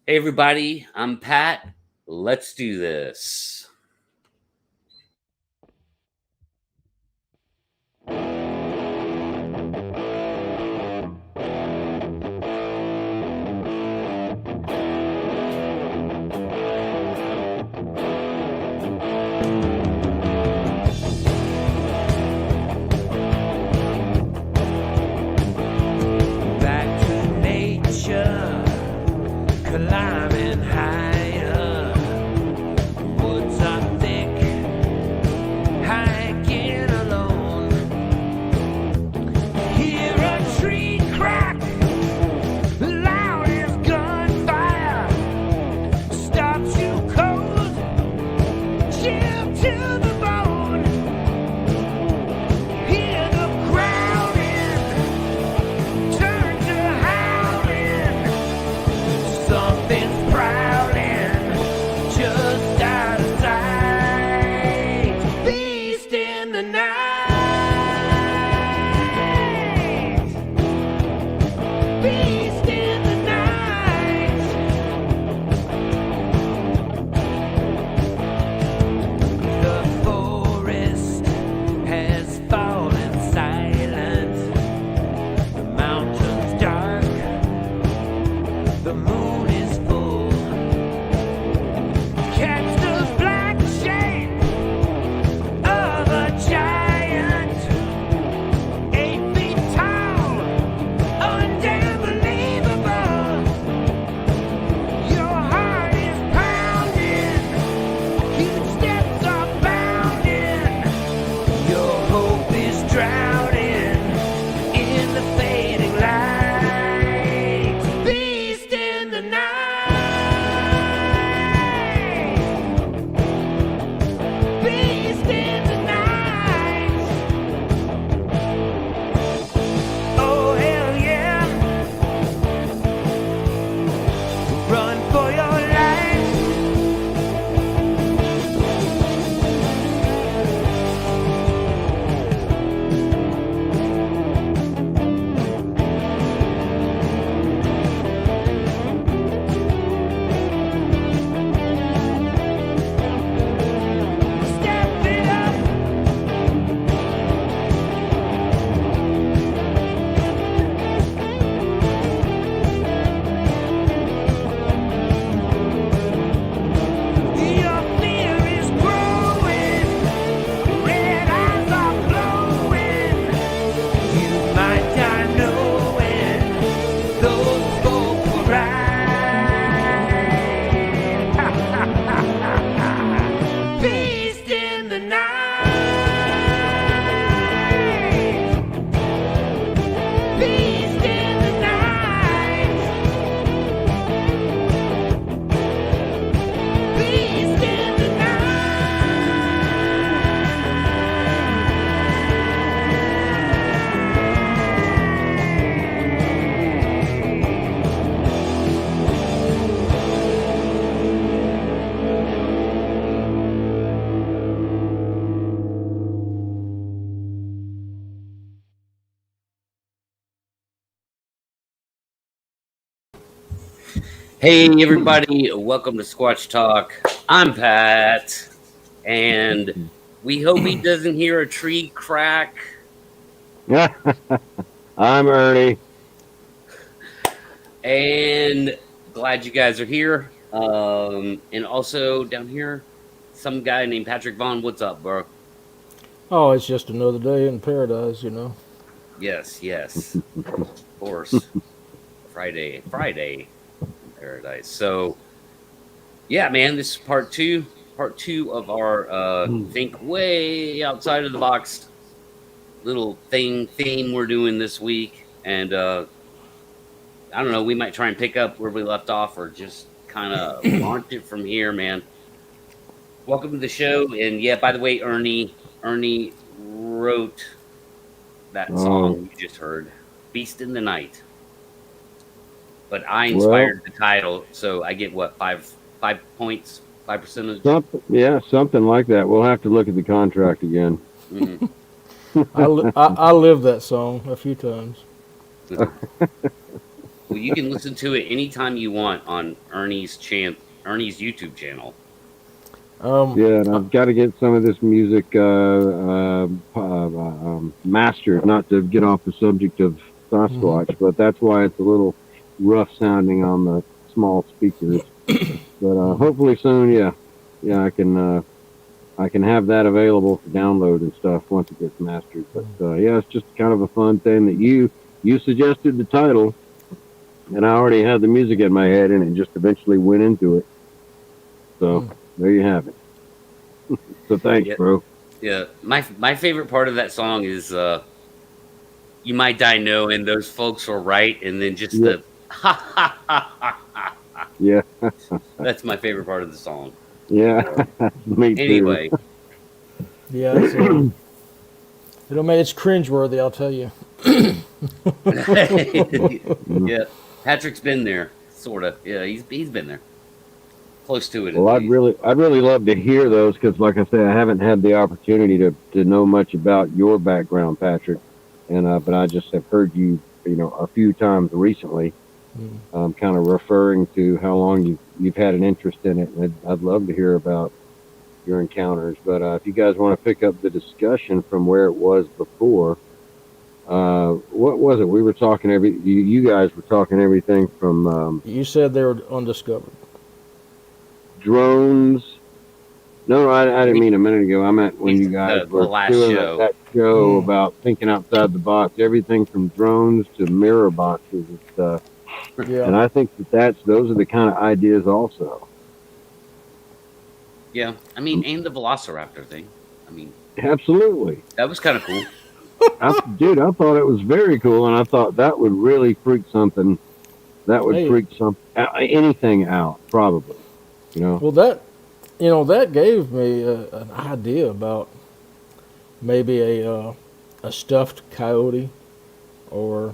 Hey, everybody, I'm Pat. Let's do this. Back to nature, climbing higher. Woods are thick, hiking alone. Hear a tree crack, loud as gunfire. Stops you cold, chill to the bone. Hear the crowding, turn to howling. Something's prowling, just out of sight. Beast in the night. Beast in the night. The forest has fallen silent. The mountain's dark. The moon is full. Catch the black shape of a giant, 8 feet tall, unbelievable. Your heart is pounding, huge steps are bounding. Your hope is drowning in the fading light. Beast in the night. Beast in the night. Oh, hell yeah. Run for your life. Step it up. Your fear is growing. Red eyes are glowing. You might die knowing those folk were right. Beast in the night. Beast in the night. Beast in the Hey, everybody, welcome to Squatch Talk. I'm Pat, and we hope he doesn't hear a tree crack. I'm Ernie. And glad you guys are here. And also down here, some guy named Patrick Vaugn. What's up, bro? Oh, it's just another day in paradise, you know. Yes, of course. Friday in paradise. So, yeah, man, this is part two of our think way outside of the box little theme we're doing this week. And I don't know, we might try and pick up where we left off or just kind of launch it from here, man. Welcome to the show. And yeah, by the way, Ernie wrote that song you just heard, Beast in the Night. But I inspired the title, so I get what, 5 points, 5%. Something like that. We'll have to look at the contract again. Mhm. I lived that song a few times. Well, you can listen to it anytime you want on Ernie's YouTube channel. Yeah, and I've got to get some of this music mastered. Not to get off the subject of Sasquatch, but that's why it's a little rough sounding on the small speakers. But hopefully soon, yeah, I can have that available for download and stuff once it gets mastered. But yeah, it's just kind of a fun thing that you suggested the title, and I already had the music in my head, and it just eventually went into it. So there you have it. So thanks, Yeah, bro. yeah. My favorite part of that song is "You Might Die Knowing Those Folks Were Right," and then just Yep. the ha ha ha ha ha. Yeah. That's my favorite part of the song. Yeah. Me too. Anyway, Yeah, it's cringeworthy, I'll tell you. yeah, Patrick's been there, sort of. Yeah, he's been there, close to it at Well, least. I'd really love to hear those because, like I said, I haven't had the opportunity to know much about your background, Patrick, and but I just have heard you, a few times recently, kind of referring to how long you've had an interest in it, and I'd love to hear about your encounters. But if you guys want to pick up the discussion from where it was before, what was it? We were talking you guys were talking everything from You said they were undiscovered. drones. No, I didn't We, mean a minute ago. I meant when you guys the were last doing show. that show Mm. about thinking outside the box, everything from drones to mirror boxes and stuff. Yeah. And I think those are the kind of ideas also. Yeah, I mean, and the Velociraptor thing. I mean, Absolutely. that was kind of cool. Dude, I thought it was very cool, and I thought that would really freak something. That would Hey. freak anything out, probably. Well, that gave me an idea about maybe a stuffed coyote, or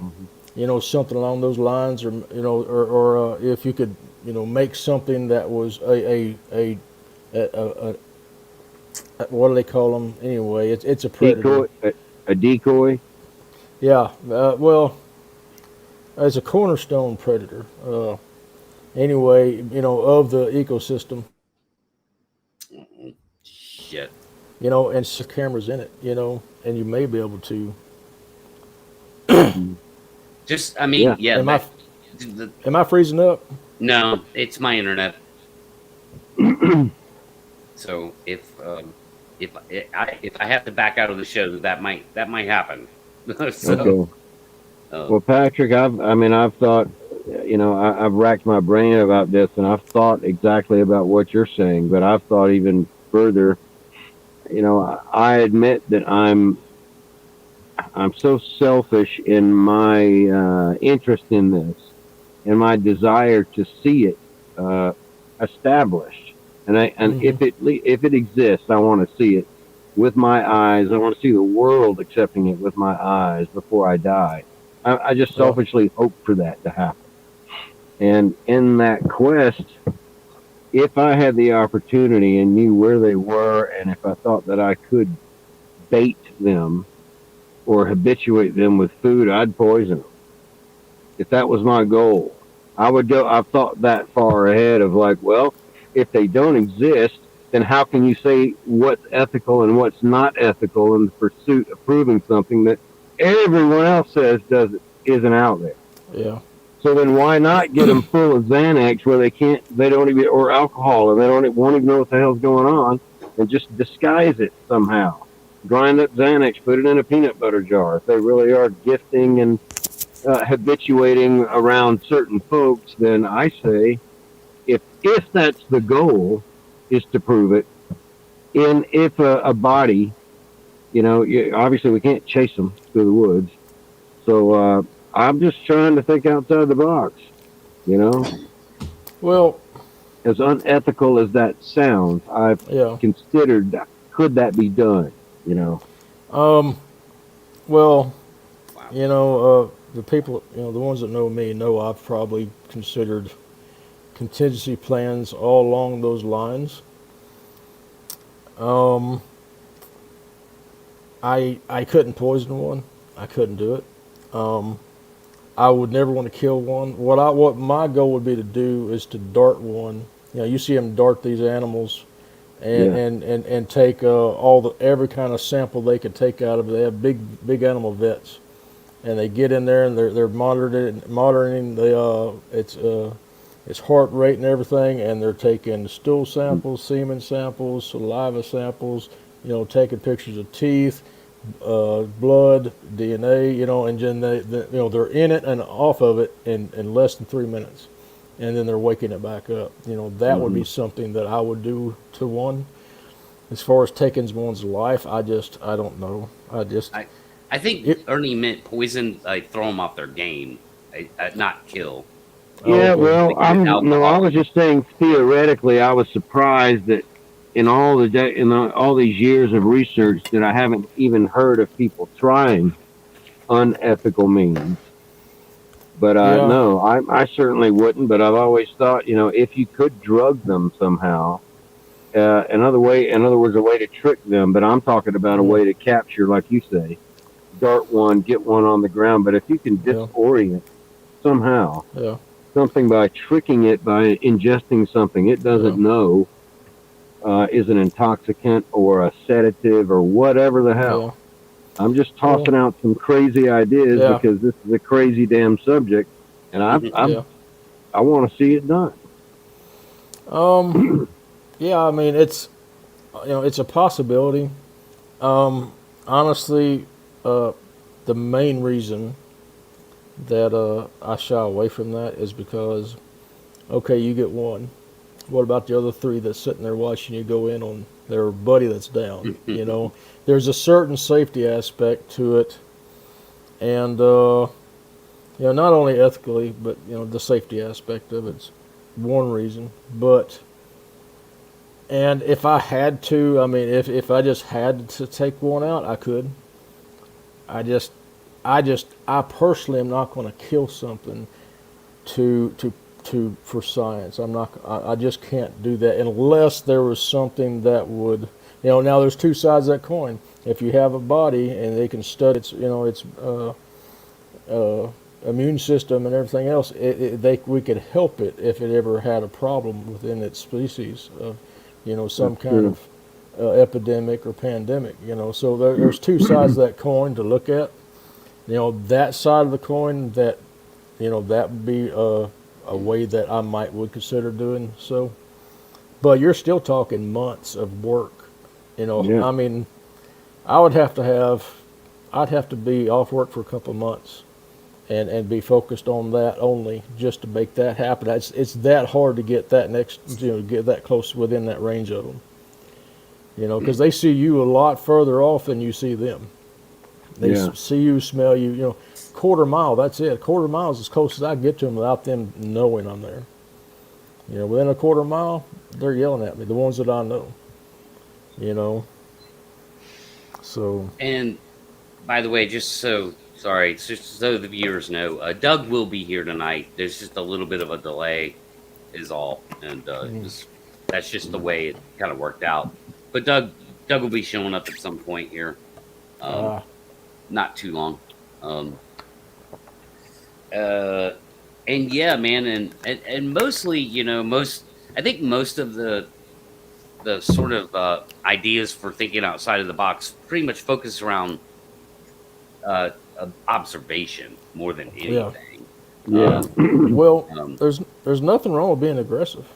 something along those lines, or if you could make something that was a what do they call them anyway? It's a predator. Decoy, a decoy. Yeah. Well, it's a cornerstone predator. Anyway, of the ecosystem. Oh, shit. And cameras in it. And you may be able to. Just, I mean, yeah. Am I freezing up? No, it's my internet. So if I have to back out of the show, that might happen. So, Okay. Well, Patrick, I've thought, I've racked my brain about this, and I've thought exactly about what you're saying, but I've thought even further. I admit that I'm so selfish in my interest in this, and my desire to see it established. And if it exists, I want to see it with my eyes. I want to see the world accepting it with my eyes before I die. I just Well, selfishly hope for that to happen. And in that quest, if I had the opportunity and knew where they were, and if I thought that I could bait them or habituate them with food, I'd poison them. If that was my goal, I would go. I've thought that far ahead of like, well, if they don't exist, then how can you say what's ethical and what's not ethical in the pursuit of proving something that everyone else says isn't out there? yeah. So then why not get them full of Xanax where they don't even, or alcohol, and won't even know what the hell's going on, and just disguise it somehow. Grind up Xanax, put it in a peanut butter jar. If they really are gifting and habituating around certain folks, then I say, if that's the goal, is to prove it, and if a body, obviously we can't chase them through the woods, so I'm just trying to think outside the box, you know. Well, As unethical as that sounds, I've yeah. considered could that be done, you know. Well, wow. the people, the ones that know me know I've probably considered contingency plans all along those lines. I couldn't poison one. I couldn't do it. I would never want to kill one. What my goal would be to do is to dart one. You know, you see them dart these animals, and Yeah. and take every kind of sample they could take out of it. They have big animal vets, and they get in there and they're monitoring the its heart rate and everything, and they're taking stool samples, semen samples, saliva samples. You know, taking pictures of teeth, blood, DNA, you know, and then you know, they're in it and off of it in less than 3 minutes, and then they're waking it back up. You know, that would be something that I would do to one. As far as taking one's life, I don't know. I think It- Ernie meant poison, like throw them off their game, not kill. Yeah, okay. well, Like with I alcohol. was just saying theoretically, I was surprised that in all these years of research that I haven't even heard of people trying unethical means. But Yeah, no, I certainly wouldn't. But I've always thought, you know, if you could drug them somehow, in other words, a way to trick them. But I'm talking about a yeah, way to capture, like you say, dart one, get one on the ground. But if you can yeah, disorient somehow yeah, something by tricking it by ingesting something it yeah, doesn't know is an intoxicant or a sedative or whatever the yeah. hell. I'm just Well, tossing out some crazy ideas yeah, because this is a crazy damn subject, and yeah. I want to see it done. Um, yeah. I mean, it's it's a possibility. Honestly, uh, the main reason that I shy away from that is because, okay, you get one. What about the other three that's sitting there watching you go in on their buddy that's down? You know, there's a certain safety aspect to it, and you know, not only ethically, but you know, the safety aspect of it's one reason. But and if I had to, I mean, if I just had to take one out, I could. I just, I personally am not going to kill something to for science. I'm not. I just can't do that unless there was something that would. You know, now there's two sides of that coin. If you have a body and they can study its, you know, its immune system and everything else, we could help it if it ever had a problem within its species of, you know, some That's kind true. of epidemic or pandemic. You know, so there's two sides of that coin to look at. You know, that side of the coin that, you know, that would be a way that I would consider doing so. But you're still talking months of work. You know, Yeah. I mean, I would have to have, I'd have to be off work for a couple of months and be focused on that only just to make that happen. It's that hard to get that next, you know, get that close within that range of them. You know, because they see you a lot further off than you see them. They Yeah. see you, smell you, you know, quarter mile, that's it. Quarter mile is as close as I get to them without them knowing I'm there. You know, within a quarter mile, they're yelling at me, the ones that I know, you know. So, And by the way, just so the viewers know, Doug will be here tonight. There's just a little bit of a delay, is all, and that's just the way it kind of worked out. But Doug will be showing up at some point here, um, uh, not too long. Um, uh, and yeah, man, and mostly, you know, I think most of the sort of ideas for thinking outside of the box pretty much focus around observation more than yeah. anything. Yeah. Well, Um, there's nothing wrong with being aggressive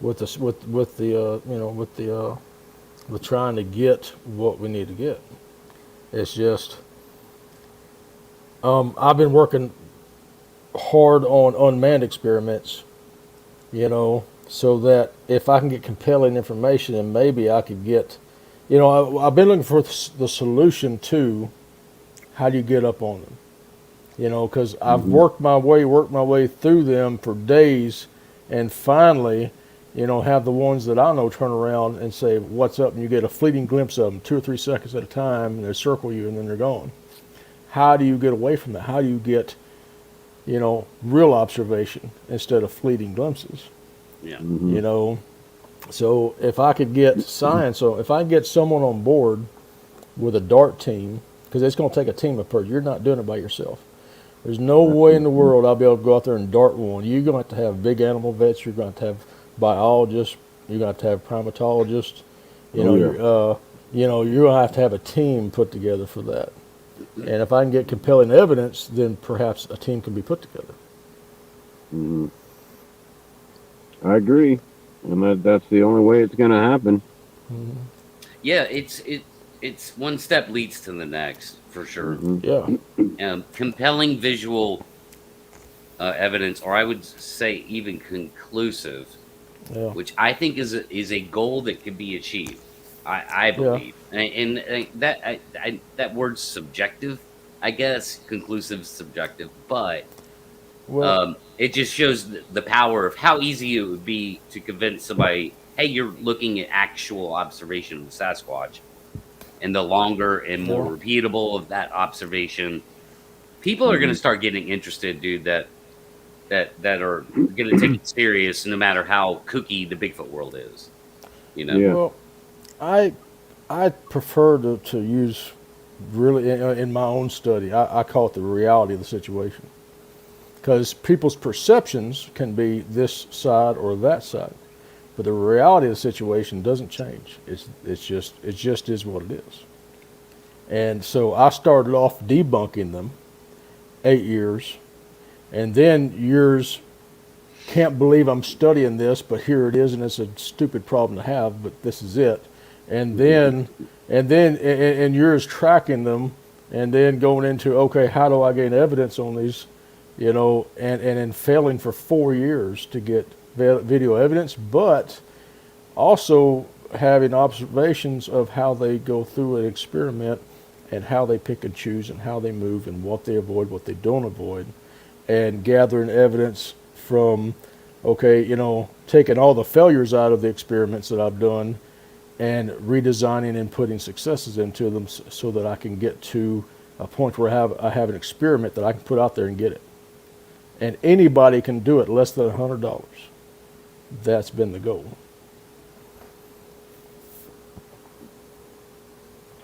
with this with the you know, with trying to get what we need to get. It's just I've been working hard on unmanned experiments, you know, so that if I can get compelling information, then maybe I could get, you know, I've been looking for the solution to how do you get up on them, you know, because I've Hmm. worked my way through them for days, and finally, you know, have the ones that I know turn around and say, "What's up?" And you get a fleeting glimpse of them, 2 or 3 seconds at a time, and they circle you, and then they're gone. How do you get away from that? How do you get, you know, real observation instead of fleeting glimpses? yeah. Hmm. You know, so if I could get science, so if I get someone on board with a dart team, because it's going to take a team approach. You're not doing it by yourself. There's no way in the world I'll be able to go out there and dart one. You're going to have big animal vets. You're going to have biologists. You're going to have primatologists. You know, Oh, you're going to have a team put together for that. And if I can get compelling evidence, then perhaps a team can be put together. Mhm. I agree, and that's the only way it's going to happen. Yeah, it's one step leads to the next for sure. Mhm. Yeah. Compelling visual evidence, or I would say even conclusive, Yeah. which I think is a goal that can be achieved. I believe, and that word's subjective, I guess. Conclusive, is subjective, but Well, it just shows the power of how easy it would be to convince somebody, hey, you're looking at actual observation of the Sasquatch. And the longer and more yeah. repeatable of that observation, people are going to start getting interested, dude, that are going to take it serious no matter how kooky the Bigfoot world is. You know? Yeah. Well, I I prefer to use really in my own study. I call it the reality of the situation because people's perceptions can be this side or that side, but the reality of the situation doesn't change. It just is what it is. And so I started off debunking them 8 years, and then years can't believe I'm studying this, but here it is, and it's a stupid problem to have, but this is it. And then yours tracking them, and then going into, okay, how do I gain evidence on these, and then failing for 4 years to get video evidence, but also having observations of how they go through an experiment and how they pick and choose and how they move and what they avoid, what they don't avoid, and gathering evidence from, okay, taking all the failures out of the experiments that I've done and redesigning and putting successes into them so that I can get to a point where I have an experiment that I can put out there and get it. And anybody can do it less than $100. That's been the goal.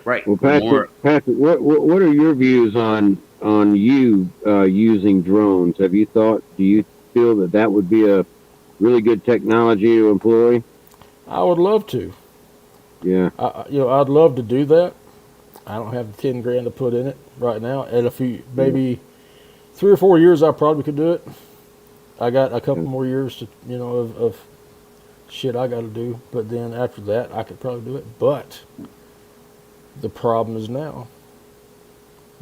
Right. Well, Patrick, what are your views on you using drones? Do you feel that would be a really good technology to employ? I would love to. Yeah. I'd love to do that. I don't have the 10 grand to put in it right now. And maybe 3 or 4 years, I probably could do it. I got a couple more years to, of shit I got to do. But then after that, I could probably do it. But the problem is now.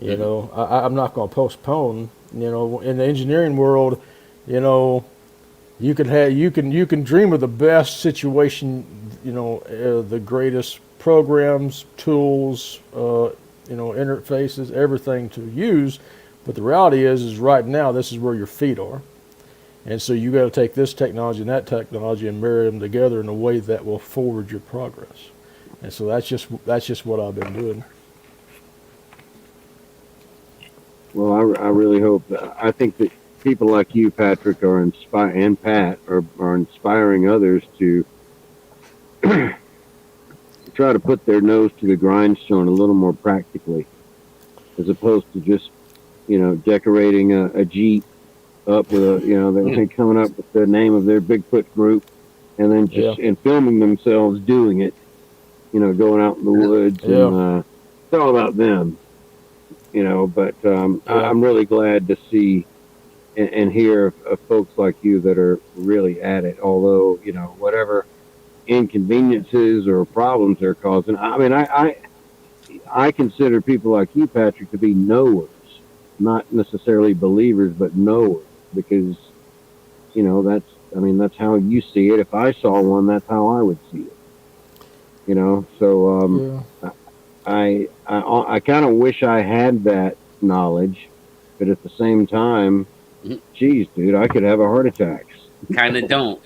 I'm not going to postpone. In the engineering world, you can dream of the best situation, the greatest programs, tools, interfaces, everything to use. But the reality is right now this is where your feet are, and so you got to take this technology and that technology and marry them together in a way that will forward your progress. And so that's just what I've been doing. Well, I really hope. I think that people like you, Patrick, and Pat are inspiring others to try to put their nose to the grindstone a little more practically, as opposed to just decorating a Jeep up with they're coming up with the name of their Bigfoot group, and then just and filming themselves doing it. Going out in the woods, and it's all about them. But I'm really glad to see and hear of folks like you that are really at it. Although whatever inconveniences or problems they're causing, I mean, I consider people like you, Patrick, to be knowers, not necessarily believers, but knowers, because that's how you see it. If I saw one, that's how I would see it. So I kind of wish I had that knowledge, but at the same time, geez, dude, I could have a heart attack. Kind of don't.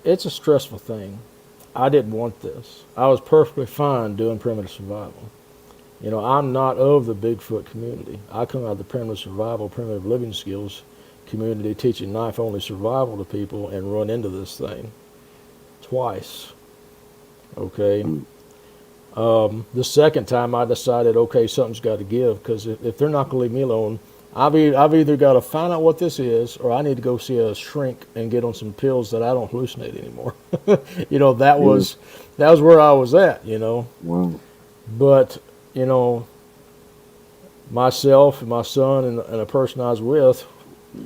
It's a stressful thing. I didn't want this. I was perfectly fine doing primitive survival. I'm not of the Bigfoot community. I come out of the primitive survival, primitive living skills community, teaching knife-only survival to people, and run into this thing twice. Okay. The second time, I decided, okay, something's got to give, because if they're not going to leave me alone, I've either got to find out what this is, or I need to go see a shrink and get on some pills that I don't hallucinate anymore. That was where I was at. Wow. But myself and my son and a person I was with,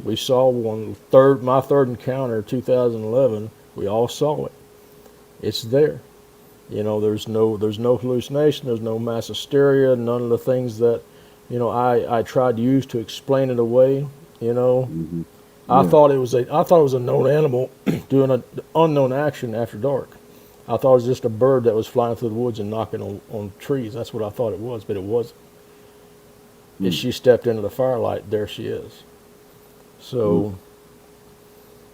we saw my third encounter, 2011. We all saw it. It's there. There's no hallucination. There's no mass hysteria. None of the things that, I tried to use to explain it away. Mm-hmm. I thought it was a known animal doing an unknown action after dark. I thought it was just a bird that was flying through the woods and knocking on trees. That's what I thought it was, but it wasn't. As she stepped into the firelight, there she is. So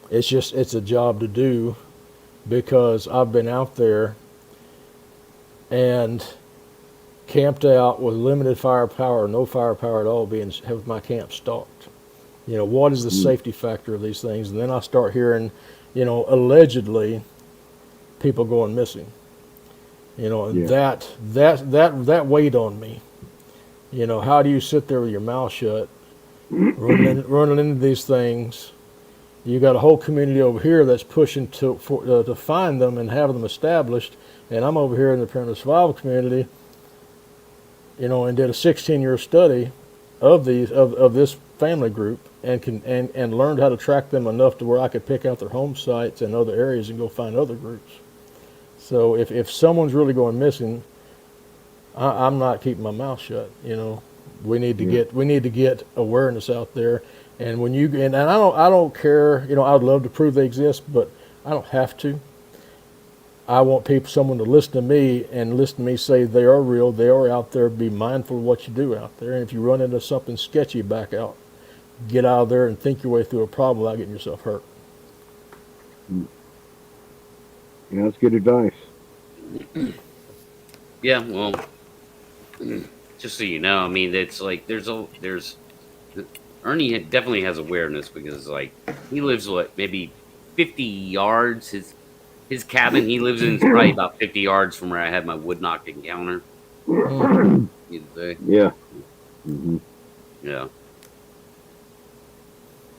it's a job to do, because I've been out there and camped out with limited firepower, no firepower at all, have my camp stalked. What is the safety factor of these things? And then I start hearing, allegedly people going missing. And that weighed on me. How do you sit there with your mouth shut, running into these things? You got a whole community over here that's pushing to find them and have them established, and I'm over here in the primitive survival community, and did a 16-year study of this family group, and learned how to track them enough to where I could pick out their home sites and other areas and go find other groups. So if someone's really going missing, I'm not keeping my mouth shut. We need to get awareness out there. And I don't care. I'd love to prove they exist, but I don't have to. I want someone to listen to me and listen to me say they are real, they are out there. Be mindful of what you do out there, and if you run into something sketchy, back out. Get out of there and think your way through a problem without getting yourself hurt. Yeah, that's good advice. Yeah, well, just so you know, I mean, it's like there's Ernie definitely has awareness, because like he lives maybe 50 yards. His cabin he lives in is probably about 50 yards from where I had my wood knock encounter. You'd say. Yeah. Mm-hmm. Yeah.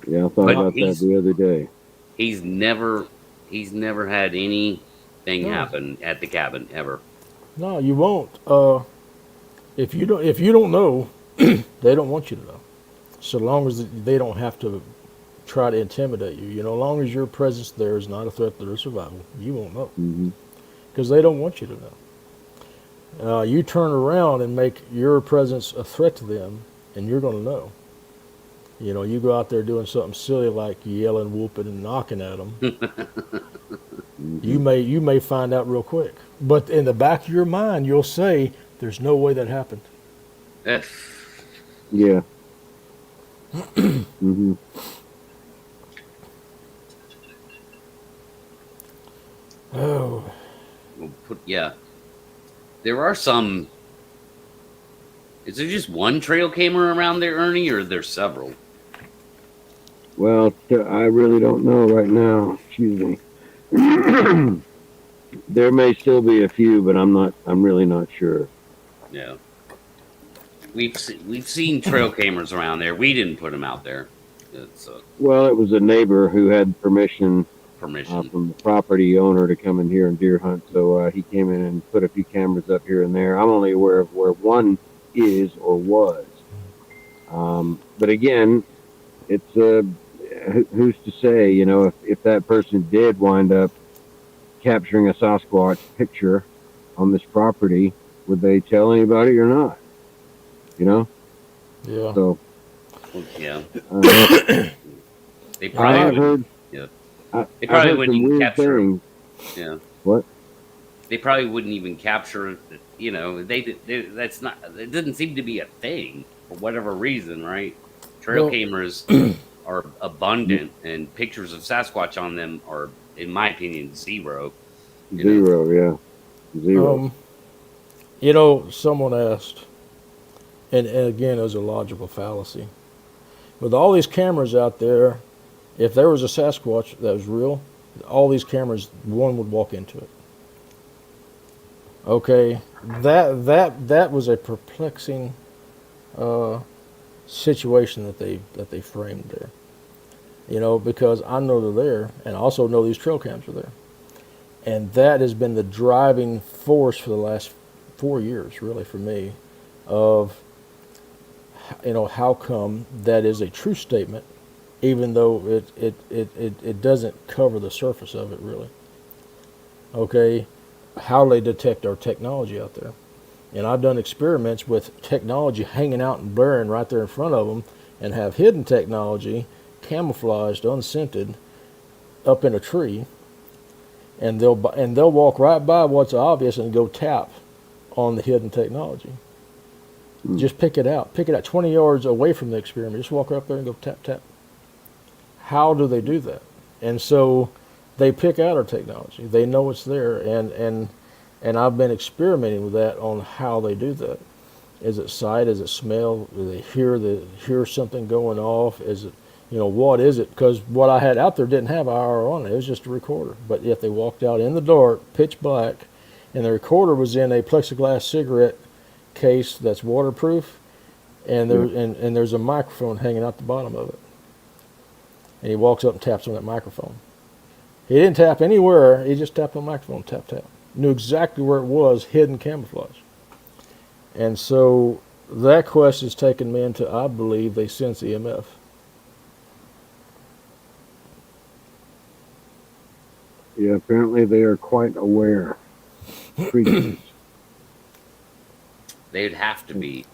Yeah, I thought about that the other day. He's never had anything happen at the cabin ever. No, you won't. If you don't know, they don't want you to know. So long as they don't have to try to intimidate you. As long as your presence there is not a threat to their survival, you won't know. Because they don't want you to know. You turn around and make your presence a threat to them, and you're going to know. You go out there doing something silly like yelling, whooping, and knocking at them. You may find out real quick. But in the back of your mind, you'll say, "There's no way that happened." Yeah. Mm-hmm. Oh. Yeah. There are some. Is there just one trail camera around there, Ernie, or are there several? Well, I really don't know right now. Excuse me. There may still be a few, but I'm really not sure. Yeah. We've seen trail cameras around there. We didn't put them out there. Well, it was a neighbor who had permission from the property owner to come in here and deer hunt, so he came in and put a few cameras up here and there. I'm only aware of where one is or was. But again, it's who's to say, if that person did wind up capturing a Sasquatch picture on this property, would they tell anybody or not? Yeah. So. Yeah. They probably would. Yeah. They probably wouldn't even capture things. Yeah. What? They probably wouldn't even capture. That's not. It doesn't seem to be a thing for whatever reason, right? Trail cameras are abundant, and pictures of Sasquatch on them are, in my opinion, zero. Zero. Someone asked, and again, it was a logical fallacy. With all these cameras out there, if there was a Sasquatch that was real, all these cameras, one would walk into it. Okay, that was a perplexing situation that they framed there. You know, because I know they're there, and I also know these trail cams are there, and that has been the driving force for the last 4 years, really, for me, of how come that is a true statement, even though it doesn't cover the surface of it really. Okay, how they detect our technology out there. And I've done experiments with technology hanging out and blaring right there in front of them, and have hidden technology, camouflaged, unscented, up in a tree, and they'll walk right by what's obvious and go tap on the hidden technology. Just pick it out 20 yards away from the experiment. Just walk up there and go tap tap. How do they do that? And so they pick out our technology. They know it's there, and I've been experimenting with that on how they do that. Is it sight? Is it smell? Do they hear something going off? Is it, what is it? Because what I had out there didn't have IR on it. It was just a recorder. But yet they walked out in the dark, pitch black, and the recorder was in a plexiglass cigarette case that's waterproof, and there's a microphone hanging out the bottom of it. And he walks up and taps on that microphone. He didn't tap anywhere. He just tapped on the microphone, tap, tap. Knew exactly where it was, hidden camouflage. And so that quest has taken me into, I believe, they sense EMF. Yeah, apparently they are quite aware creatures. They'd have to be.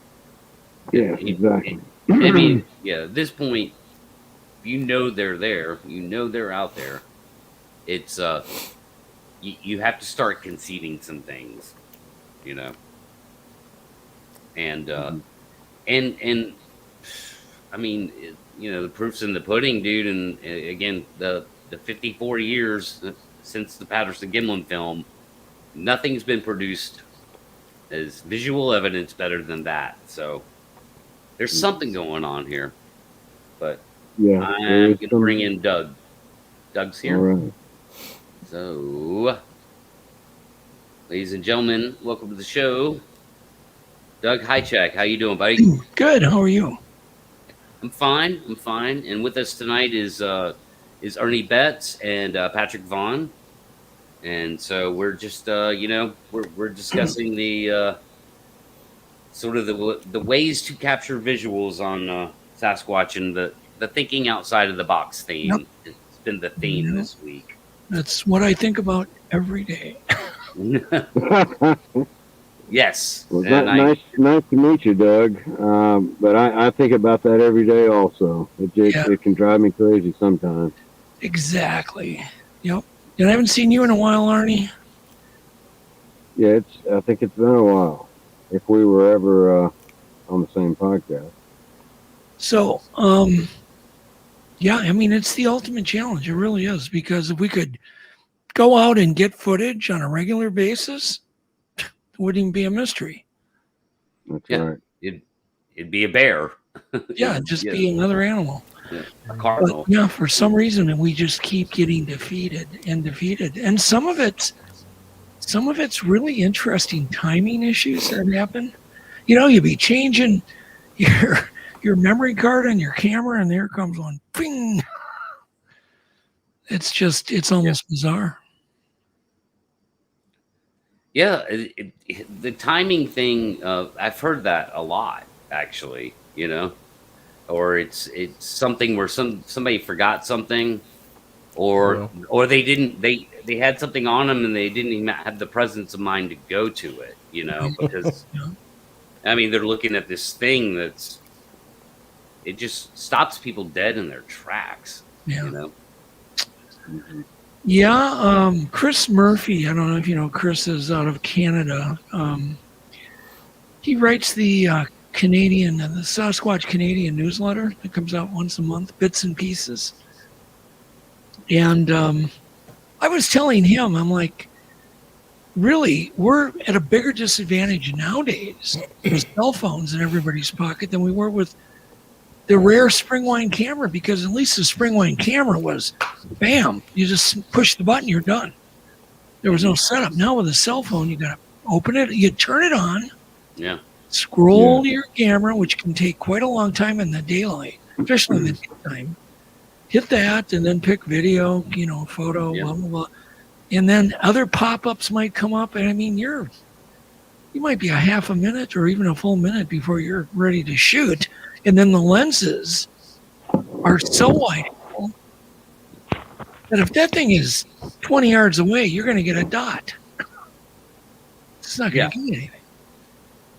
Yeah, exactly. I mean, yeah, at this point, they're there, they're out there. It's you have to start conceding some things, and and I mean, the proof's in the pudding, dude. And again, the 54 years since the Patterson-Gimlin film, nothing's been produced as visual evidence better than that. So there's something going on here. But yeah, I'm going to bring in Doug. Doug's here. All right. So, ladies and gentlemen, welcome to the show. Doug Hajicek, how you doing, buddy? Good. How are you? I'm fine. And with us tonight is Ernie Betts and Patrick Vaugn. And so we're just, we're discussing the sort of the ways to capture visuals on Sasquatch, and the thinking outside of the box theme. Yep. It's been the theme this week. That's what I think about every day. Yes. Well, nice to meet you, Doug. But I think about that every day also. It can drive me crazy sometimes. Exactly. Yep. And I haven't seen you in a while, Arnie. Yeah, I think it's been a while, if we were ever on the same podcast. So, yeah, I mean, it's the ultimate challenge. It really is, because if we could go out and get footage on a regular basis, it wouldn't even be a mystery. That's right. It'd be a bear. Yeah, it'd just be another animal. Yeah, a cardinal. But, yeah, for some reason, we just keep getting defeated. And some of it's really interesting timing issues that happen. You'd be changing your memory card on your camera, and there comes one, ping. It's almost bizarre. Yeah, the timing thing, I've heard that a lot, actually, or it's something where somebody forgot something, or they had something on them and they didn't even have the presence of mind to go to it, because I mean, they're looking at this thing it just stops people dead in their tracks. Mm-hmm. Yeah, Chris Murphy, I don't know if you know, Chris is out of Canada. He writes the Sasquatch Canadian newsletter that comes out once a month, Bits and Pieces. And I was telling him, I'm like, really, we're at a bigger disadvantage nowadays with cell phones in everybody's pocket than we were with the rare Springwine camera, because at least the Springwine camera was, bam, you just push the button, you're done. There was no setup. Now with a cell phone, you got to open it, you turn it on, Yeah. scroll to your camera, which can take quite a long time in the daylight, especially in the daytime. Hit that and then pick video, photo, Yeah. blah, blah, blah. And then other pop-ups might come up. And I mean, you might be a half a minute or even a full minute before you're ready to shoot. And then the lenses are so wide angle that if that thing is 20 yards away, you're going to get a dot. It's not going to get anything.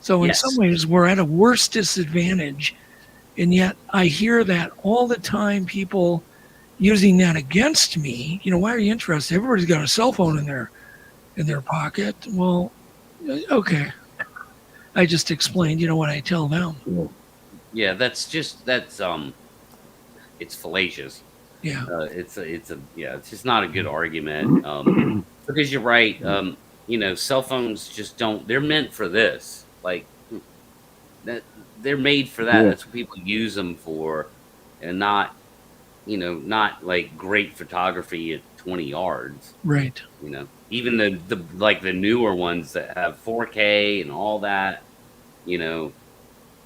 So in some ways, we're at a worse disadvantage. And yet I hear that all the time, people using that against me. Why are you interested? Everybody's got a cell phone in their pocket. Well, okay. I just explained, what I tell them. Yeah, that's it's fallacious. Yeah. It's just not a good argument. Because you're right. Cell phones just they're meant for this. Like that, they're made for that. That's what people use them for, and not like great photography at 20 yards. Right. Even the newer ones that have 4K and all that,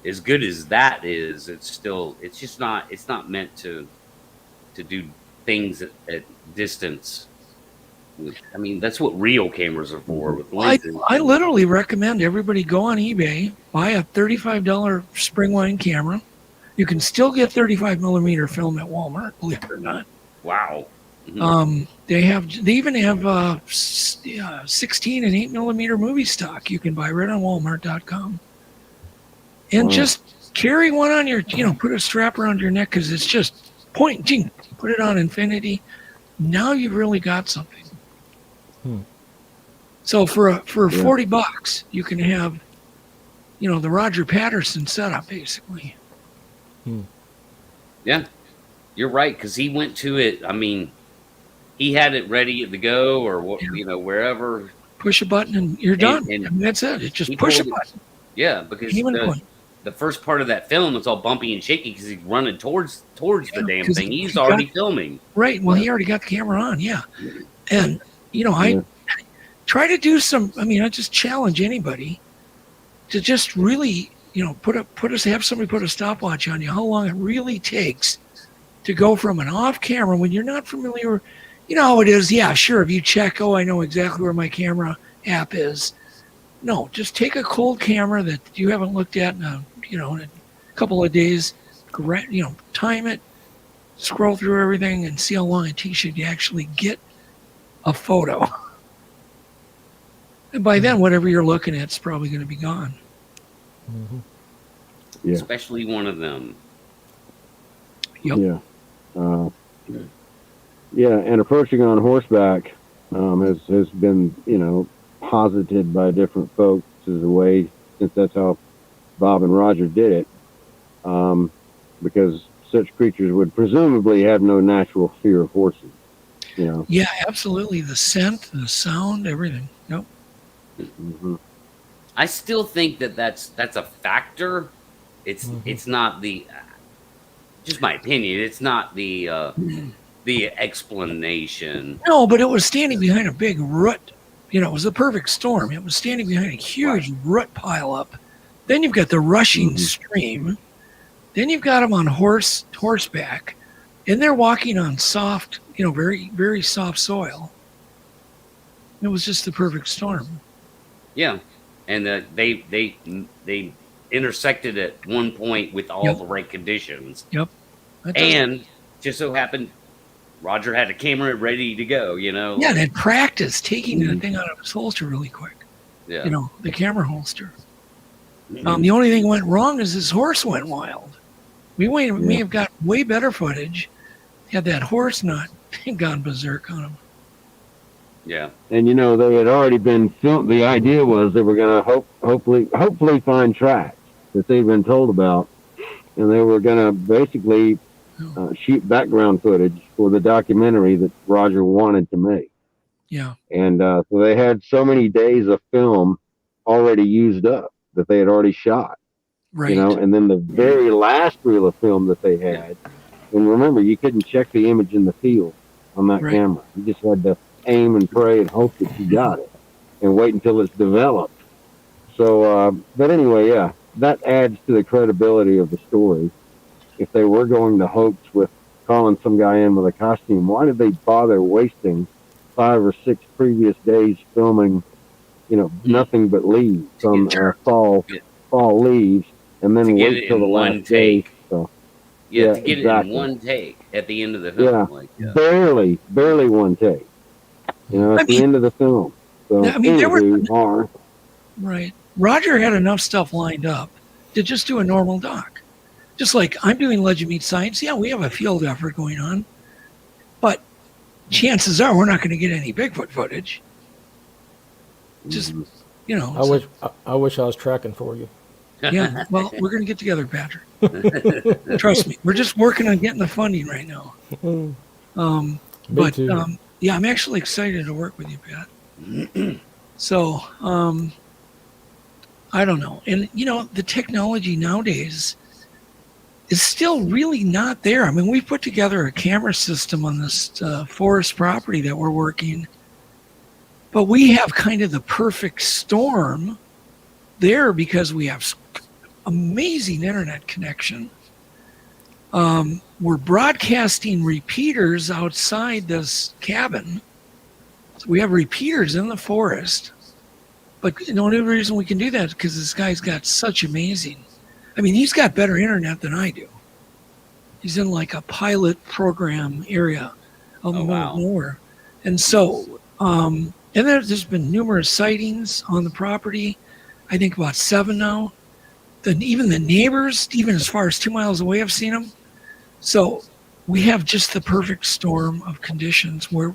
as good as that is, it's not meant to do things at distance. I mean, that's what real cameras are for. With lenses. I literally recommend everybody go on eBay, buy a $35 spring line camera. You can still get 35 millimeter film at Walmart, believe it or not. Wow. Mm-hmm. They even have 16 and 8 millimeter movie stock you can buy right on Walmart.com. And just carry one on your, put a strap around your neck because it's just pointing. Put it on infinity. Now you've really got something. So for $40, you can have, the Roger Patterson setup basically. Yeah, you're right, because he went to it. I mean, he had it ready to go, or wherever. Push a button and you're done. And that's it. It's just push a button. Yeah, because the first part of that film was all bumpy and shaky because he's running towards the damn thing. He's already filming. Right. Well, he already got the camera on. Yeah, and I try to do some. I mean, I just challenge anybody to just really. Have somebody put a stopwatch on you, how long it really takes to go from an off camera when you're not familiar. How it is. Yeah, sure. If you check, I know exactly where my camera app is. No, just take a cold camera that you haven't looked at in a couple of days, time it, scroll through everything and see how long it takes you to actually get a photo. And by then, whatever you're looking at is probably going to be gone. Mm-hmm. Yeah. Especially one of them. Yep. Yeah. And approaching on horseback has been, posited by different folks as a way, since that's how Bob and Roger did it, because such creatures would presumably have no natural fear of horses. Yeah, absolutely. The scent, the sound, everything. Yep. Mm-hmm. I still think that's a factor. It's not the, just my opinion. It's not the explanation. No, but it was standing behind a big root. It was the perfect storm. It was standing behind a huge root pileup. Then you've got the rushing stream. Then you've got them on horseback, and they're walking on soft, very, very soft soil. It was just the perfect storm. Yeah, and they intersected at one point with all the right conditions. Yep. And just so happened, Roger had a camera ready to go. Yeah, and had practiced taking the thing out of his holster really quick. Yeah. The camera holster. The only thing went wrong is his horse went wild. We may have got way better footage had that horse not gone berserk on him. Yeah. And they had already been filmed. The idea was they were going to hopefully find tracks that they'd been told about, and they were going to basically shoot background footage for the documentary that Roger wanted to make. Yeah. And so they had so many days of film already used up that they had already shot. Right. And then the very last reel of film that they had, and remember, you couldn't check the image in the field on that camera. You just had to aim and pray and hope that you got it, and wait until it's developed But anyway, yeah, that adds to the credibility of the story. If they were going to hoax with calling some guy in with a costume, why did they bother wasting 5 or 6 previous days filming, nothing but leaves, To get some fall leaves, and to then get wait it till the in last one day? take. So Yeah, yeah, to get it in exactly. one take at the end of the Yeah, film. Like, barely one take. I At the mean, end of the film. So there were anywho, are right. Roger had enough stuff lined up to just do a normal doc. Just like I'm doing Legend Meets Science. Yeah, we have a field effort going on, but chances are we're not going to get any Bigfoot footage. Just I so, wish I wish I was tracking for you. yeah. Well, we're going to get together, Patrick. Trust me. We're just working on getting the funding right now. Me But too. yeah, I'm actually excited to work with you, Pat. So I don't know, and the technology nowadays is still really not there. I mean, we put together a camera system on this forest property that we're working, but we have kind of the perfect storm there because we have amazing internet connection. We're broadcasting repeaters outside this cabin. So we have repeaters in the forest. But the only reason we can do that is because this guy's got such amazing. I mean, he's got better internet than I do. He's in like a pilot program area out in the middle of nowhere. And so, and there's been numerous sightings on the property. I think about 7 now. Then even the neighbors, even as far as 2 miles away, have seen them. So we have just the perfect storm of conditions where,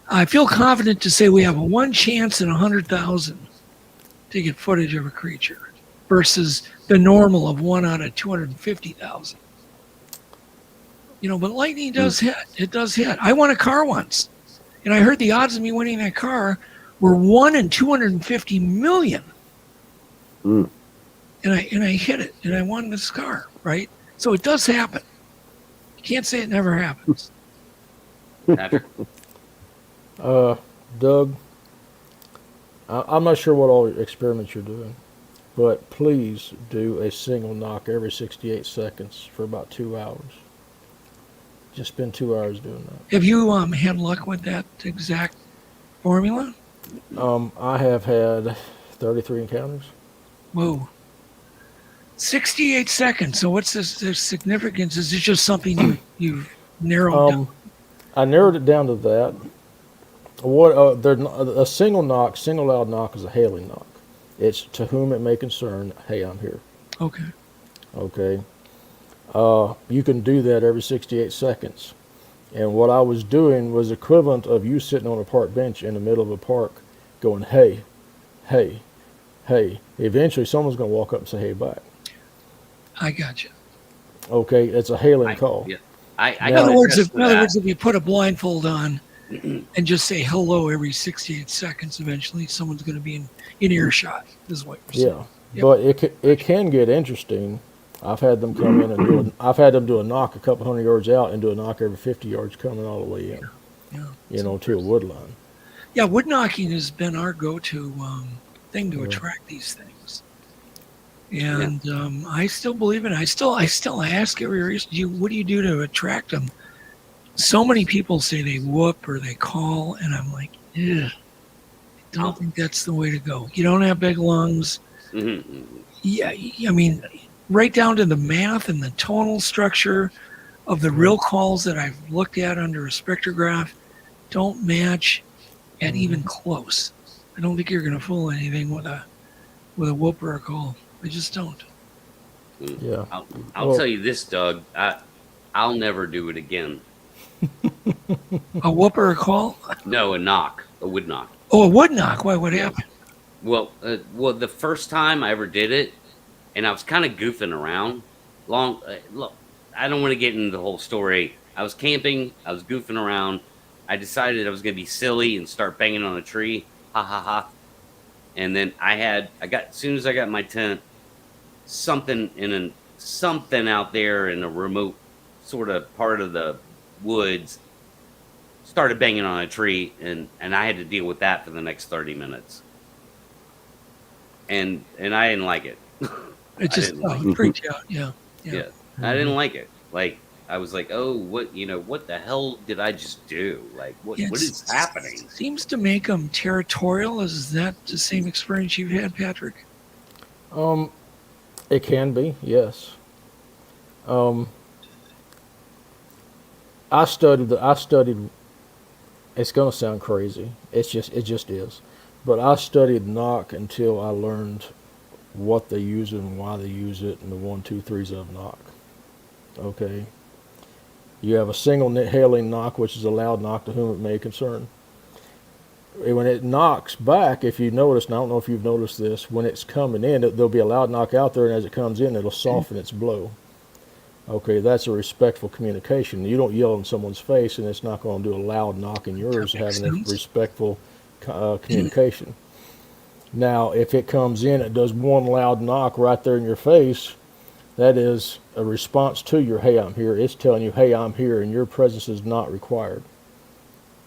I feel confident to say we have a 1 chance in 100,000 to get footage of a creature versus the normal of 1 out of 250,000. But lightning does hit. It does hit. I won a car once, and I heard the odds of me winning that car were 1 in 250 million. Mm. And I hit it, and I won this car, right? So it does happen. You can't say it never happens. Patrick. Doug, I'm not sure what all experiments you're doing, but please do a single knock every 68 seconds for about 2 hours. Just spend 2 hours doing that. Have you had luck with that exact formula? I have had 33 encounters. Whoa. 68 seconds. So what's the significance? Is it just something you've narrowed down? I narrowed it down to that. A single loud knock is a hailing knock. It's to whom it may concern. Hey, I'm here. Okay. Okay. You can do that every 68 seconds. And what I was doing was equivalent of you sitting on a park bench in the middle of a park going, hey, hey, hey. Eventually someone's going to walk up and say, hey, back. I got you. Okay, it's a hailing call. Yeah. In other words, if you put a blindfold on and just say hello every 68 seconds, eventually someone's going to be in earshot, is what you're saying. Yeah, but it can get interesting. I've had them come in and do a knock a couple hundred yards out and do a knock every 50 yards coming all the way in. Yeah. To a wood line. Yeah, wood knocking has been our go-to thing to attract these things. And I still believe in it. I still ask every reason, what do you do to attract them? So many people say they whoop or they call, and I'm like, I don't think that's the way to go. You don't have big lungs. Mm-hmm. Yeah, I mean, right down to the math and the tonal structure of the real calls that I've looked at under a spectrograph don't match at even close. I don't think you're going to fool anything with a whoop or a call. I just don't. Yeah. I'll tell you this, Doug. I'll never do it again. A whoop or a call? No, a wood knock. Oh, a wood knock. Why? What happened? Well, the first time I ever did it, and I was kind of goofing around. Look, I don't want to get into the whole story. I was camping. I was goofing around. I decided I was going to be silly and start banging on a tree. Ha ha ha. And then as soon as I got my tent, something out there in a remote sort of part of the woods started banging on a tree, and I had to deal with that for the next 30 minutes. and I didn't like it. It I just didn't like it. freaked you out. Yeah. Yeah, I didn't like it. Like I was like, oh, what the hell did I just do? Like, what is happening? Seems to make them territorial. Is that the same experience you've had, Patrick? It can be, yes. I studied. It's gonna sound crazy. It just is. But I studied knock until I learned what they use it and why they use it, and the 1, 2, 3s of knock. Okay. You have a single hailing knock, which is a loud knock to whom it may concern. When it knocks back, if you notice, and I don't know if you've noticed this, when it's coming in, there'll be a loud knock out there, and as it comes in, it'll soften its blow. Okay, that's a respectful communication. You don't yell in someone's face, and it's not going to do a loud knock in yours, having a respectful communication. Now, if it comes in, it does one loud knock right there in your face, that is a response to your, hey, I'm here. It's telling you, hey, I'm here, and your presence is not required.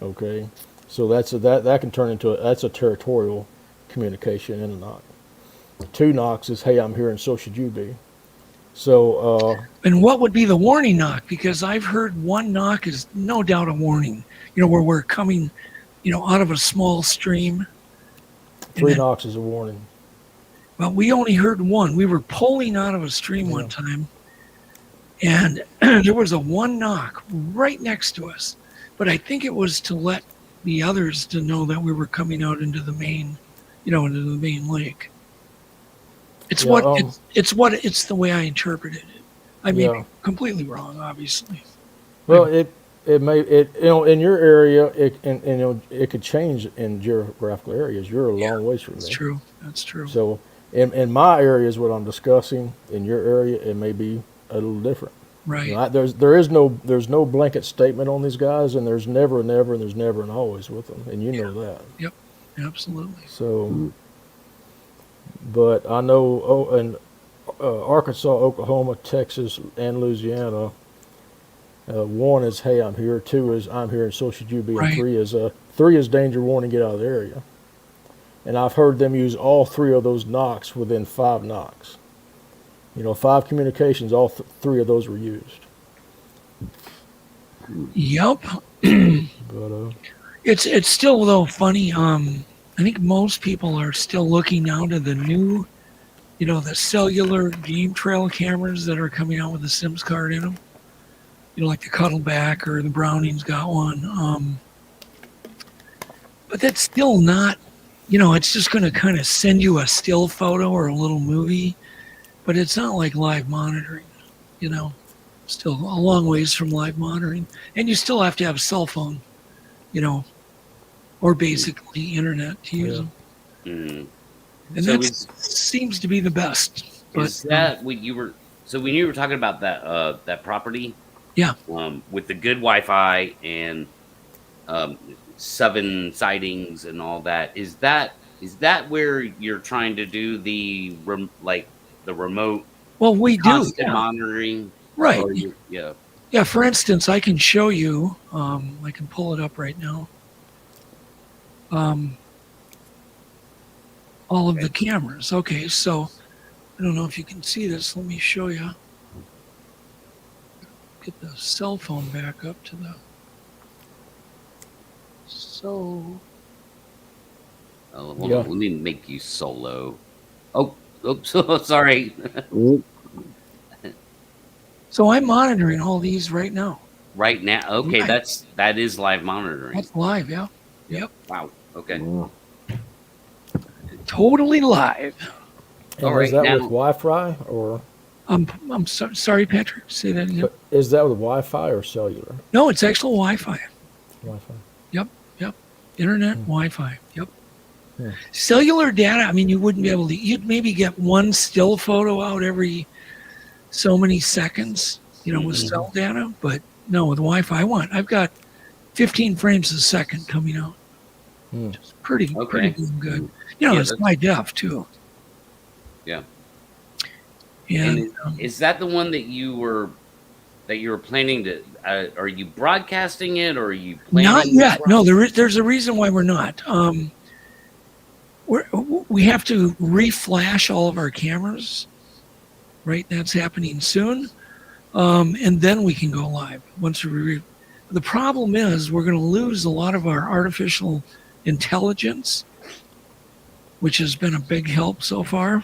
Okay? So that can turn into that's a territorial communication in a knock. 2 knocks is, hey, I'm here, and so should you be. So. And what would be the warning knock? Because I've heard 1 knock is no doubt a warning. Where we're coming, out of a small stream. 3 knocks is a warning. Well, we only heard 1. We were pulling out of a stream one time, and there was a 1 knock right next to us. But I think it was to let the others to know that we were coming out into the main, into the main lake. It's it's the way I interpreted it. I may be completely wrong, obviously. Well, it may in your area it could change in geographical areas. You're a long ways from there. That's true. So in my areas, what I'm discussing, in your area, it may be a little different. Right. There's no blanket statement on these guys, and there's never a never, and there's never an always with them, and you know that. Yep, absolutely. So, but I know in Arkansas, Oklahoma, Texas, and Louisiana, 1 is, hey, I'm here. 2 is, I'm here, and so should you be. Right. And 3 is danger warning, get out of the area. And I've heard them use all 3 of those knocks within 5 knocks. 5 communications, all 3 of those were used. Yep. But It's still, though, funny. I think most people are still looking now to the new, the cellular game trail cameras that are coming out with the SIMS card in them. Like the Cuddleback or the Browning's got one. But that's still not, it's just going to kind of send you a still photo or a little movie. But it's not like live monitoring, still a long ways from live monitoring. And you still have to have a cell phone, or basically internet to use them. Mm. And So that seems to be the best. Is that when you were talking about that property? Yeah. With the good Wi-Fi and 7 sightings and all that, is that where you're trying to do the remote? Well, we do constant monitoring, right. Yeah. For instance, I can show you. I can pull it up right now. All of the cameras. Okay, so I don't know if you can see this. Let me show you. Get the cell phone back up to the. So. Oh, hold on, let me make you solo. So sorry. So I'm monitoring all these right now. Right now, okay, Right. that is live monitoring. That's live, yeah. Yep. Wow. Okay. Totally live. and all is right, that now- with Wi-Fi or I'm sorry, Patrick. Say that again. is that with Wi-Fi or cellular? No, it's actual Wi-Fi. Wi-Fi. Yep. Internet, Wi-Fi. Yep. Yeah. Cellular data. I mean, you wouldn't be able to. You'd maybe get 1 still photo out every so many seconds. With cell data, but no, with Wi-Fi, I've got 15 frames a second coming out. Just pretty damn good. It's high def too. Yeah. And is that the one that you were planning to? Are you broadcasting it, or are you planning? not yet. No, there's a reason why we're not. we have to reflash all of our cameras, right? That's happening soon. And then we can go live once the problem is we're going to lose a lot of our artificial intelligence, which has been a big help so far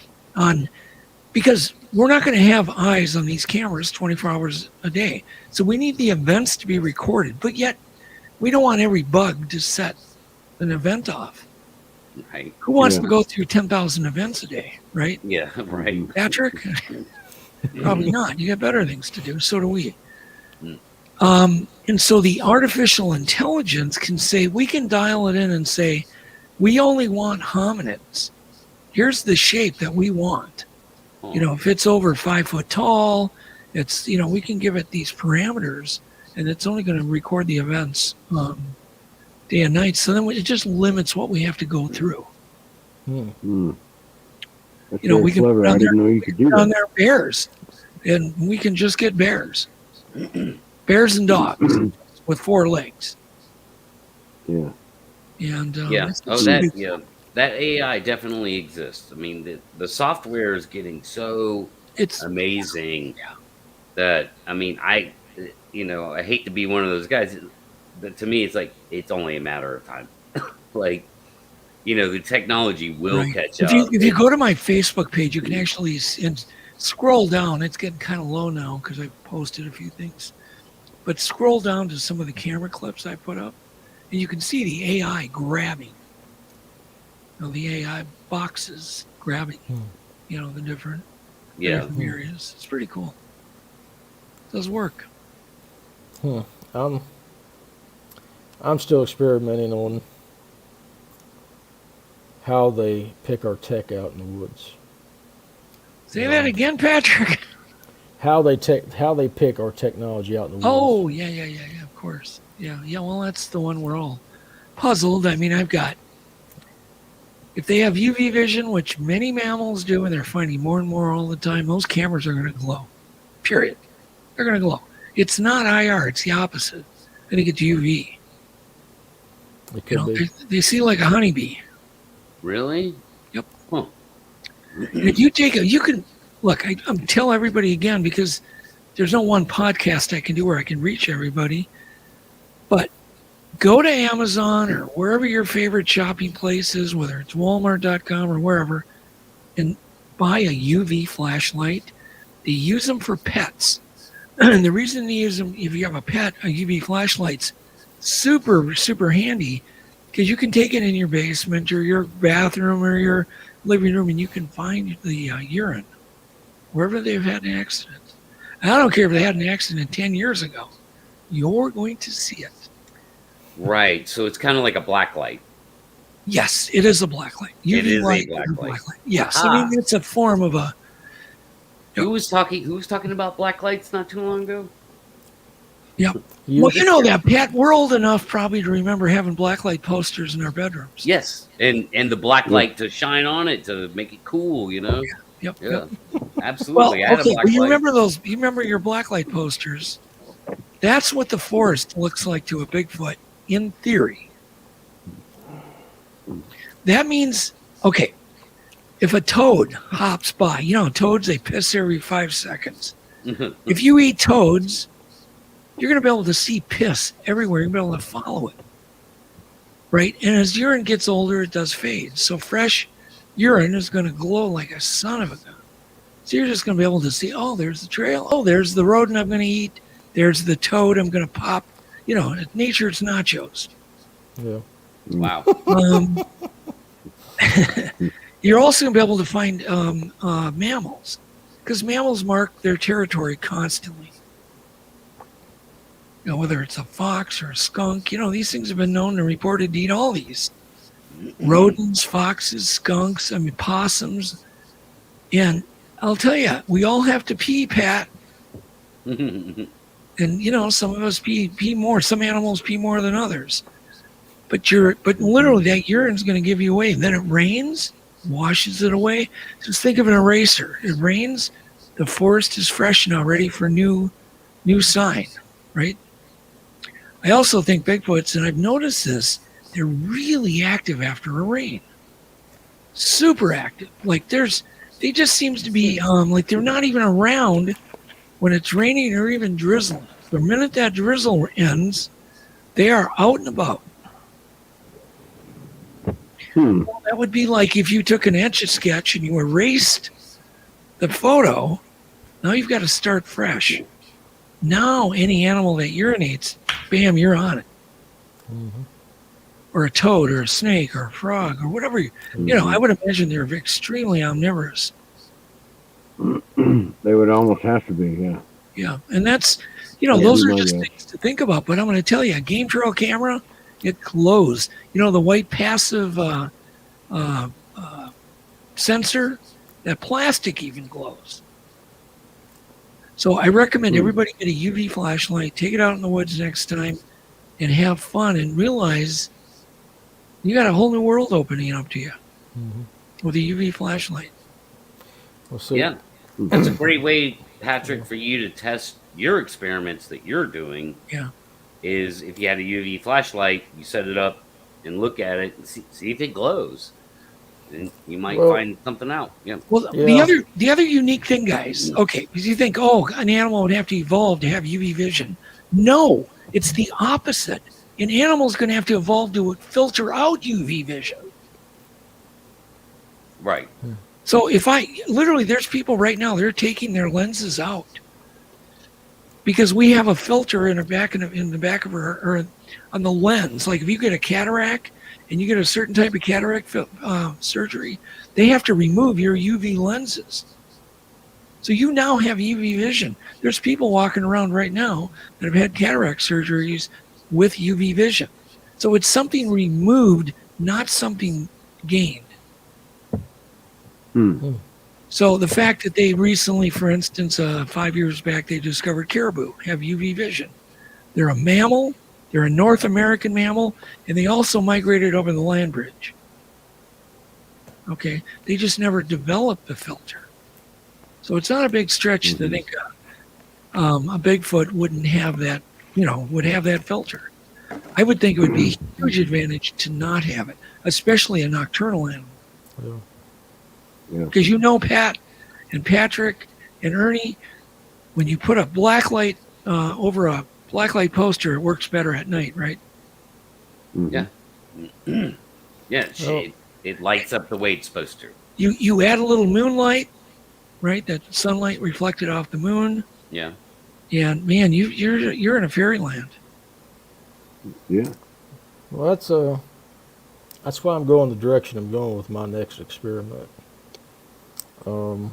because we're not going to have eyes on these cameras 24 hours a day. So we need the events to be recorded, but yet we don't want every bug to set an event off. Right. Who wants to go through 10,000 events a day, right? Yeah, right. Patrick? Probably not. You got better things to do. So do we. And so the artificial intelligence can say, we can dial it in and say, we only want hominids. Here's the shape that we want. You know, if it's over 5 foot tall, it's, you know, we can give it these parameters and it's only going to record the events day and night. So then it just limits what we have to go through. That's You know, we can clever. put I on didn't know you could do on that. their bears, and we can just get bears, bears and dogs with 4 legs. Yeah. And Yeah. That AI definitely exists. I mean, the software is getting so it's amazing Yeah. that, I mean, I hate to be one of those guys, but to me, it's like, it's only a matter of time. Like, you know, the technology will right. catch If up. you go to my Facebook page, you can actually scroll down. It's getting kind of low now because I posted a few things, but scroll down to some of the camera clips I put up, and you can see the AI grabbing. You know, the AI boxes grabbing. You know, the different areas. It's pretty cool. It does work. I'm still experimenting on how they pick our tech out in the woods. Say that again, Patrick. How they pick our technology out in the woods. Oh, yeah, of course. Yeah, well, that's the one we're all puzzled. I mean, if they have UV vision, which many mammals do, and they're finding more and more all the time, those cameras are going to glow. Period. They're going to glow. It's not IR, it's the opposite. I think it's UV. It could be. They see like a honeybee. Really? Yep. Huh. And if you I'm tell everybody again, because there's no one podcast I can do where I can reach everybody, but go to Amazon or wherever your favorite shopping place is, whether it's Walmart.com or wherever, and buy a UV flashlight. They use them for pets. And the reason they use them, if you have a pet, a UV flashlight's super, super handy because you can take it in your basement or your bathroom or your living room and you can find the urine wherever they've had an accident. And I don't care if they had an accident 10 years ago. You're going to see it. Right. So it's kind of like a black light. Yes, it is a black light. UV It is a light black is a light. black light. Yes, I mean it's a form of a. Who was talking about black lights not too long ago? Yep. Well, you know that, Pat. We're old enough probably to remember having blacklight posters in our bedrooms. Yes, and the black light to shine on it to make it cool, you know. Yep. Yeah, absolutely. Well, I had a okay. black Well, you light. remember those? You remember your blacklight posters? That's what the forest looks like to a Bigfoot, in theory. That means, okay, if a toad hops by, you know, toads, they piss every 5 seconds. If you eat toads, you're going to be able to see piss everywhere. You're going to be able to follow it. Right? And as urine gets older, it does fade. So fresh urine is going to glow like a son of a gun. So you're just going to be able to see, oh, there's the trail. Oh, there's the rodent I'm going to eat. There's the toad I'm going to pop. You know, nature's nachos. Yeah. Wow. You're also going to be able to find mammals because mammals mark their territory constantly. You know, whether it's a fox or a skunk, you know, these things have been known and reported to eat all these. Rodents, foxes, skunks, I mean, possums. And I'll tell you, we all have to pee, Pat. And, you know, some of us pee more. Some animals pee more than others. But literally that urine's going to give you away. Then it rains, washes it away. Just think of an eraser. It rains, the forest is fresh now, ready for new sign, right? I also think Bigfoots, and I've noticed this, they're really active after a rain. super active. Like they just seems to be like they're not even around when it's raining or even drizzling. The minute that drizzle ends, they are out and about. Well, that would be like if you took an Etch-a-Sketch and you erased the photo. Now you've got to start fresh. Now any animal that urinates, bam, you're on it. Or a toad or a snake or a frog or whatever. You know, I would imagine they're extremely omnivorous. They would almost have to be, yeah. Yeah, and that's, you know, Yeah, those you are might just go. things to think about. But I'm going to tell you, a game trail camera, it glows. You know, the white passive sensor, that plastic even glows. So I recommend everybody get a UV flashlight, take it out in the woods next time, and have fun and realize you got a whole new world opening up to you with a UV flashlight. Well, see, Yeah, that's a great way, Patrick, for you to test your experiments that you're doing. Yeah. Is if you had a UV flashlight, you set it up and look at it and see if it glows, and you might find something out. Yeah. Well, the other unique thing, guys. Okay, because you think, oh, an animal would have to evolve to have UV vision. No, it's the opposite. An animal's going to have to evolve to filter out UV vision. Right. So if there's people right now, they're taking their lenses out because we have a filter in the back of our, or on the lens. Like if you get a cataract and you get a certain type of cataract surgery, they have to remove your UV lenses. So you now have UV vision. There's people walking around right now that have had cataract surgeries with UV vision. So it's something removed, not something gained. So the fact that they recently, for instance, 5 years back, they discovered caribou have UV vision. They're a mammal, they're a North American mammal, and they also migrated over the land bridge. Okay, they just never developed the filter. So it's not a big stretch to think a Bigfoot wouldn't have that, would have that filter. I would think it would be a huge advantage to not have it, especially a nocturnal animal. Because Pat and Patrick and Ernie, when you put a black light over a black light poster, it works better at night, right? Yeah. Yeah. It lights up the way it's supposed to. You add a little moonlight, right? That sunlight reflected off the moon. Yeah. And man, you're in a fairyland. Yeah. well, that's why I'm going the direction I'm going with my next experiment. The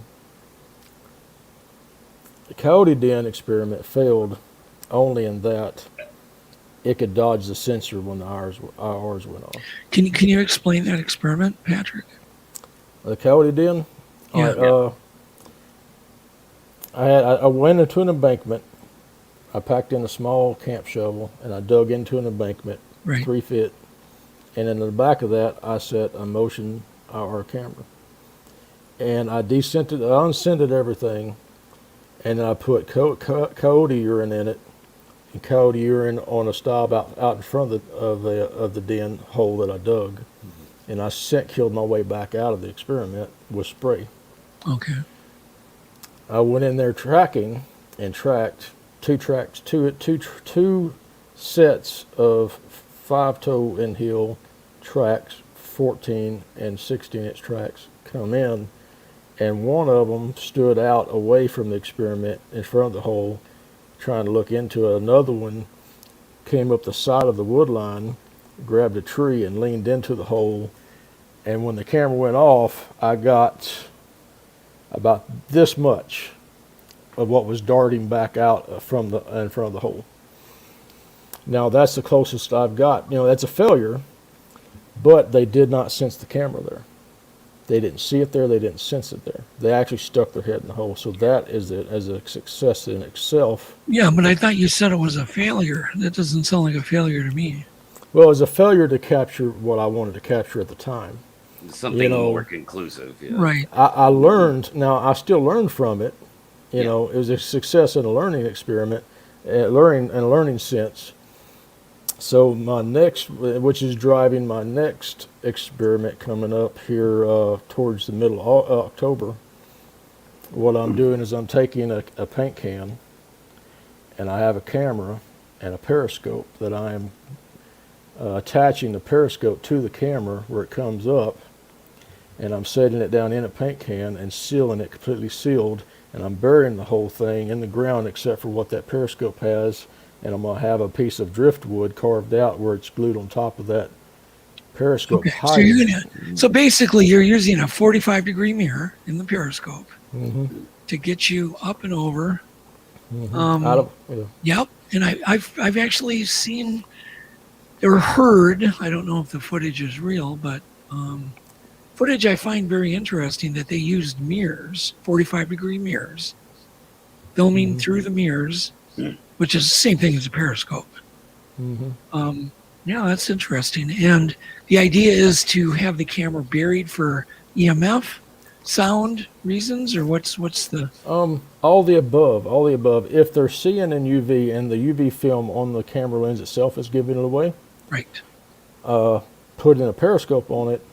coyote den experiment failed only in that it could dodge the sensor when the ours went off. Can you explain that experiment, Patrick? The coyote den? Yeah. I went into an embankment. I packed in a small camp shovel and I dug into an embankment, Right. 3 feet. And in the back of that, I set a motion IR camera. And I unscented everything, and then I put coyote urine in it, and coyote urine on a stub out in front of the den hole that I dug, and I killed my way back out of the experiment with spray. Okay. I went in there tracking and tracked two sets of 5-toe and heel tracks, 14 and 16-inch tracks come in. And one of them stood out away from the experiment in front of the hole, trying to look into it. Another one came up the side of the wood line, grabbed a tree and leaned into the hole. And when the camera went off, I got about this much of what was darting back out in front of the hole. Now that's the closest I've got. That's a failure, but they did not sense the camera there. They didn't see it there. They didn't sense it there. They actually stuck their head in the hole. So that is a success in itself. Yeah, but I thought you said it was a failure. That doesn't sound like a failure to me. Well, it was a failure to capture what I wanted to capture at the time. Something more conclusive. Yeah. Right. I learned. Now I still learned from it. It was a success in a learning experiment, learning sense. So my next, which is driving my next experiment coming up here towards the middle of October, what I'm doing is I'm taking a paint can, and I have a camera and a periscope that I am attaching the periscope to the camera where it comes up, and I'm setting it down in a paint can and sealing it completely sealed, and I'm burying the whole thing in the ground except for what that periscope has, and I'm going to have a piece of driftwood carved out where it's glued on top of that periscope. Okay. So you're gonna. So basically, you're using a 45-degree mirror in the periscope to get you up and over. Yep. And I've actually seen or heard. I don't know if the footage is real, but footage I find very interesting that they used mirrors, 45-degree mirrors, filming through the mirrors, which is the same thing as a periscope. Yeah, that's interesting. And the idea is to have the camera buried for EMF, sound reasons, or what's the? All the above. All the above. If they're seeing in UV and the UV film on the camera lens itself is giving it away, Right. putting a periscope on it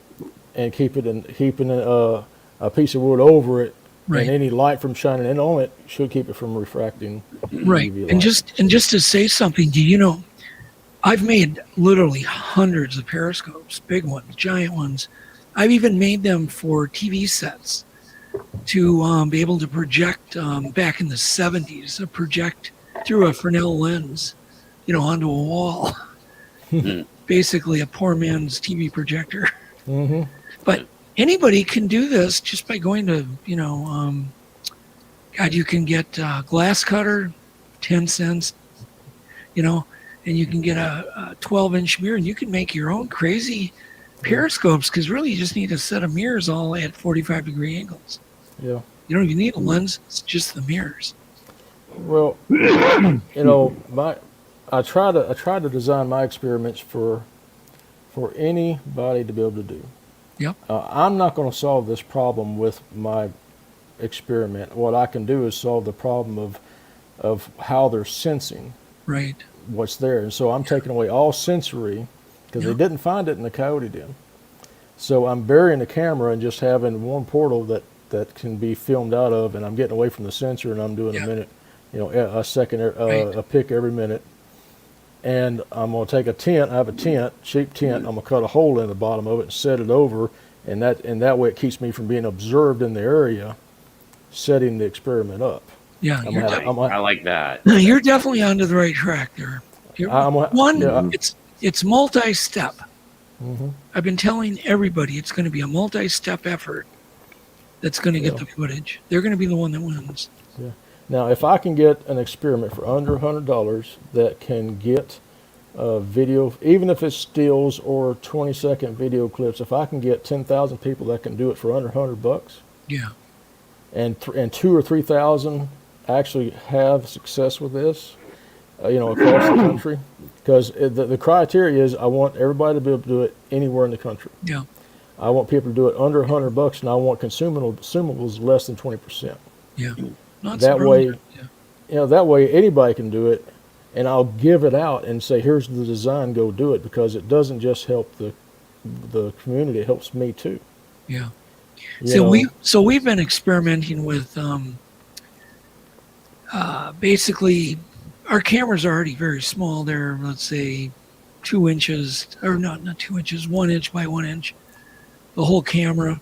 and keeping a piece of wood over it, Right. and any light from shining in on it should keep it from refracting Right. UV light. And just to say something, do you know, I've made literally hundreds of periscopes, big ones, giant ones. I've even made them for TV sets to be able to project back in the 70s, project through a Fresnel lens, onto a wall. Basically a poor man's TV projector. But anybody can do this just by going to, God, you can get a glass cutter, 10 cents, and you can get a 12-inch mirror, and you can make your own crazy periscopes, because really you just need a set of mirrors all at 45-degree angles. Yeah. You don't even need a lens, it's just the mirrors. Well, I try to design my experiments for anybody to be able to do. Yep. I'm not going to solve this problem with my experiment. What I can do is solve the problem of how they're sensing Right. what's there. And so I'm taking away all sensory, because Yep. they didn't find it in the coyote den. So I'm burying the camera and just having one portal that can be filmed out of, and I'm getting away from the sensor, and I'm doing Yeah. a minute, a second, Right. a pick every minute. And I'm going to take a tent. I have a tent, cheap tent. I'm going to cut a hole in the bottom of it and set it over, and that way it keeps me from being observed in the area, setting the experiment up. Yeah. I'm You're, gonna have- I like that. you're definitely onto the right track there. Yeah. It's multi-step. Mhm. I've been telling everybody it's going to be a multi-step effort that's going to get Yeah. the footage. They're going to be the one that wins. Now, if I can get an experiment for under $100 that can get video, even if it's stills or 20-second video clips, if I can get 10,000 people that can do it for under $100, Yeah. and 2,000 or 3,000 actually have success with this, across the country, because the criteria is I want everybody to be able to do it anywhere in the country. Yeah. I want people to do it under $100, and I want consumables less than 20%. Yeah. Not That way, surprising. Yeah. That way anybody can do it, and I'll give it out and say, here's the design, go do it, because it doesn't just help the community, it helps me too. Yeah. You know? So we've been experimenting with basically our cameras are already very small. They're, let's say, 2 inches, or not 2 inches, 1 inch by 1 inch, the whole camera.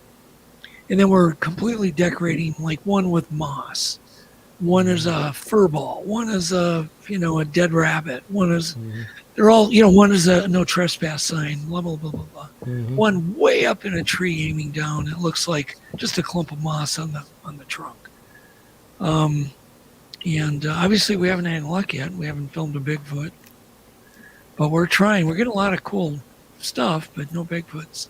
And then we're completely decorating, like one with moss. One is a fur ball. One is a dead rabbit. One is, they're all, one is a no trespass sign, blah, blah, blah, blah, blah. One way up in a tree aiming down. It looks like just a clump of moss on the trunk. And obviously we haven't had any luck yet. We haven't filmed a Bigfoot. But we're trying. We're getting a lot of cool stuff, but no Bigfoots.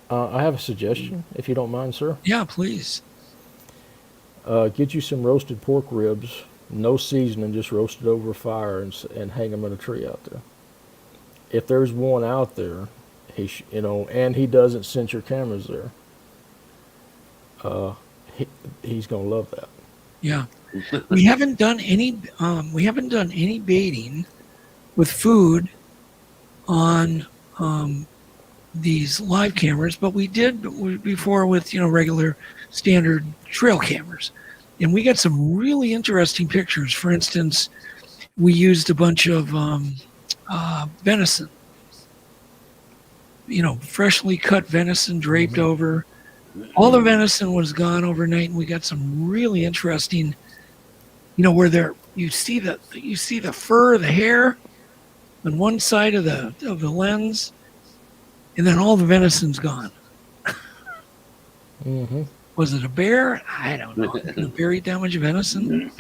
I have a suggestion, if you don't mind, sir. Yeah, please. Get you some roasted pork ribs, no seasoning, just roasted over a fire, and hang them in a tree out there. If there's one out there, and he doesn't sense your cameras there, he's gonna love that. Yeah. We haven't done any baiting with food on these live cameras, but we did before with regular standard trail cameras, and we got some really interesting pictures. For instance, we used a bunch of venison, freshly cut venison draped over. All the venison was gone overnight, and we got some really interesting, where you see the fur, the hair on one side of the lens, and then all the venison's gone. Mm-hmm. Was it a bear? I don't know. A very damaged venison.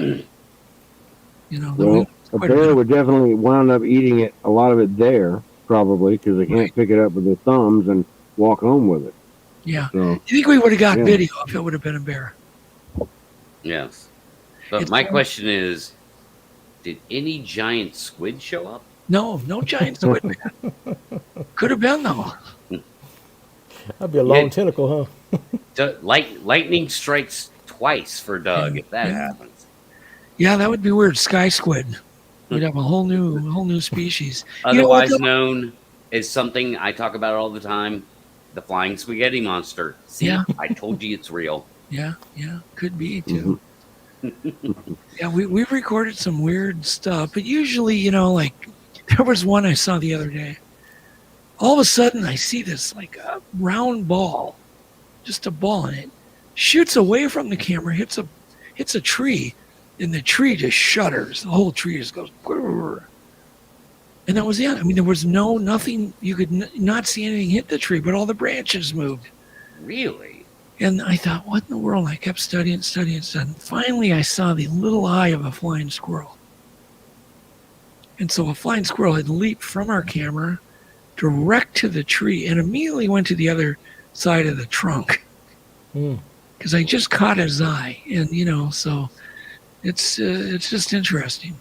Well, a bear would definitely wound up eating it, a lot of it there, probably, because they can't pick it up with their thumbs and walk home with it. Yeah. So, you think we would have got video if it would have been a bear? Yes. But my question is, did any giant squid show up? No giant squid. Could have been, though. That'd be a long tentacle, huh? Lightning strikes twice for Doug if that happens. Yeah, that would be weird. Sky squid. We'd have a whole new species. Otherwise known as something I talk about all the time, the flying spaghetti monster. See, I told you it's real. Yeah, could be too. Yeah, we've recorded some weird stuff, but usually, like there was one I saw the other day. All of a sudden, I see this like a round ball, just a ball, and it shoots away from the camera, hits a tree, and the tree just shudders. The whole tree just goes, brrr. And that was it. I mean, there was nothing. You could not see anything hit the tree, but all the branches moved. Really? And I thought, what in the world? I kept studying. Finally, I saw the little eye of a flying squirrel. And so a flying squirrel had leaped from our camera direct to the tree and immediately went to the other side of the trunk. Because I just caught his eye. And, so it's just interesting.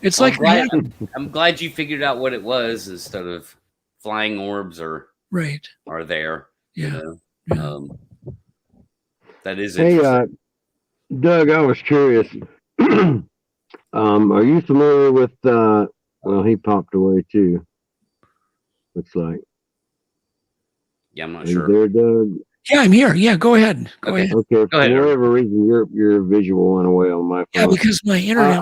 It's I'm glad you figured out what it was instead of flying orbs are there. Yeah. That is interesting. Hey, Doug, I was curious. Are you familiar with? Well, he popped away too. Looks like. Yeah, I'm not Are sure. You there, Doug? Yeah, I'm here. Yeah, go ahead. Go ahead. Okay. For whatever reason, your visual went away on my phone. Yeah, because my internet.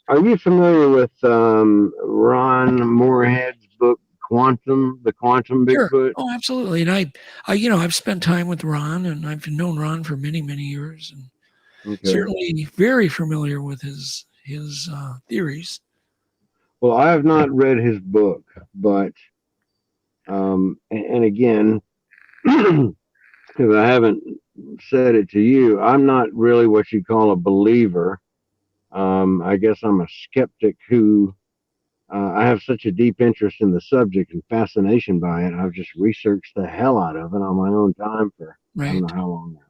Are you familiar with Ron Moorhead's book The Quantum Bigfoot? Sure. Oh, absolutely. And I've spent time with Ron, and I've known Ron for many, many years, and certainly very familiar with his theories. Well, I have not read his book, but and again, because I haven't said it to you, I'm not really what you call a believer. I guess I'm a skeptic who I have such a deep interest in the subject and fascination by it. I've just researched the hell out of it on my own time for I don't know how long now.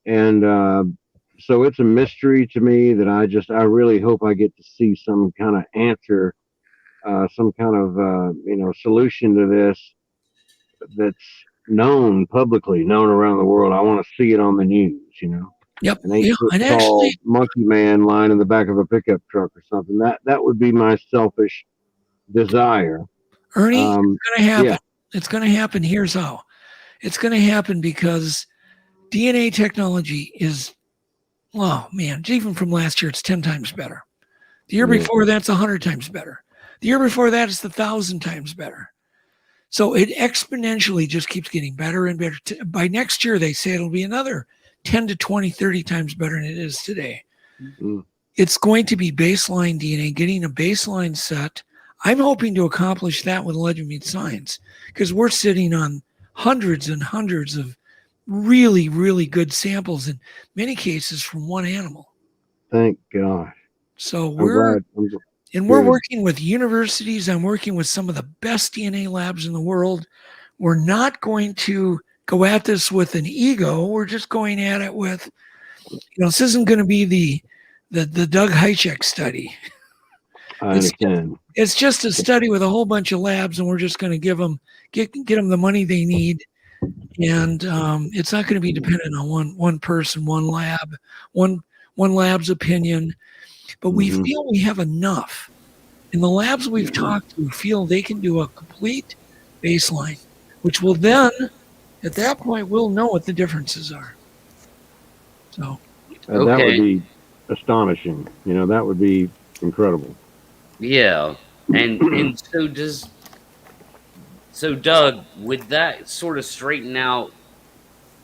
And so it's a mystery to me that I really hope I get to see some kind of answer, some kind of, solution to this that's publicly known around the world. I want to see it on the news, Yep. An 8-foot tall monkey man lying in the back of a pickup truck or something. That would be my selfish desire. Ernie, it's going to happen. Yeah. It's going to happen. Here's how. It's going to happen because DNA technology is, even from last year, it's 10 times better. The year before that's 100 times better. The year before that is 1,000 times better. So it exponentially just keeps getting better and better. By next year, they say it'll be another 10 to 20, 30 times better than it is today. Mm-hmm. It's going to be baseline DNA, getting a baseline set. I'm hoping to accomplish that with Legend Meets Science because we're sitting on hundreds and hundreds of really, really good samples in many cases from one animal. Thank God. So we're working with universities. I'm working with some of the best DNA labs in the world. We're not going to go at this with an ego. We're just going at it with, this isn't going to be the Doug Hajicek study. I understand. It's just a study with a whole bunch of labs, and we're just going to get them the money they need. And it's not going to be dependent on one person, one lab, one lab's opinion. But we feel we have enough And the labs we've talked to feel they can do a complete baseline, which will then, at that point, we'll know what the differences are. So, That would Okay. be astonishing. You know, that would be incredible. Yeah. And so Doug, would that sort of straighten out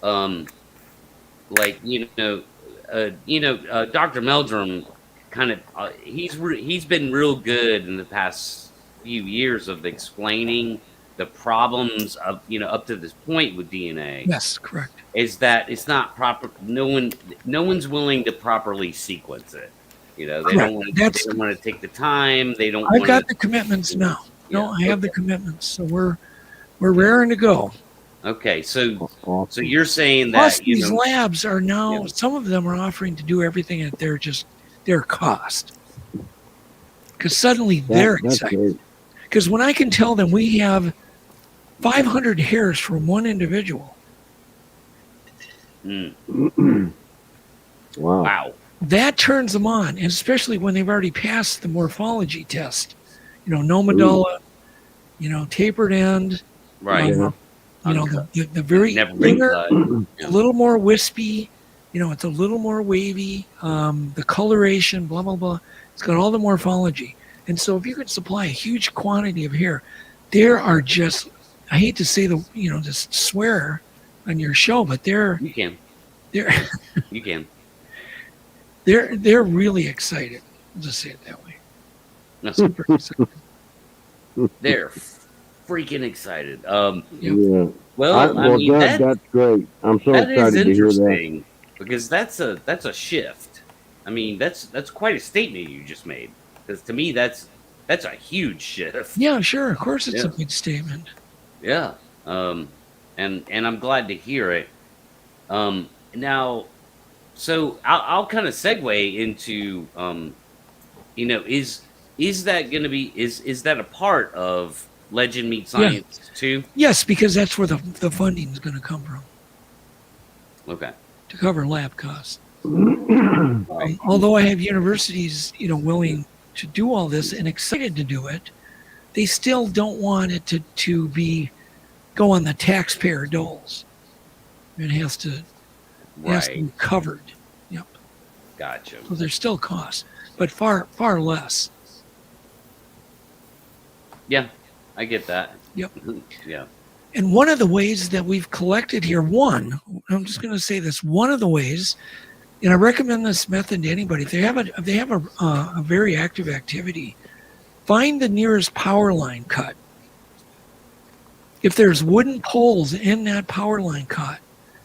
like Dr. Meldrum kind of he's been real good in the past few years of explaining the problems of up to this point with DNA. yes, correct. Is that it's not proper. No one's willing to properly sequence it. They Correct. don't want That's- to take the time. They don't. I've wanna, got the commitments now. No, I have the commitments. So we're raring to go. Okay, so Awesome. you're saying Plus, that these labs are now, Yeah. some of them are offering to do everything at their cost. Because suddenly they're That's excited. great. Because when I can tell them we have 500 hairs from one individual, mm, Wow. wow. that turns them on, and especially when they've already passed the morphology test. No medulla, tapered end, Right. Yeah. the very Never been thinner, cut. a little more wispy, it's a little more wavy, the coloration, blah, blah, blah. It's got all the morphology. And so if you could supply a huge quantity of hair, there are just, I hate to say just swear on your show, but they're You can. You can. they're really excited. I'll just say it that way. No, Super excited. they're freaking excited. Yeah. Well, I mean Doug, that's great. I'm so that is excited to hear that. interesting because that's a shift. I mean, that's quite a statement you just made. Because to me, that's a huge shift. Yeah, sure. Of course, it's a Yeah. big statement. Yeah. And I'm glad to hear it. Now, so I'll kind of segue into is that going to be is that a part of Legend Meet Science too? Yes, because that's where the funding is going to come from, Okay. to cover lab costs. Right. Although I have universities, willing to do all this and excited to do it, they still don't want it to go on the taxpayer doles. It has to Right. be covered. Yep. Gotcha. So there's still costs, but far less. Yeah, I get that. Yep. Yeah. And one of the ways that we've collected here, I'm just going to say this, one of the ways, and I recommend this method to anybody, if they have a very active activity, find the nearest power line cut. If there's wooden poles in that power line cut,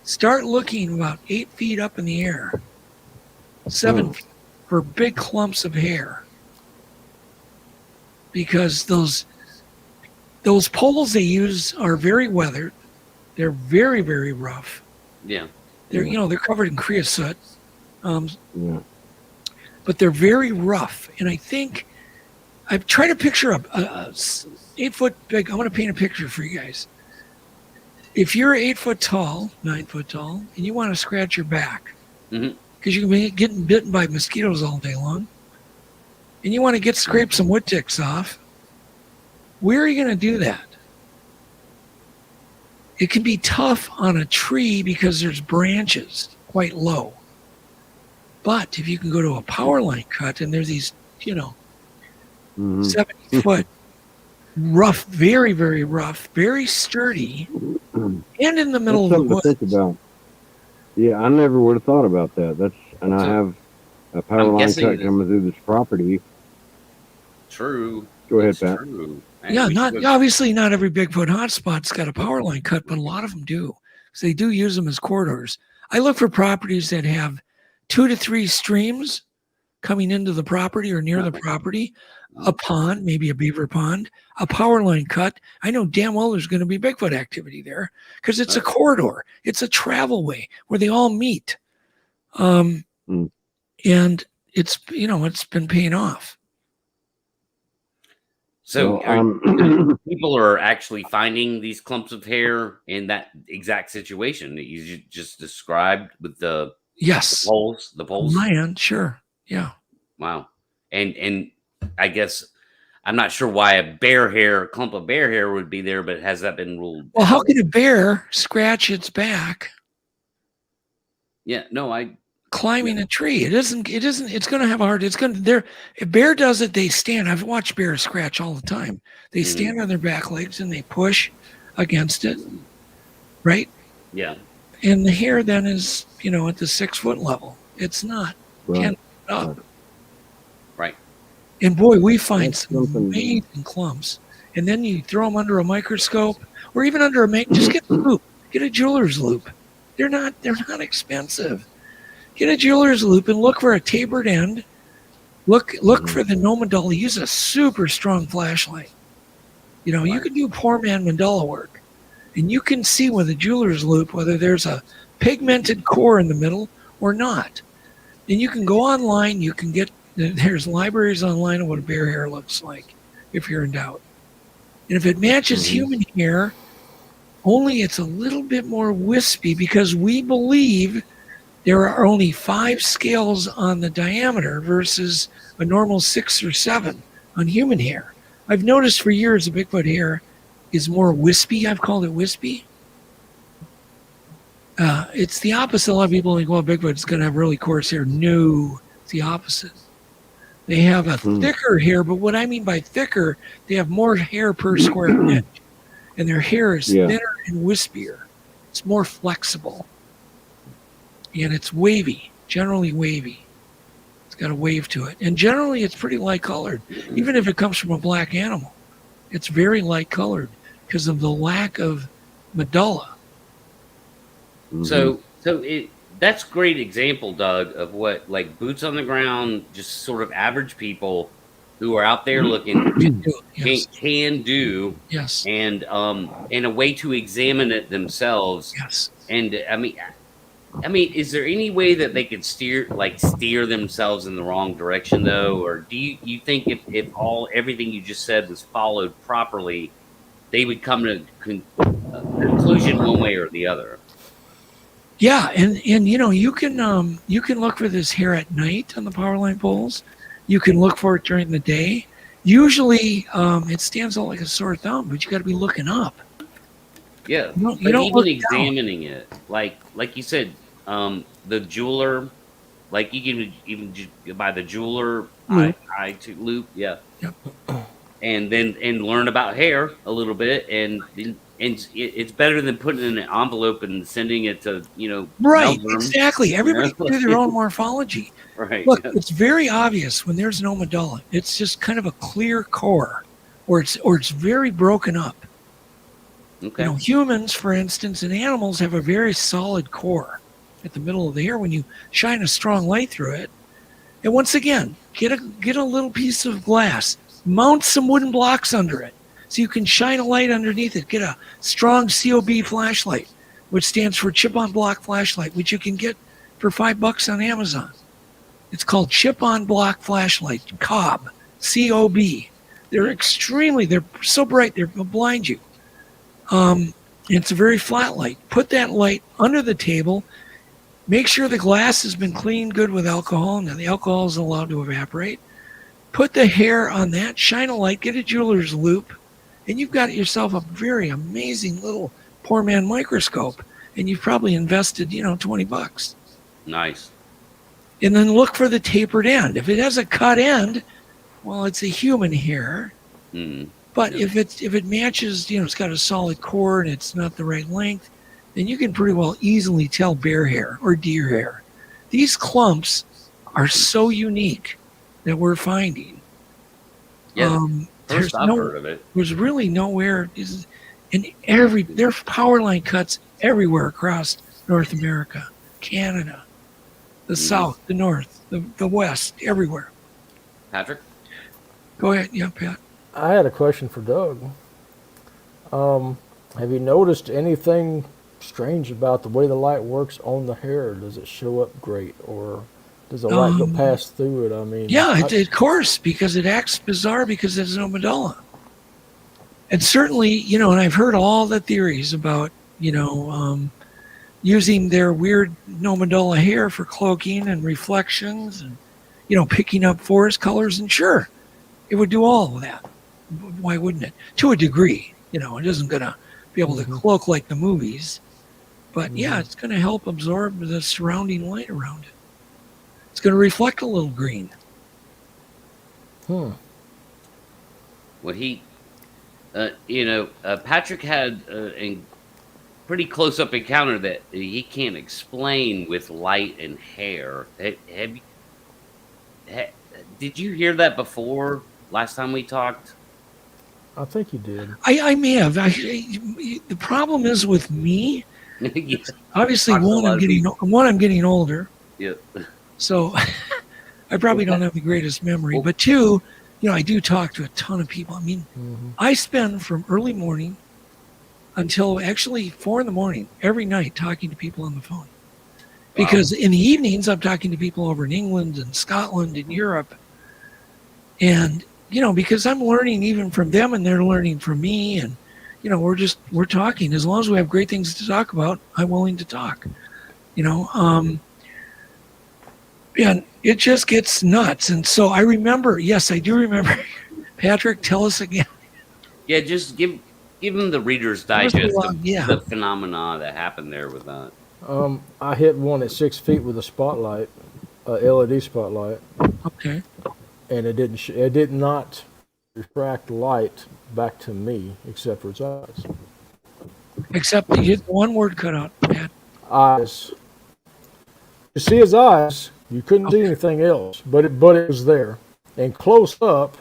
start looking about 8 feet up in the air, 7 feet, for big clumps of hair. Because those poles they use are very weathered. They're very, very rough. Yeah. They're covered in creosote, Yeah. but they're very rough. And I think I've tried to picture a 8 foot big. I want to paint a picture for you guys. If you're 8 foot tall, 9 foot tall, and you want to scratch your back, Mhm. because you can be getting bitten by mosquitoes all day long, and you want to scrape some wood ticks off, where are you going to do that? It can be tough on a tree because there's branches quite low. But if you can go to a power line cut and there's these, Mhm. 70 foot rough, very, very rough, very sturdy, and in the middle That's of the something to woods. think about. Yeah, I never would have thought about that. And I So, have a power I'm line guessing cut that- coming through this property. True. Go ahead, It's Pat. true. And Yeah, we not should- obviously not every Bigfoot hotspot's got a power line cut, but a lot of them do. So they do use them as corridors. I look for properties that have 2 to 3 streams coming into the property or near the property, a pond, maybe a beaver pond, a power line cut. I know damn well there's going to be Bigfoot activity there because it's a corridor. It's a travel way where they all meet. And it's been paying off. So Well, people are actually finding these clumps of hair in that exact situation that you just described with the Yes. poles. The poles. My end, sure. Yeah. Wow. And I guess I'm not sure why a clump of bear hair would be there, but has that been ruled Well, how out? can a bear scratch its back Yeah, no, climbing a tree? It isn't. It's going to have a hard. It's going to. There. If bear does it, they stand. I've watched bears scratch all the time. They stand on their back legs and they push against it, right? yeah, And the hair then is, at the 6-foot level. It's not. Right. Can't get up. right. And boy, we find That's some something- amazing clumps. And then you throw them under a microscope, or even under just get a loop. Get a jeweler's loop. They're not expensive. Get a jeweler's loop and look for a tapered end. Look for the no medulla. Use a super strong flashlight. You can do poor man medulla work, and you can see with a jeweler's loop whether there's a pigmented core in the middle or not. And you can go online. You can get there's libraries online of what a bear hair looks like if you're in doubt. And if it matches human hair, only it's a little bit more wispy because we believe there are only 5 scales on the diameter versus a normal 6 or 7 on human hair. I've noticed for years the Bigfoot hair is more wispy. I've called it wispy. It's the opposite. A lot of people think, well, Bigfoot's going to have really coarse hair. No, it's the opposite. They have a thicker hair, but what I mean by thicker, they have more hair per square inch. And their hair is thinner and wispier. It's more flexible. And it's wavy, generally wavy. It's got a wave to it. And generally it's pretty light colored. Even if it comes from a black animal, it's very light colored because of the lack of medulla. So that's a great example, Doug, of what like boots on the ground, just sort of average people who are out there looking can do, Yes. and a way to examine it themselves. Yes. And I mean, is there any way that they could steer themselves in the wrong direction though, or do you think if everything you just said was followed properly, they would come to a conclusion one way or the other? Yeah, and you can look for this hair at night on the power line poles. You can look for it during the day. Usually, it stands out like a sore thumb, but you got to be looking up. Yeah, You but don't even look examining it, like you said, the jeweler, like you can even buy the jeweler eye to loop, yeah. Yep. And learn about hair a little bit, and it's better than putting it in an envelope and sending it to Right, Melbourne. exactly. Everybody can do their own morphology. Right. Look, it's very obvious when there's no medulla. It's just kind of a clear core, or it's very broken up. Okay. Humans, for instance, and animals have a very solid core at the middle of the hair when you shine a strong light through it. And once again, get a little piece of glass, mount some wooden blocks under it so you can shine a light underneath it. Get a strong COB flashlight, which stands for chip-on block flashlight, which you can get for $5 on Amazon. It's called chip-on block flashlight, COB, C-O-B. They're so bright, they'll blind you. It's a very flat light. Put that light under the table. Make sure the glass has been cleaned good with alcohol. Now the alcohol is allowed to evaporate. Put the hair on that, shine a light, get a jeweler's loop, and you've got yourself a very amazing little poor man microscope. And you've probably invested, $20. Nice. And then look for the tapered end. If it has a cut end, well, it's a human hair. But if it matches, it's got a solid core and it's not the right length, then you can pretty well easily tell bear hair or deer hair. These clumps are so unique that we're finding. Yeah. First I've heard of it. There's really nowhere. There are power line cuts everywhere across North America, Canada, the South, the North, the West, everywhere. Patrick? Go ahead. Yeah, Pat. I had a question for Doug. Have you noticed anything strange about the way the light works on the hair? Does it show up great, or does the light go past through it? I mean, yeah, of course, because it acts bizarre because there's no medulla. And certainly, and I've heard all the theories about, using their weird no medulla hair for cloaking and reflections and, picking up forest colors. And sure, it would do all of that. Why wouldn't it? To a degree, it isn't going to be able to cloak like the movies, but yeah, it's going to help absorb the surrounding light around it. It's going to reflect a little green. Well, Patrick had a pretty close-up encounter that he can't explain with light and hair. Did you hear that before? Last time we talked, I think you did. I may have. The problem is with me. Yeah. Obviously, Talks to a one, lot of I'm getting older, Yeah. so I probably don't have the greatest memory. But two, I do talk to a ton of people. I mean, I spend from early morning until actually 4 a.m. every night talking to people on the phone. Because in the evenings, I'm talking to people over in England and Scotland and Europe. And, because I'm learning even from them and they're learning from me. And, we're talking. As long as we have great things to talk about, I'm willing to talk. And it just gets nuts. And so I remember, yes, I do remember. Patrick, tell us again. Yeah, just give them the Reader's Digest of the phenomena that happened there with that. I hit one at 6 feet with a spotlight, a LED spotlight. Okay. And it did not refract light back to me except for its eyes. Except you get one word cut out, Pat. Eyes. You see his eyes. You couldn't see anything else, but it was there. And close up,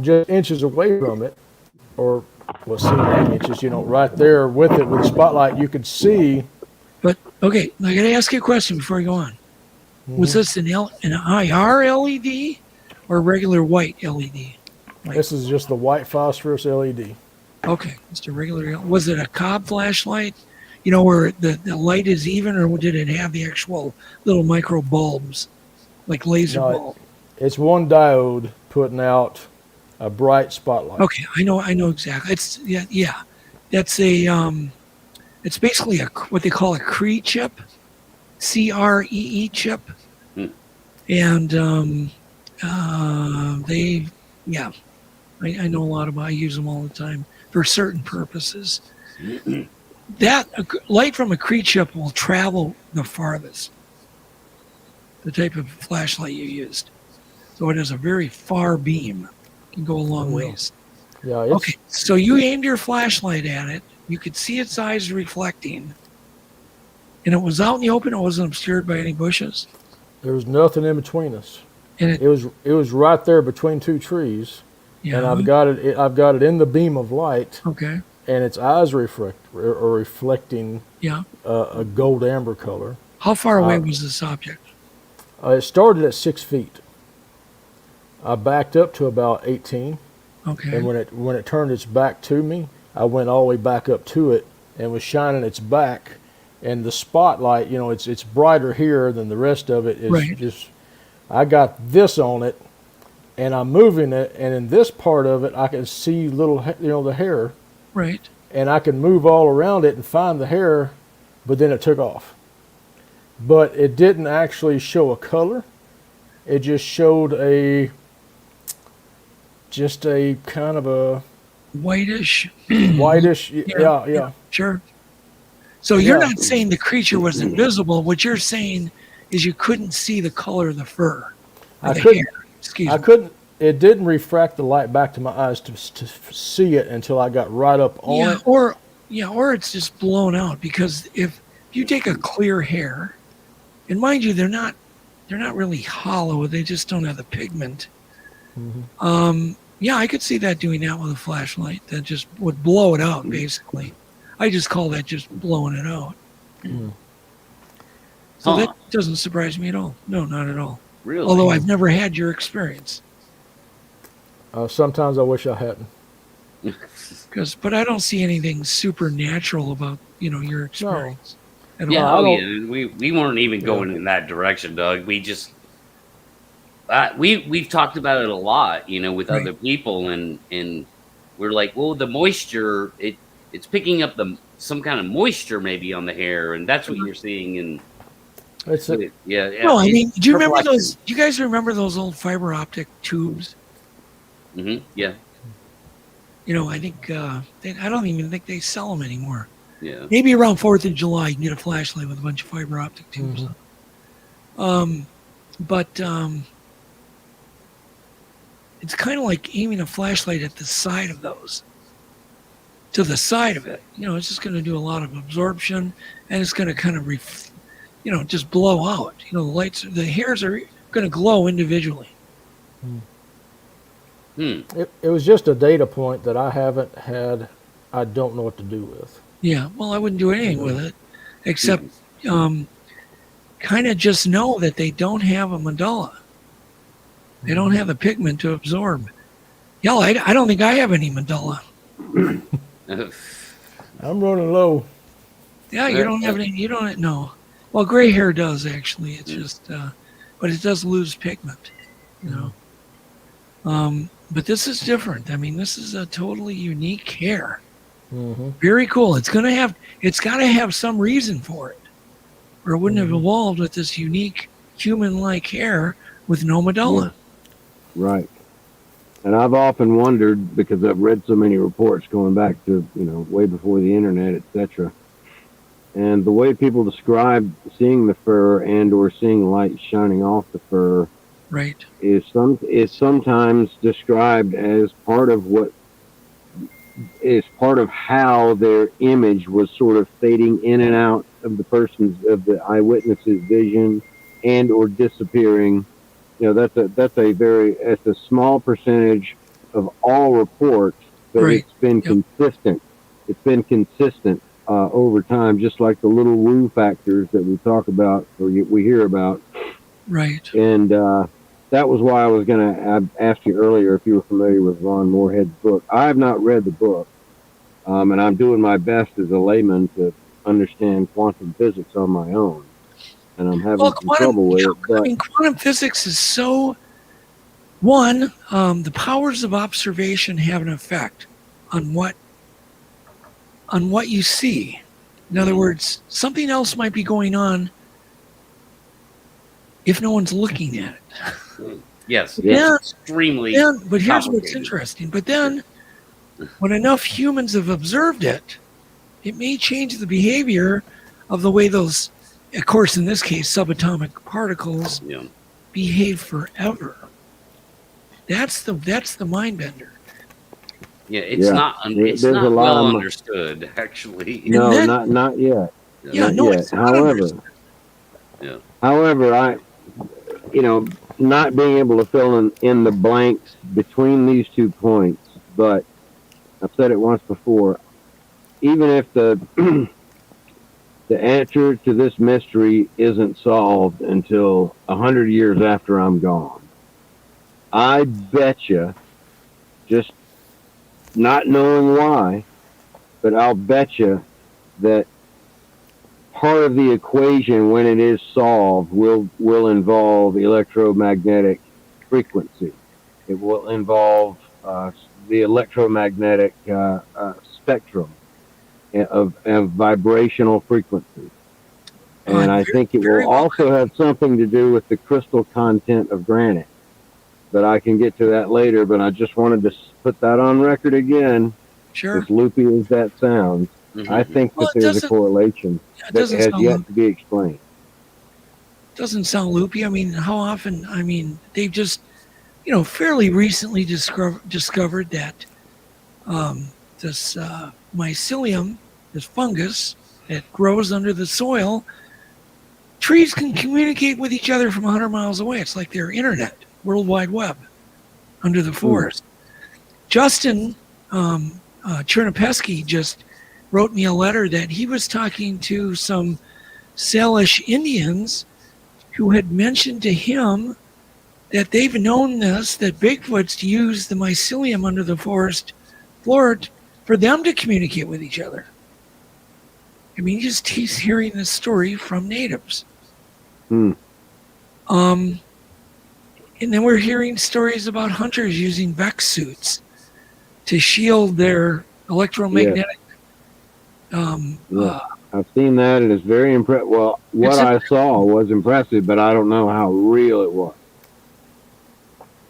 just inches away from it, or well, 9 inches, right there with it with the spotlight, you could see. But okay, I got to ask you a question before I go on. Was this an IR LED or regular white LED? This is just the white phosphorus LED. Okay, just a regular. Was it a Cobb flashlight? Where the light is even, or did it have the actual little micro bulbs, like laser bulb? It's one diode putting out a bright spotlight. Okay, I know exactly. It's yeah. That's a it's basically what they call a Cree chip, CREE chip, and I know a lot about. I use them all the time for certain purposes. That light from a Cree chip will travel the farthest. The type of flashlight you used, so it has a very far beam. Can go a long ways. Yeah. Okay, so you aimed your flashlight at it. You could see its eyes reflecting, and it was out in the open. It wasn't obscured by any bushes. There was nothing in between us. And it was right there between two trees. Yeah. And I've got it in the beam of light. Okay. And its eyes are reflecting. Yeah. A gold amber color. How far away was this object? It started at 6 feet. I backed up to about 18. Okay. And when it turned its back to me, I went all the way back up to it and was shining its back. And the spotlight, it's brighter here than the rest of it is just. I got this on it, and I'm moving it, and in this part of it, I can see little, the hair. Right. And I can move all around it and find the hair, but then it took off. But it didn't actually show a color. It just showed a kind of a whitish. Yeah. Sure. So you're not saying the creature was invisible. What you're saying is you couldn't see the color of the fur. I couldn't. It didn't refract the light back to my eyes to see it until I got right up on it. Or it's just blown out, because if you take a clear hair, and mind you, they're not really hollow. They just don't have the pigment. Mm-hmm. I could see that doing that with a flashlight. That just would blow it out, basically. I just call that just blowing it out. Mm. So that doesn't surprise me at all. No, not at all. Really? Although I've never had your experience. Sometimes I wish I hadn't. But I don't see anything supernatural about your experience. No. We weren't even going in that direction, Doug. We just we've talked about it a lot, with other people, and we're like, well, the moisture, it's picking up some kind of moisture maybe on the hair, and that's what you're seeing. And It's a, Yeah. No, I mean, do you remember Purple those? Do you guys remember those old fiber optic tubes? Yeah. You know, I think I don't even think they sell them anymore. Yeah. Maybe around 4th of July, you can get a flashlight with a bunch of fiber optic tubes. But it's kind of like aiming a flashlight at the side of those, to the side of it. You know, it's just going to do a lot of absorption, and it's going to kind of, just blow out. You know, the hairs are going to glow individually. it was just a data point that I haven't had. I don't know what to do with. Yeah, well, I wouldn't do anything with it, except kind of just know that they don't have a medulla. They don't have the pigment to absorb. Yeah, I don't think I have any medulla. I'm running low. Yeah, you don't have any. You don't know. Well, gray hair does actually. It's just, but it does lose pigment. You know. But this is different. I mean, this is a totally unique hair. Very cool. It's got to have some reason for it, or it wouldn't have evolved with this unique human-like hair with no medulla. Yeah. Right. And I've often wondered, because I've read so many reports going back to, way before the internet, etc. And the way people describe seeing the fur and or seeing light shining off the fur Right. is sometimes described as part of how their image was sort of fading in and out of the eyewitness's vision and or disappearing. That's a small percentage of all reports, but Right. it's been consistent. It's been consistent over time, just like the little woo factors that we talk about or we hear about. Right. And that was why I was going to ask you earlier if you were familiar with Ron Moorhead's book. I have not read the book, and I'm doing my best as a layman to understand quantum physics on my own. And I'm having some trouble with it. But, I mean, quantum physics is so. One, the powers of observation have an effect on what you see. In other words, something else might be going on if no one's looking at it. Yes. Yeah. Extremely. But here's what's complicated. interesting. But then, when enough humans have observed it, it may change the behavior of the way those, of course, in this case, subatomic particles behave forever. That's the mind bender. Yeah, it's not well understood, actually. No, not yet. Yeah, not yet. It's not understood. However, not being able to fill in the blanks between these 2 points, but I've said it once before, even if the the answer to this mystery isn't solved until 100 years after I'm gone, I bet you, just not knowing why, but I'll bet you that part of the equation, when it is solved, will involve electromagnetic frequency. It will involve the electromagnetic spectrum of vibrational frequency. And I think it will also have something to do with the crystal content of granite. But I can get to that later, but I just wanted to put that on record again. Sure. As loopy as that sounds, I think that there's a correlation that has yet to be explained. Doesn't sound loopy. I mean, how often? I mean, they've just, fairly recently discovered that this mycelium, this fungus that grows under the soil, trees can communicate with each other from 100 miles away. It's like their internet, World Wide Web, under the forest. Justin Chernopesky just wrote me a letter that he was talking to some Salish Indians who had mentioned to him that they've known that Bigfoots use the mycelium under the forest floor for them to communicate with each other. I mean, he's hearing this story from natives. And then we're hearing stories about hunters using Vex suits to shield their electromagnetic I've seen that, and it's very impressive. Well, what It's I saw was impressive, but I don't know how real it was.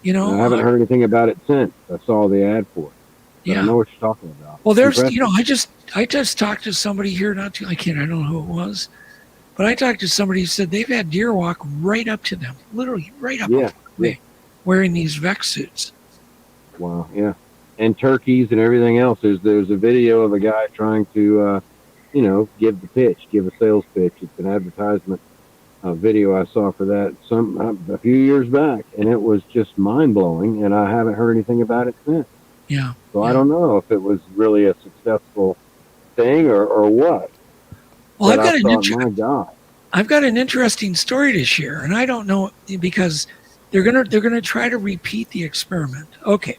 you And I know, haven't heard anything about it since I saw the ad for it. But I yeah. know what you're talking about. Well, there's, Impressive. you know, I just talked to somebody here not too. I don't know who it was, but I talked to somebody who said they've had deer walk right up to them, literally right up, Yeah, yeah. wearing these Vec suits. Wow, yeah. And turkeys and everything else. There's a video of a guy trying to, give the pitch, give a sales pitch. It's an advertisement video I saw for that a few years back, and it was just mind blowing. And I haven't heard anything about it since. Yeah. So yeah. I don't know if it was really a successful thing or what. Well, But my God. I've got an interesting story to share, and I don't know because they're gonna try to repeat the experiment. Okay,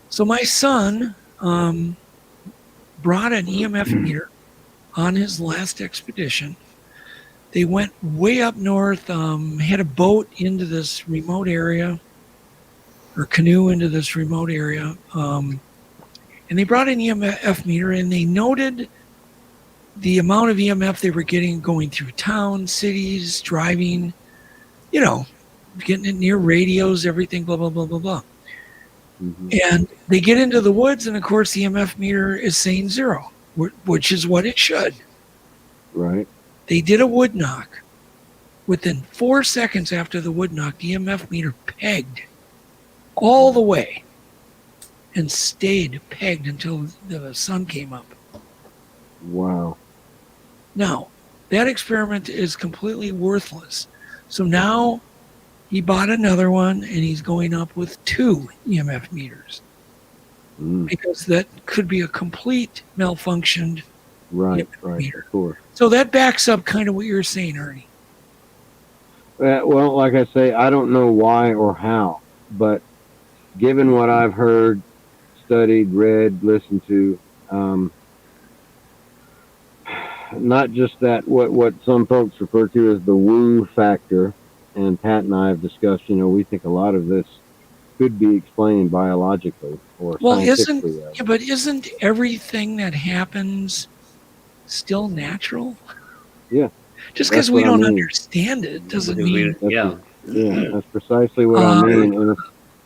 so my son brought an EMF meter on his last expedition. They went way up north, had a boat into this remote area, or canoe into this remote area, and they brought an EMF meter, and they noted the amount of EMF they were getting going through towns, cities, driving, getting it near radios, everything, blah, blah, blah, blah, blah. Mm-hmm. And they get into the woods, and of course, the EMF meter is saying 0, which is what it should. Right. They did a wood knock. Within 4 seconds after the wood knock, the EMF meter pegged all the way and stayed pegged until the sun came up. Wow. Now, that experiment is completely worthless. So now he bought another one, and he's going up with 2 EMF meters. Because that could be a complete malfunctioned Right, EMF meter. Of course. So that backs up kind of what you're saying, Ernie. Well, like I say, I don't know why or how, but given what I've heard, studied, read, listened to, not just that, what some folks refer to as the woo factor, and Pat and I have discussed, we think a lot of this could be explained biologically or scientifically. But isn't everything that happens still natural? Yeah. Just because we don't understand it doesn't mean. That's precisely what I mean. And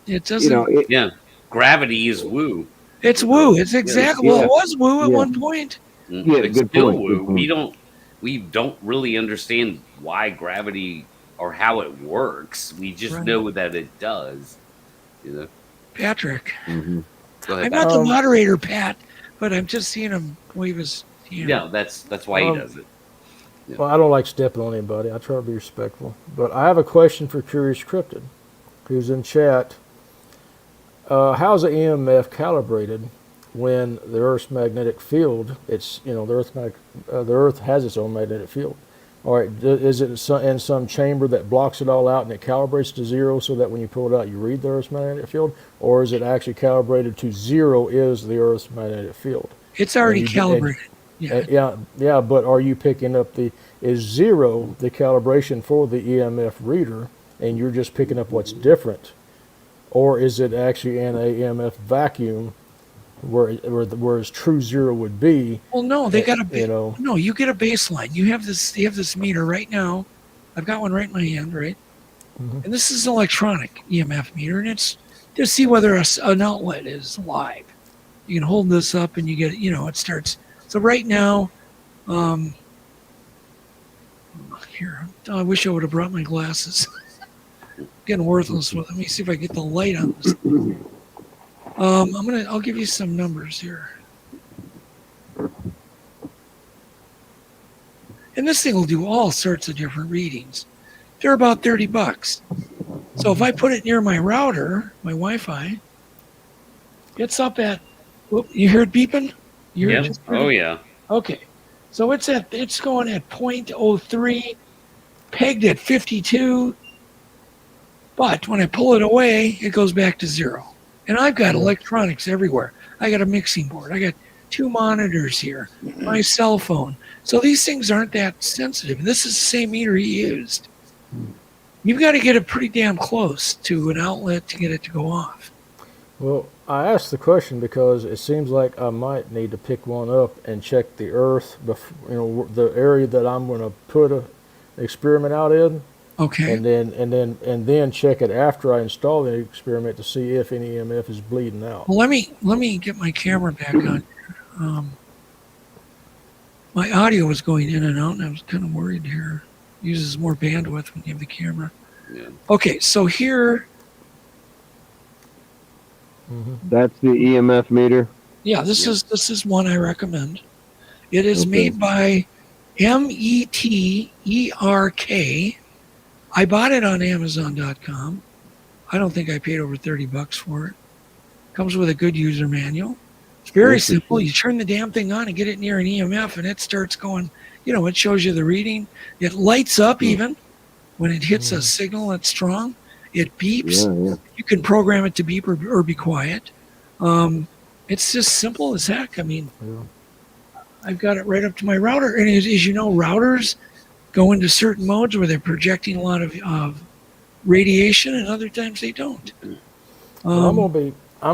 it doesn't. Gravity is woo. It's woo. It's exactly. Well, it was woo at one point. Yeah, it's good still point. Woo. We don't really understand why gravity or how it works. We just know that it does. Patrick. Mm-hmm. Go ahead, I'm not the moderator, Pat, but I'm just seeing him wave his hand. Yeah, that's why he does it. Yeah. Well, I don't like stepping on anybody. I try to be respectful. But I have a question for Curious Cryptid, who's in chat. How's the EMF calibrated when the Earth's magnetic field? It's the Earth has its own magnetic field. All right, is it in some chamber that blocks it all out and it calibrates to 0 so that when you pull it out you read the Earth's magnetic field, or is it actually calibrated to 0 is the Earth's magnetic field? It's already calibrated. Yeah, but are you picking up is 0 the calibration for the EMF reader, and you're just picking up what's different, or is it actually in a EMF vacuum where its true 0 would be? Well, no, they got no. You get a baseline. You have this meter right now. I've got one right in my hand, right? Mm-hmm. And this is an electronic EMF meter, and it's to see whether an outlet is live. You can hold this up, and you get it starts. So right now, here, I wish I would have brought my glasses. Getting worthless with. Let me see if I get the light on this. I'll give you some numbers here. And this thing will do all sorts of different readings. They're about $30. So if I put it near my router, my Wi-Fi, it's up at. Whoop, you hear it beeping? Yeah. Oh yeah. Okay. So it's going at 0.03, pegged at 52. But when I pull it away, it goes back to 0. And I've got electronics everywhere. I got a mixing board. I got 2 monitors here, my cell phone. So these things aren't that sensitive. This is the same meter he used. You've got to get it pretty damn close to an outlet to get it to go off. Well, I asked the question because it seems like I might need to pick one up and check the Earth, the area that I'm going to put a experiment out in, Okay. and then check it after I install the experiment to see if any EMF is bleeding out. Well, let me get my camera back on. My audio was going in and out, and I was kind of worried here. Uses more bandwidth when you have the camera. Yeah. Okay, so here, That's the EMF meter. yeah, this is one I recommend. It is Okay. made by Meterk. I bought it on Amazon.com. I don't think I paid over $30 for it. Comes with a good user manual. It's very Interesting. simple. You turn the damn thing on and get it near an EMF, and it starts going. It shows you the reading. It lights up even when it hits a signal that's strong. It beeps. Yeah. You can program it to beep or be quiet. It's just simple as heck. I mean, I've got it right up to my router. And as you know, routers go into certain modes where they're projecting a lot of radiation, and other times they don't. Well, I'm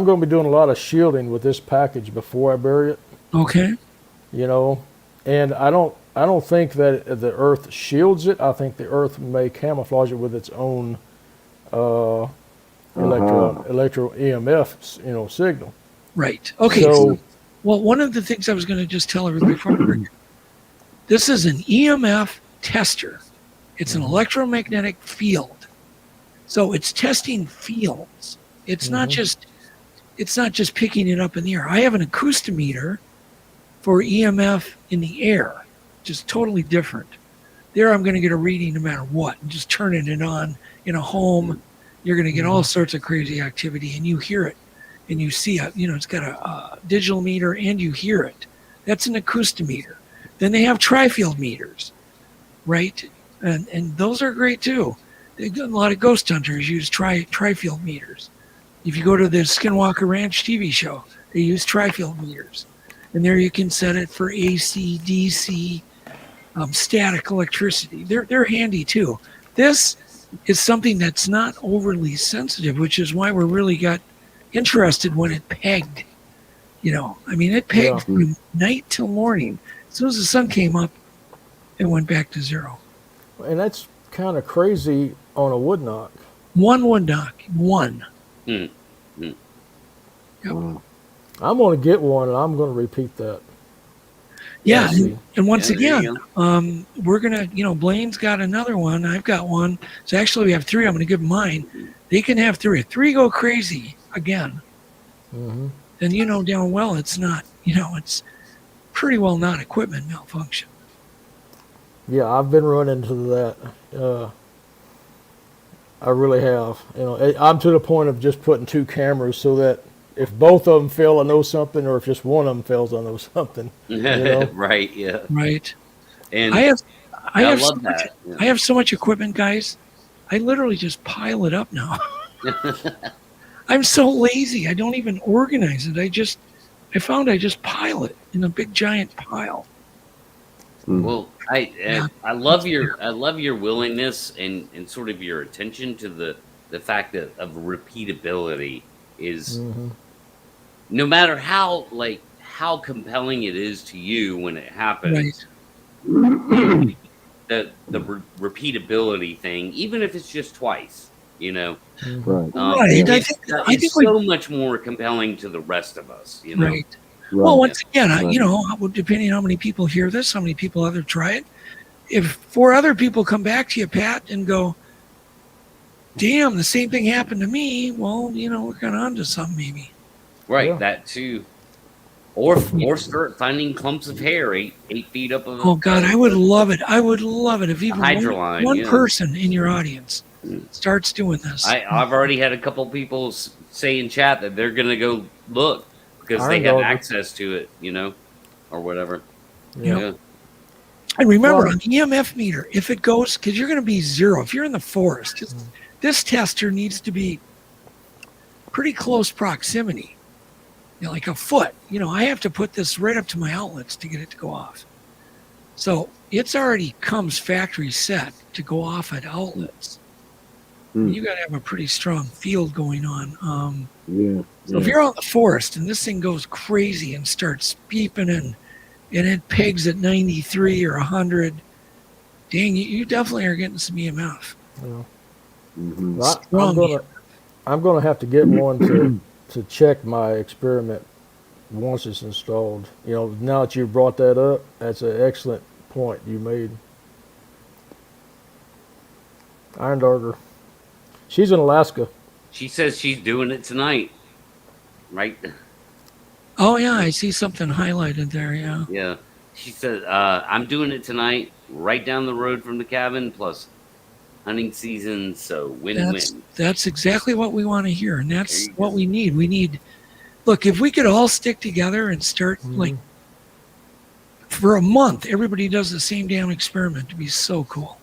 going to be doing a lot of shielding with this package before I bury it. Okay. And I don't think that the Earth shields it. I think the Earth may camouflage it with its own electro EMF signal. Right. Okay. So Well, one of the things I was going to just tell everybody before we bring it, this is an EMF tester. It's an electromagnetic field. So it's testing fields. It's not just picking it up in the air. I have an acoustimeter for EMF in the air, just totally different. There I'm going to get a reading no matter what. And just turning it on in a home, you're going to get all sorts of crazy activity, and you hear it. And you see it's got a digital meter, and you hear it. That's an acoustimeter. Then they have tri-field meters, right? And those are great too. A lot of ghost hunters use tri-field meters. If you go to the Skinwalker Ranch TV show, they use tri-field meters. And there you can set it for AC, DC, static electricity. They're handy too. This is something that's not overly sensitive, which is why we're really got interested when it pegged. It pegged from night till morning. As soon as the sun came up, it went back to zero. And that's kind of crazy on a wood knock. One wood knock. One. Mm. Yep. Wow. I'm going to get one, and I'm going to repeat that. Yeah. I see. And once Yeah, there again, you we're going to, Blaine's got another one. I've got one. So actually we have three. I'm going to give them mine. They can have three. If three go crazy again, then damn well it's not, it's pretty well not equipment malfunction. Yeah, I've been running into that. I really have. I'm to the point of just putting two cameras so that if both of them fail, I know something, or if just one of them fails, I know something. Right. Yeah. Right. And I have love so that. much, Yeah. I have so much equipment, guys. I literally just pile it up now. I'm so lazy. I don't even organize it. I found I just pile it in a big giant pile. Well, I love your willingness and sort of your attention to the fact that of repeatability is no matter how compelling it is to you when it happens. Right. The repeatability thing, even if it's just twice, Right. Right. it's I think we- so much more compelling to the rest of us. Right. Right. Well, once again, Right. depending on how many people hear this, how many people other try it. If 4 other people come back to you, Pat, and go, damn, the same thing happened to me, well, we're kind of onto something maybe. Right, Yeah. that too. Or start finding clumps of hair 8 feet up of Oh, God, I would love it. I would love it if even Hydroline, one yeah. person in your audience starts doing this. I've already had a couple people say in chat that they're gonna go look because they Iron have Dog. access to it, or whatever. Yeah. Yeah. And remember, Well- on the EMF meter, if it goes, because you're going to be zero. If you're in the forest, this tester needs to be pretty close proximity, like a foot. I have to put this right up to my outlets to get it to go off. So it's already comes factory set to go off at outlets. You got to have a pretty strong field going on. Yeah. So if you're out in the forest and this thing goes crazy and starts beeping and it pegs at 93 or 100, dang, you definitely are getting some EMF. Yeah. Mhm. I'm gonna have to get one to check my experiment once it's installed. You know, now that you brought that up, that's an excellent point you made. Iron Darter. She's in Alaska. She says she's doing it tonight. Right? Oh, yeah, I see something highlighted there, yeah. Yeah. She said, I'm doing it tonight, right down the road from the cabin, plus hunting season, so win-win. That's exactly what we want to hear, and that's There you what go. we need. Look, if we could all stick together and start, like, for a month, everybody does the same damn experiment, it'd be so cool.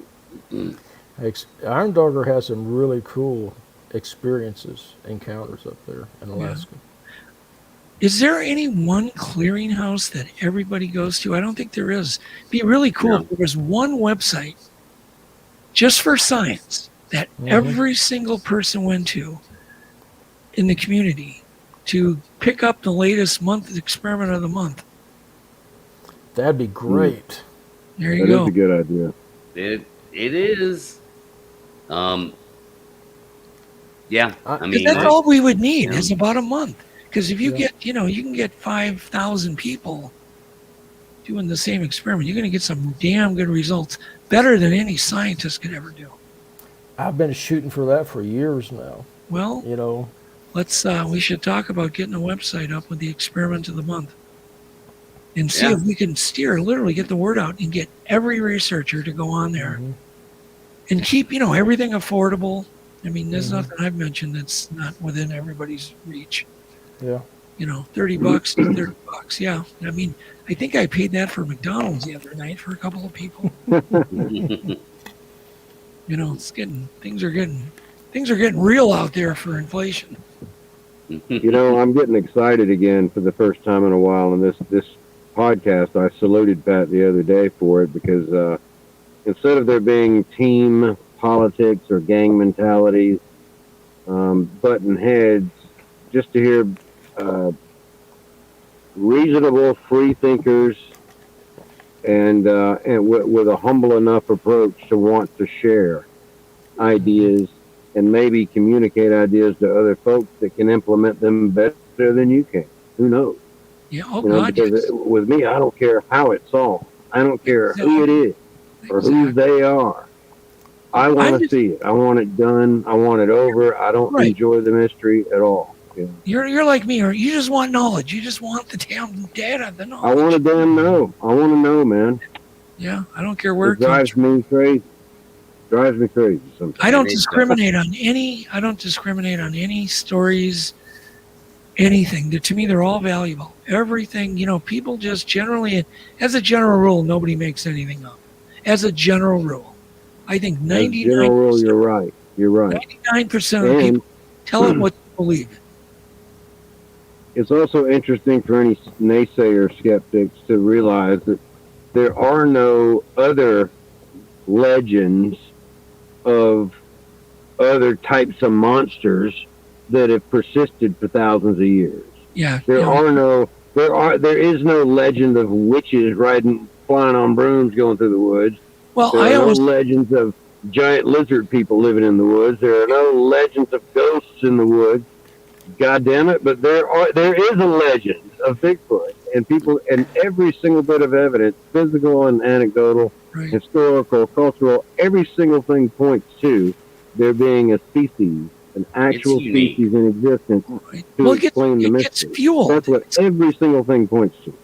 Iron Darter has some really cool encounters up there in Alaska. Is there any one clearinghouse that everybody goes to? I don't think there is. It'd be really cool if there was one website just for science that every single person went to in the community to pick up the latest experiment of the month. That'd be great. There you That go. is a good idea. It is. Yeah, I Because mean, that's all we would need Yeah. is about a month. Because if you get, you can get 5,000 people doing the same experiment, you're going to get some damn good results, better than any scientist could ever do. I've been shooting for that for years now. Well, You know, we should talk about getting a website up with the experiment of the month and see Yeah. if we can literally get the word out and get every researcher to go on there and keep, everything affordable. I mean, there's nothing I've mentioned that's not within everybody's reach. yeah. $30 is $30. Yeah. I mean, I think I paid that for McDonald's the other night for a couple of people. Things are getting real out there for inflation. I'm getting excited again for the first time in a while. And this podcast, I saluted Pat the other day for it because instead of there being team politics or gang mentalities, button heads, just to hear reasonable free thinkers and with a humble enough approach to want to share ideas and maybe communicate ideas to other folks that can implement them better than you can. Who knows? Yeah. Oh, God. Because with me, I don't care how it's solved. I don't care who it is or who they are. I want to see it. I want it done. I want it over. I don't enjoy the mystery at all. Yeah. You're like me, or you just want knowledge. You just want the damn data, the knowledge. I want to damn know. I want to know, man. Yeah, I don't care where It drives me crazy. Drives me crazy sometimes. I don't discriminate on any stories, anything. To me, they're all valuable. Everything, people just generally, as a general rule, nobody makes anything up. As a general rule, I think 99%. General rule, you're right. You're right. 99% of the people tell it what they believe. It's also interesting for any naysayer skeptics to realize that there are no other legends of other types of monsters that have persisted for thousands of years. Yeah. There is no legend of witches flying on brooms going through the woods. Well, There are no legends of giant lizard people living in the woods. There are no legends of ghosts in the woods. God damn it! But there is a legend of Bigfoot, and people, and every single bit of evidence, physical and anecdotal, historical, cultural, every single thing points to there being a species, an actual species in existence to explain the mystery. Gets fueled. That's what every single thing points to.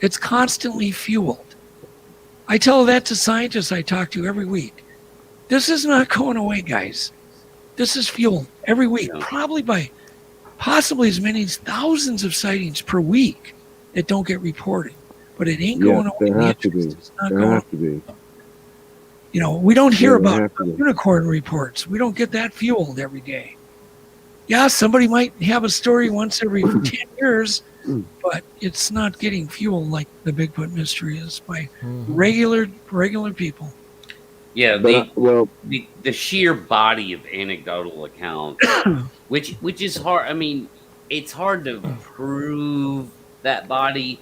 It's constantly fueled. I tell that to scientists I talk to every week. This is not going away, guys. This is fueled every week, probably by possibly as many as thousands of sightings per week that don't get reported. But it ain't going away. There has to be. There has to be. We don't hear about unicorn reports. We don't get that fueled every day. Yeah, somebody might have a story once every 10 years, but it's not getting fueled like the Bigfoot mystery is by regular people. Yeah, But the sheer body of anecdotal accounts, which is hard. I mean, it's hard to prove that body.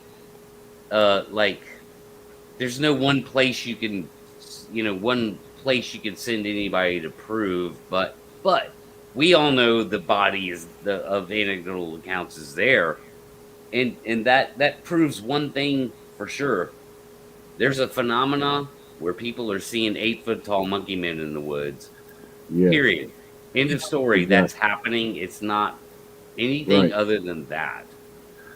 Like there's no one place you can, one place you can send anybody to prove. But we all know the body is the of anecdotal accounts is there, and that proves one thing for sure. There's a phenomena where people are seeing 8 foot tall monkey men in the woods. yeah, Period. End of story. exactly. That's happening. It's not anything Right. other than that.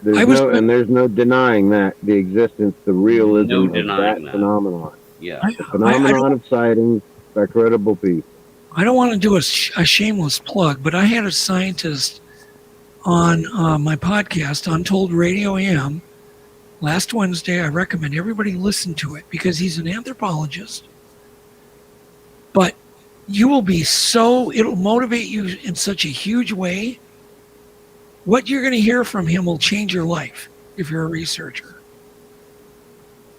There's no denying that the existence, the realism No of that denying that. phenomenon. Yeah. The phenomenon of sightings by credible people. I don't want to do a shameless plug, but I had a scientist on my podcast, Untold Radio AM, last Wednesday. I recommend everybody listen to it because he's an anthropologist. But you will be it'll motivate you in such a huge way. What you're going to hear from him will change your life if you're a researcher.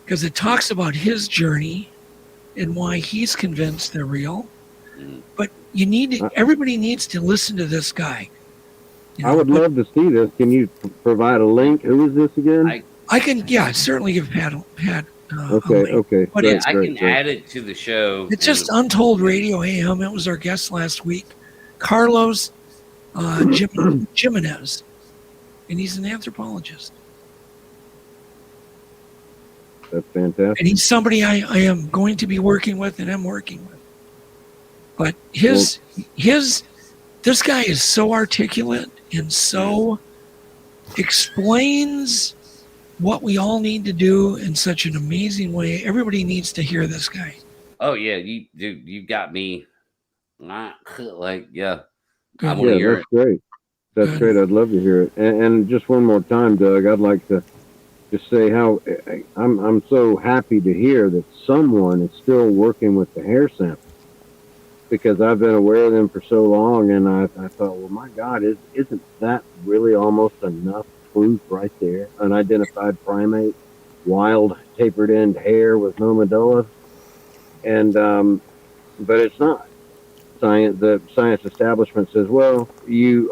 Because it talks about his journey and why he's convinced they're real. But everybody needs to listen to this guy. I would love to see this. Can you provide a link? Who is this again? I can, certainly give Pat a link. Okay. But Yeah, I can add it to the show. It's just Untold Radio AM. It was our guest last week, Carlos Jimenez, and he's an anthropologist. That's fantastic. And he's somebody I am going to be working with and am working with. But this guy is so articulate and so explains what we all need to do in such an amazing way. Everybody needs to hear this guy. Oh yeah, you got me. Like yeah, Good. I want to hear That's great. That's Good. great. I'd love to hear it. And just one more time, Doug, I'd like to just say how I'm so happy to hear that someone is still working with the hair sample, because I've been aware of them for so long, and I thought, well, my God, isn't that really almost enough proof right there? Unidentified primate, wild tapered end hair with no medulla, and but it's not. The science establishment says, well,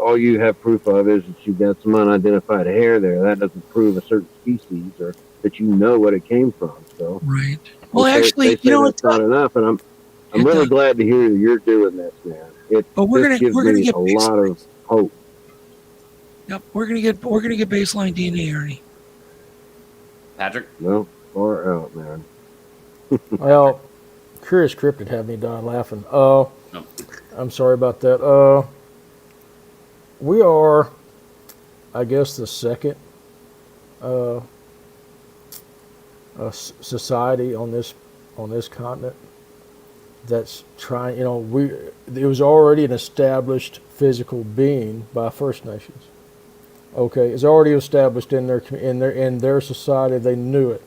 all you have proof of is that you've got some unidentified hair there. That doesn't prove a certain species or that you know what it came from. So Right. Well, they actually, say that's not enough, and I'm really glad to hear that you're doing this, man. But we're gonna gives get me a lot of hope. Yep, we're gonna get baseline DNA, Ernie. Patrick. No, far out, man. Well, Curious Cryptid had me dying laughing. No. I'm sorry about that. We are, I guess, the second society on this continent that's trying. It was already an established physical being by First Nations. Okay, it's already established in their society. They knew it,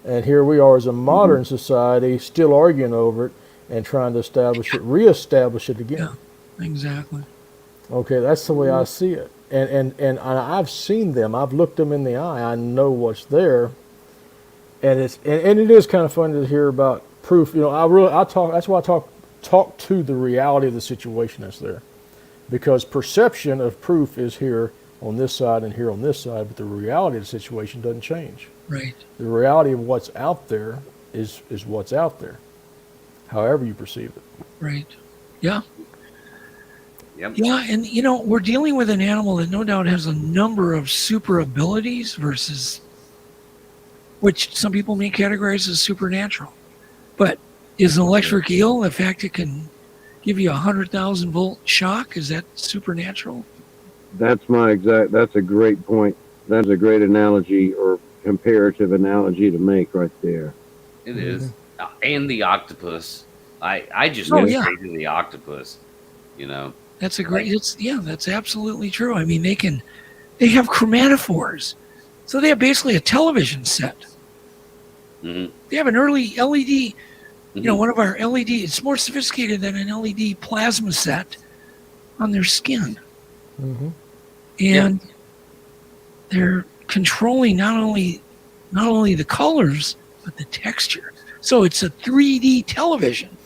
and here we are as a modern society, still arguing over it and trying to reestablish it again. Yeah, exactly. Okay, that's the way I see it, and I've seen them. I've looked them in the eye. I know what's there, and it is kind of fun to hear about proof. That's why I talk to the reality of the situation that's there, because perception of proof is here on this side and here on this side, but the reality of the situation doesn't change. Right. The reality of what's out there is what's out there, however you perceive it. Right. Yeah. Yep. Yeah, and we're dealing with an animal that no doubt has a number of super abilities versus which some people may categorize as supernatural. But is an electric eel, the fact it can give you 100,000 volt shock, is that supernatural? That's that's a great point. That's a great analogy or comparative analogy to make right there. It is. And the octopus. I just Oh, go yeah. straight to the octopus. That's a great. That's absolutely true. I mean, they have chromatophores, so they have basically a television set. Mm-hmm. They have an early LED. One of our LED. It's more sophisticated than an LED plasma set on their skin, and they're controlling not only the colors but the texture. So it's a 3D television.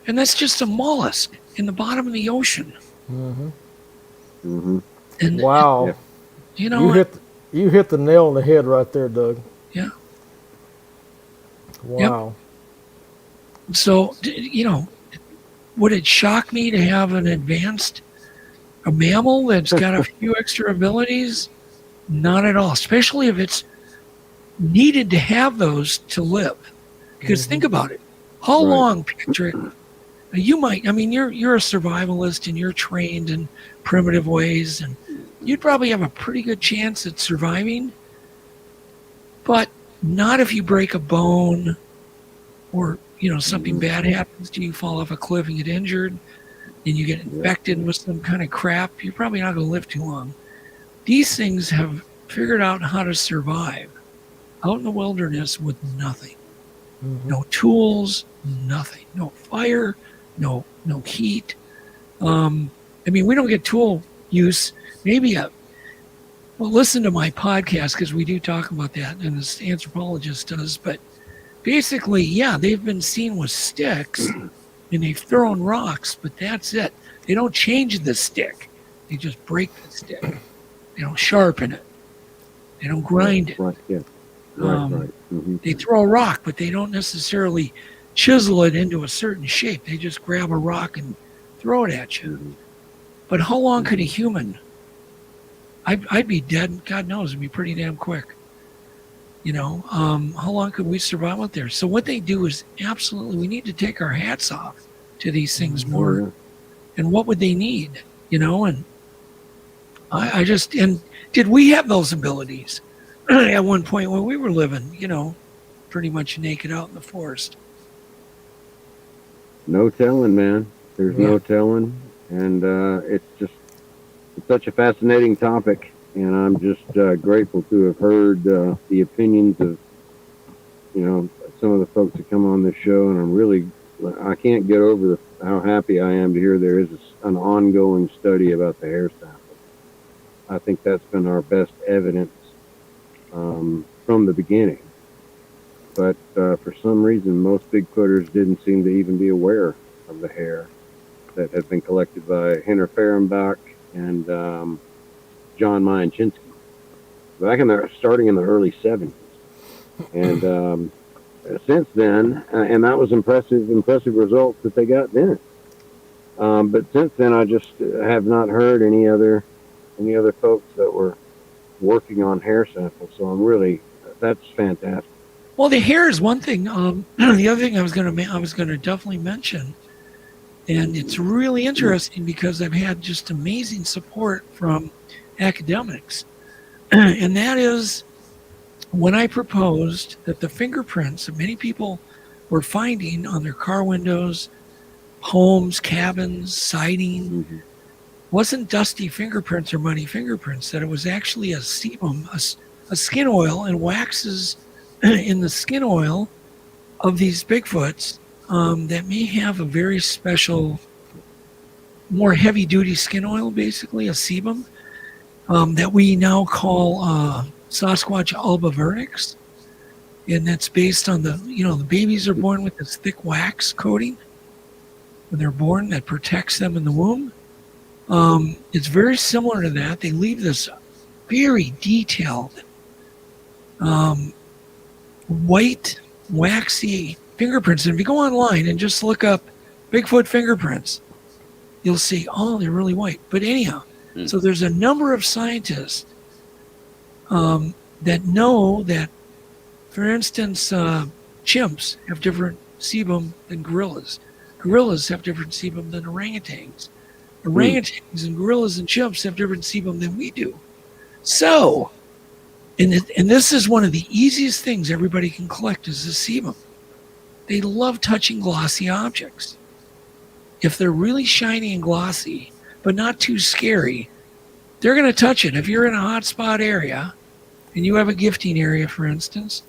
And that's just a mollusk in the bottom of the ocean. Mm-hmm. And Wow. Yeah. you know, You hit the nail on the head right there, Doug. yeah. Wow. So, would it shock me to have a mammal that's got a few extra abilities? Not at all, especially if it's needed to have those to live. Because think about it. How Right. long, Patrick, you're a survivalist and you're trained in primitive ways, and you'd probably have a pretty good chance at surviving, but not if you break a bone or, something bad happens to you, fall off a cliff and get injured, and you get infected with some kind of crap. You're probably not going to live too long. These things have figured out how to survive out in the wilderness with nothing. No tools, nothing. No fire, no heat. We don't get tool use. Listen to my podcast because we do talk about that, and this anthropologist does. But basically, yeah, they've been seen with sticks, and they've thrown rocks, but that's it. They don't change the stick. They just break the stick. They don't sharpen it. They don't grind it. Right. Yeah. Right. They throw a rock, but they don't necessarily chisel it into a certain shape. They just grab a rock and throw it at you. But how long could a human? I'd be dead. God knows, it'd be pretty damn quick. How long could we survive out there? So what they do is absolutely, we need to take our hats off to these things more. And what would they need? And and did we have those abilities at one point when we were living, pretty much naked out in the forest? No telling, man. There's no telling, and it's such a fascinating topic, and I'm just grateful to have heard the opinions of some of the folks that come on this show, and I can't get over how happy I am to hear there is an ongoing study about the hair sample. I think that's been our best evidence from the beginning. But for some reason, most Bigfooters didn't seem to even be aware of the hair that had been collected by Henner Fehrenbach and John Mayachinsky starting in the early 70s. And since then, and that was impressive results that they got then. But since then, I just have not heard any other folks that were working on hair samples. So that's fantastic. Well, the hair is one thing. The other thing I was going to definitely mention, and it's really interesting because I've had just amazing support from academics, and that is when I proposed that the fingerprints that many people were finding on their car windows, homes, cabins, siding, wasn't dusty fingerprints or muddy fingerprints, that it was actually a sebum, a skin oil, and waxes in the skin oil of these Bigfoots that may have a very special, more heavy-duty skin oil, basically, a sebum, that we now call Sasquatch alba vernix. And that's based on the babies are born with this thick wax coating when they're born that protects them in the womb. It's very similar to that. They leave this very detailed white, waxy fingerprints. And if you go online and just look up Bigfoot fingerprints, you'll see, they're really white. But anyhow, so there's a number of scientists that know that, for instance, chimps have different sebum than gorillas. Gorillas have different sebum than orangutans. Orangutans and gorillas and chimps have different sebum than we do. So, and this is one of the easiest things everybody can collect is the sebum. They love touching glossy objects. If they're really shiny and glossy, but not too scary, they're going to touch it. If you're in a hot spot area and you have a gifting area, for instance,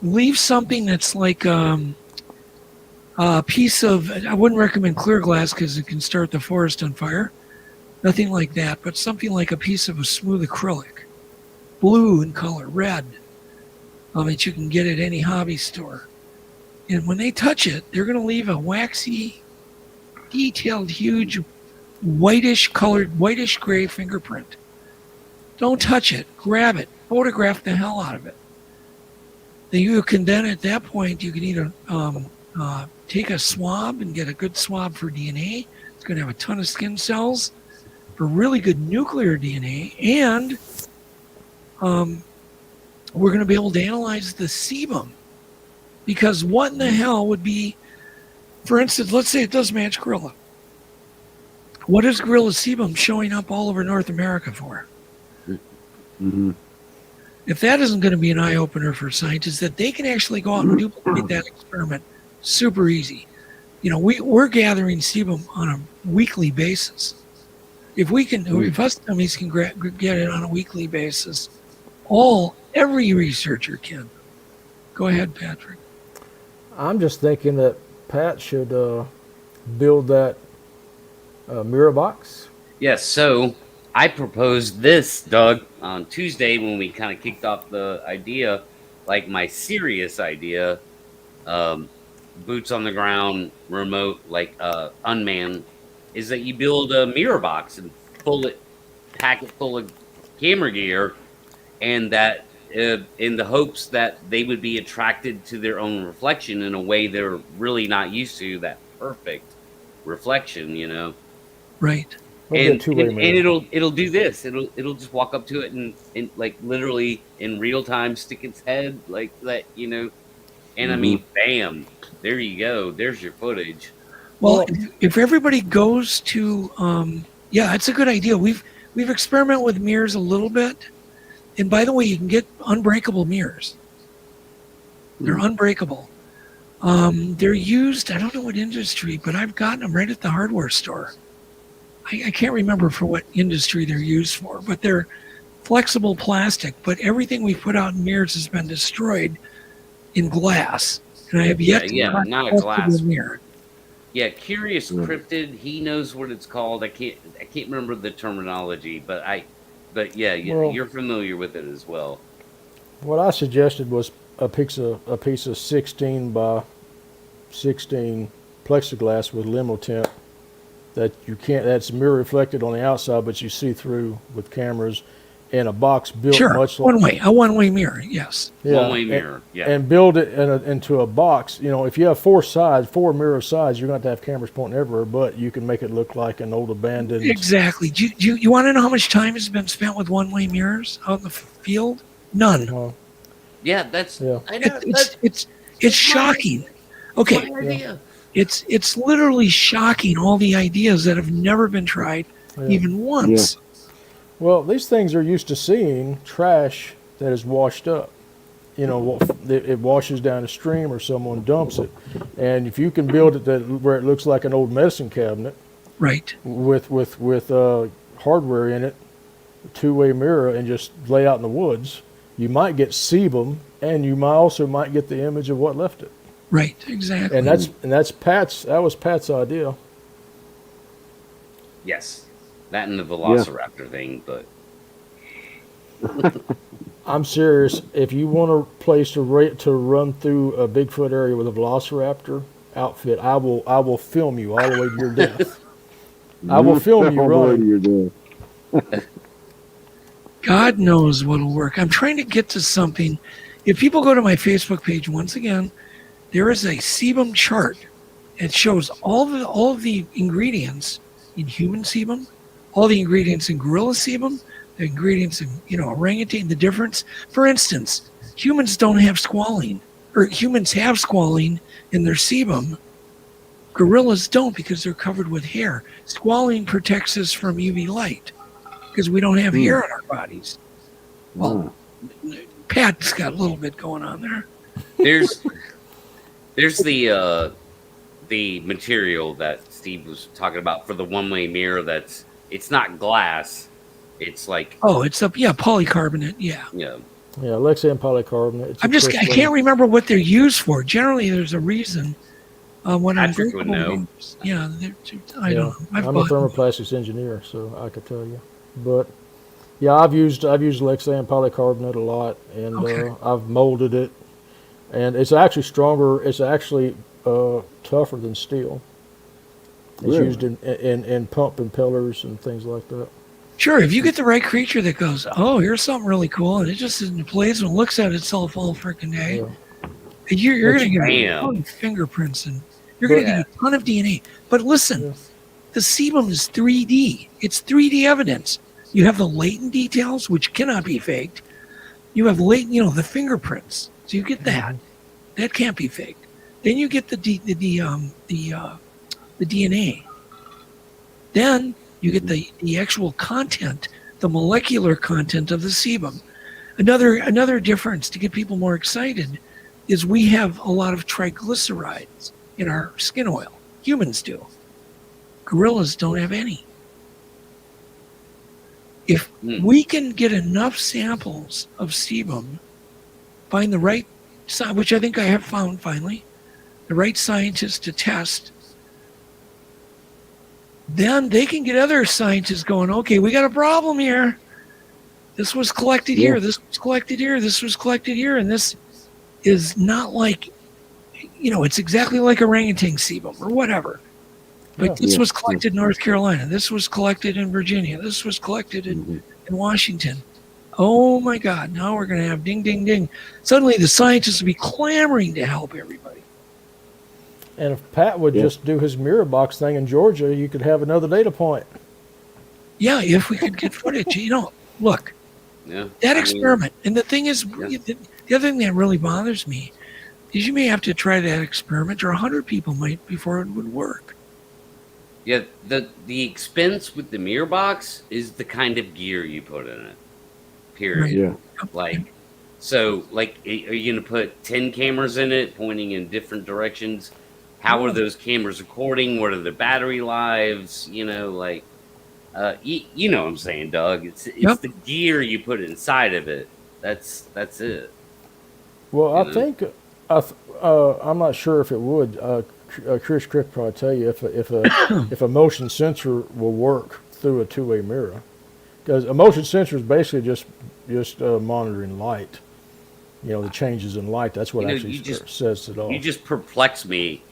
leave something that's like a piece of, I wouldn't recommend clear glass because it can start the forest on fire. Nothing like that, but something like a piece of a smooth acrylic, blue in color, red, that you can get at any hobby store. And when they touch it, they're going to leave a waxy, detailed, huge, whitish colored, whitish gray fingerprint. Don't touch it. Grab it. Photograph the hell out of it. Then you can then at that point you can either take a swab and get a good swab for DNA. It's going to have a ton of skin cells for really good nuclear DNA, and we're going to be able to analyze the sebum. Because what in the hell would be, for instance, let's say it does match gorilla. What is gorilla sebum showing up all over North America for? Mm-hmm. If that isn't going to be an eye-opener for scientists, that they can actually go out and duplicate that experiment super easy. You know, we're gathering sebum on a weekly basis. If we can, if us dummies can get it on a weekly basis, every researcher can. Go ahead, Patrick. I'm just thinking that Pat should build that mirror box. Yes, so I proposed this, Doug, on Tuesday when we kind of kicked off the idea, like my serious idea, boots on the ground, remote, like unmanned, is that you build a mirror box and pack it full of camera gear, and that in the hopes that they would be attracted to their own reflection in a way they're really not used to, that perfect reflection, you know. Right. And it'll do this. It'll just walk up to it and like literally in real time stick its head like that, you know. And I mean, bam, there you go. There's your footage. Well, if everybody goes to, yeah, it's a good idea. We've experimented with mirrors a little bit, and by the way, you can get unbreakable mirrors. They're unbreakable. They're used. I don't know what industry, but I've gotten them right at the hardware store. I can't remember for what industry they're used for, but they're flexible plastic. But everything we put out in mirrors has been destroyed in glass, and I have yet to not a glass mirror. Yeah, Curious Cryptid. He knows what it's called. I can't remember the terminology, but yeah, Well, you're familiar with it as well. What I suggested was a piece of 16 by 16 plexiglass with limo tint that that's mirror reflected on the outside, but you see through with cameras, in a box built much like a one-way mirror. Yes, one-way mirror. Yeah, and build it into a box. You know, if you have four mirror sides, you're going to have cameras pointing everywhere, but you can make it look like an old abandoned. Exactly. Do you want to know how much time has been spent with one-way mirrors out in the field? None. Yeah, that's. Yeah. I know. It's shocking. Okay. Idea. It's literally shocking, all the ideas that have never been tried even once. Yeah. Well, these things are used to seeing trash that is washed up. You know, it washes down a stream or someone dumps it. And if you can build it where it looks like an old medicine cabinet, right, with hardware in it, a two-way mirror, and just lay out in the woods, you might get sebum, and you might get the image of what left it. Right, exactly. And that was Pat's idea. Yes, that and the Velociraptor thing, but I'm serious. If you want a place to run through a Bigfoot area with a Velociraptor outfit, I will film you all the way to your death. I will film you running. God knows what'll work. I'm trying to get to something. If people go to my Facebook page, once again, there is a sebum chart. It shows all of the ingredients in human sebum, all the ingredients in gorilla sebum, the ingredients in orangutan, the difference. For instance, humans don't have squalene, or humans have squalene in their sebum. Gorillas don't because they're covered with hair. Squalene protects us from UV light because we don't have hair on our bodies. Well, Pat's got a little bit going on there. There's the material that Steve was talking about for the one-way mirror. It's not glass. It's like it's polycarbonate. Yeah, Lexan polycarbonate. I can't remember what they're used for. Generally, there's a reason. When Patrick would know. I don't know. I'm a thermoplastics engineer, so I could tell you. But Yeah, I've used Lexan polycarbonate a lot, and Okay. I've molded it, and it's actually stronger. It's actually tougher than steel. It's Really? used in pump impellers and things like that. Sure, if you get the right creature that goes, oh, here's something really cool, and it just isn't plays and looks at itself all freaking day, Yeah. and you're But going to get a Bam. ton of fingerprints and you're going But to get a ton of DNA. But listen, yeah, the sebum is 3D. It's 3D evidence. You have the latent details, which cannot be faked. You have latent, the fingerprints. So you get that. That can't be faked. Then you get the DNA. Then you get the actual content, the molecular content of the sebum. Another difference to get people more excited is we have a lot of triglycerides in our skin oil. Humans do. Gorillas don't have any. If we can get enough samples of sebum, find the right, which I think I have found finally, the right scientists to test, then they can get other scientists going, okay, we got a problem here. This was collected here, this was collected here, this was collected here, and this is not like, it's exactly like orangutan sebum or whatever. But this was collected in North Carolina. This was collected in Virginia. This was collected in Washington. Oh my God, now we're going to have ding, ding, ding. Suddenly the scientists will be clamoring to help everybody. and if Pat would just do his mirror box thing in Georgia, you could have another data point. Yeah, if we could get footage, look, that experiment. And the thing is, the other thing that really bothers me is you may have to try that experiment, or 100 people might before it would work. Yeah, the expense with the mirror box is the kind of gear you put in it. Period. Right. Like, are you going to put 10 cameras in it pointing in different directions? How are those cameras recording? What are the battery lives? You know what I'm saying, Doug. It's the gear you put inside of it. That's it. Well, I think I'm not sure if it would. Chris Crick probably tell you if a motion sensor will work through a two-way mirror, because a motion sensor is basically just monitoring light. The changes in light. That's what actually says it all. You just perplex me.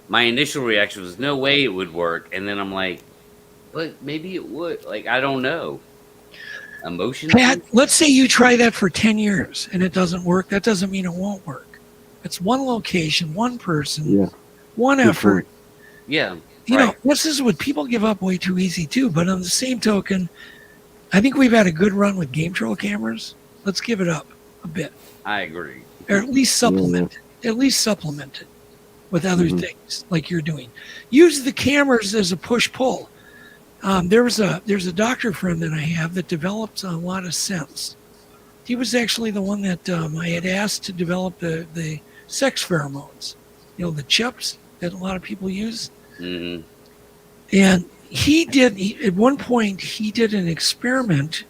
My initial reaction was no way it would work, and then I'm like, but maybe it would. Like, I don't know. Emotion. Pat, let's say you try that for 10 years and it doesn't work. That doesn't mean it won't work. It's one location, one person, one effort. Yeah. This is what people give up way too easy too. But on the same token, I think we've had a good run with game trail cameras. Let's give it up a bit. I agree. Or at least supplement it. At least supplement it with other things like you're doing. Use the cameras as a push-pull. There's a doctor friend that I have that develops a lot of scents. He was actually the one that I had asked to develop the sex pheromones, the chips that a lot of people use. Mm-hmm. And at one point, he did an experiment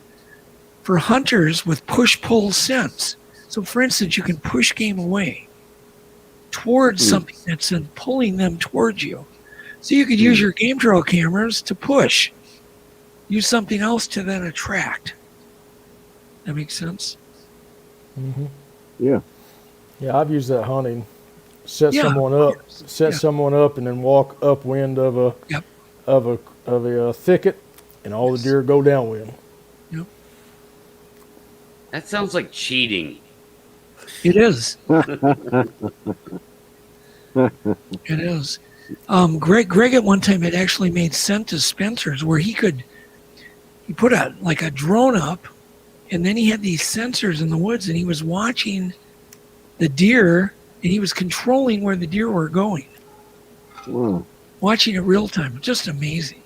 for hunters with push-pull scents. So, for instance, you can push game away towards something that's pulling them towards you. So you could use your game trail cameras to push. Use something else to then attract. That makes sense? Mm-hmm. Yeah. Yeah, I've used that hunting. Set someone up, and then walk upwind of a thicket, and all the deer go downwind. Yep. That sounds like cheating. It is. It is. Greg at one time had actually made scent dispensers where he put a drone up, and then he had these sensors in the woods, and he was watching the deer, and he was controlling where the deer were going. Wow. Watching it real time, just amazing.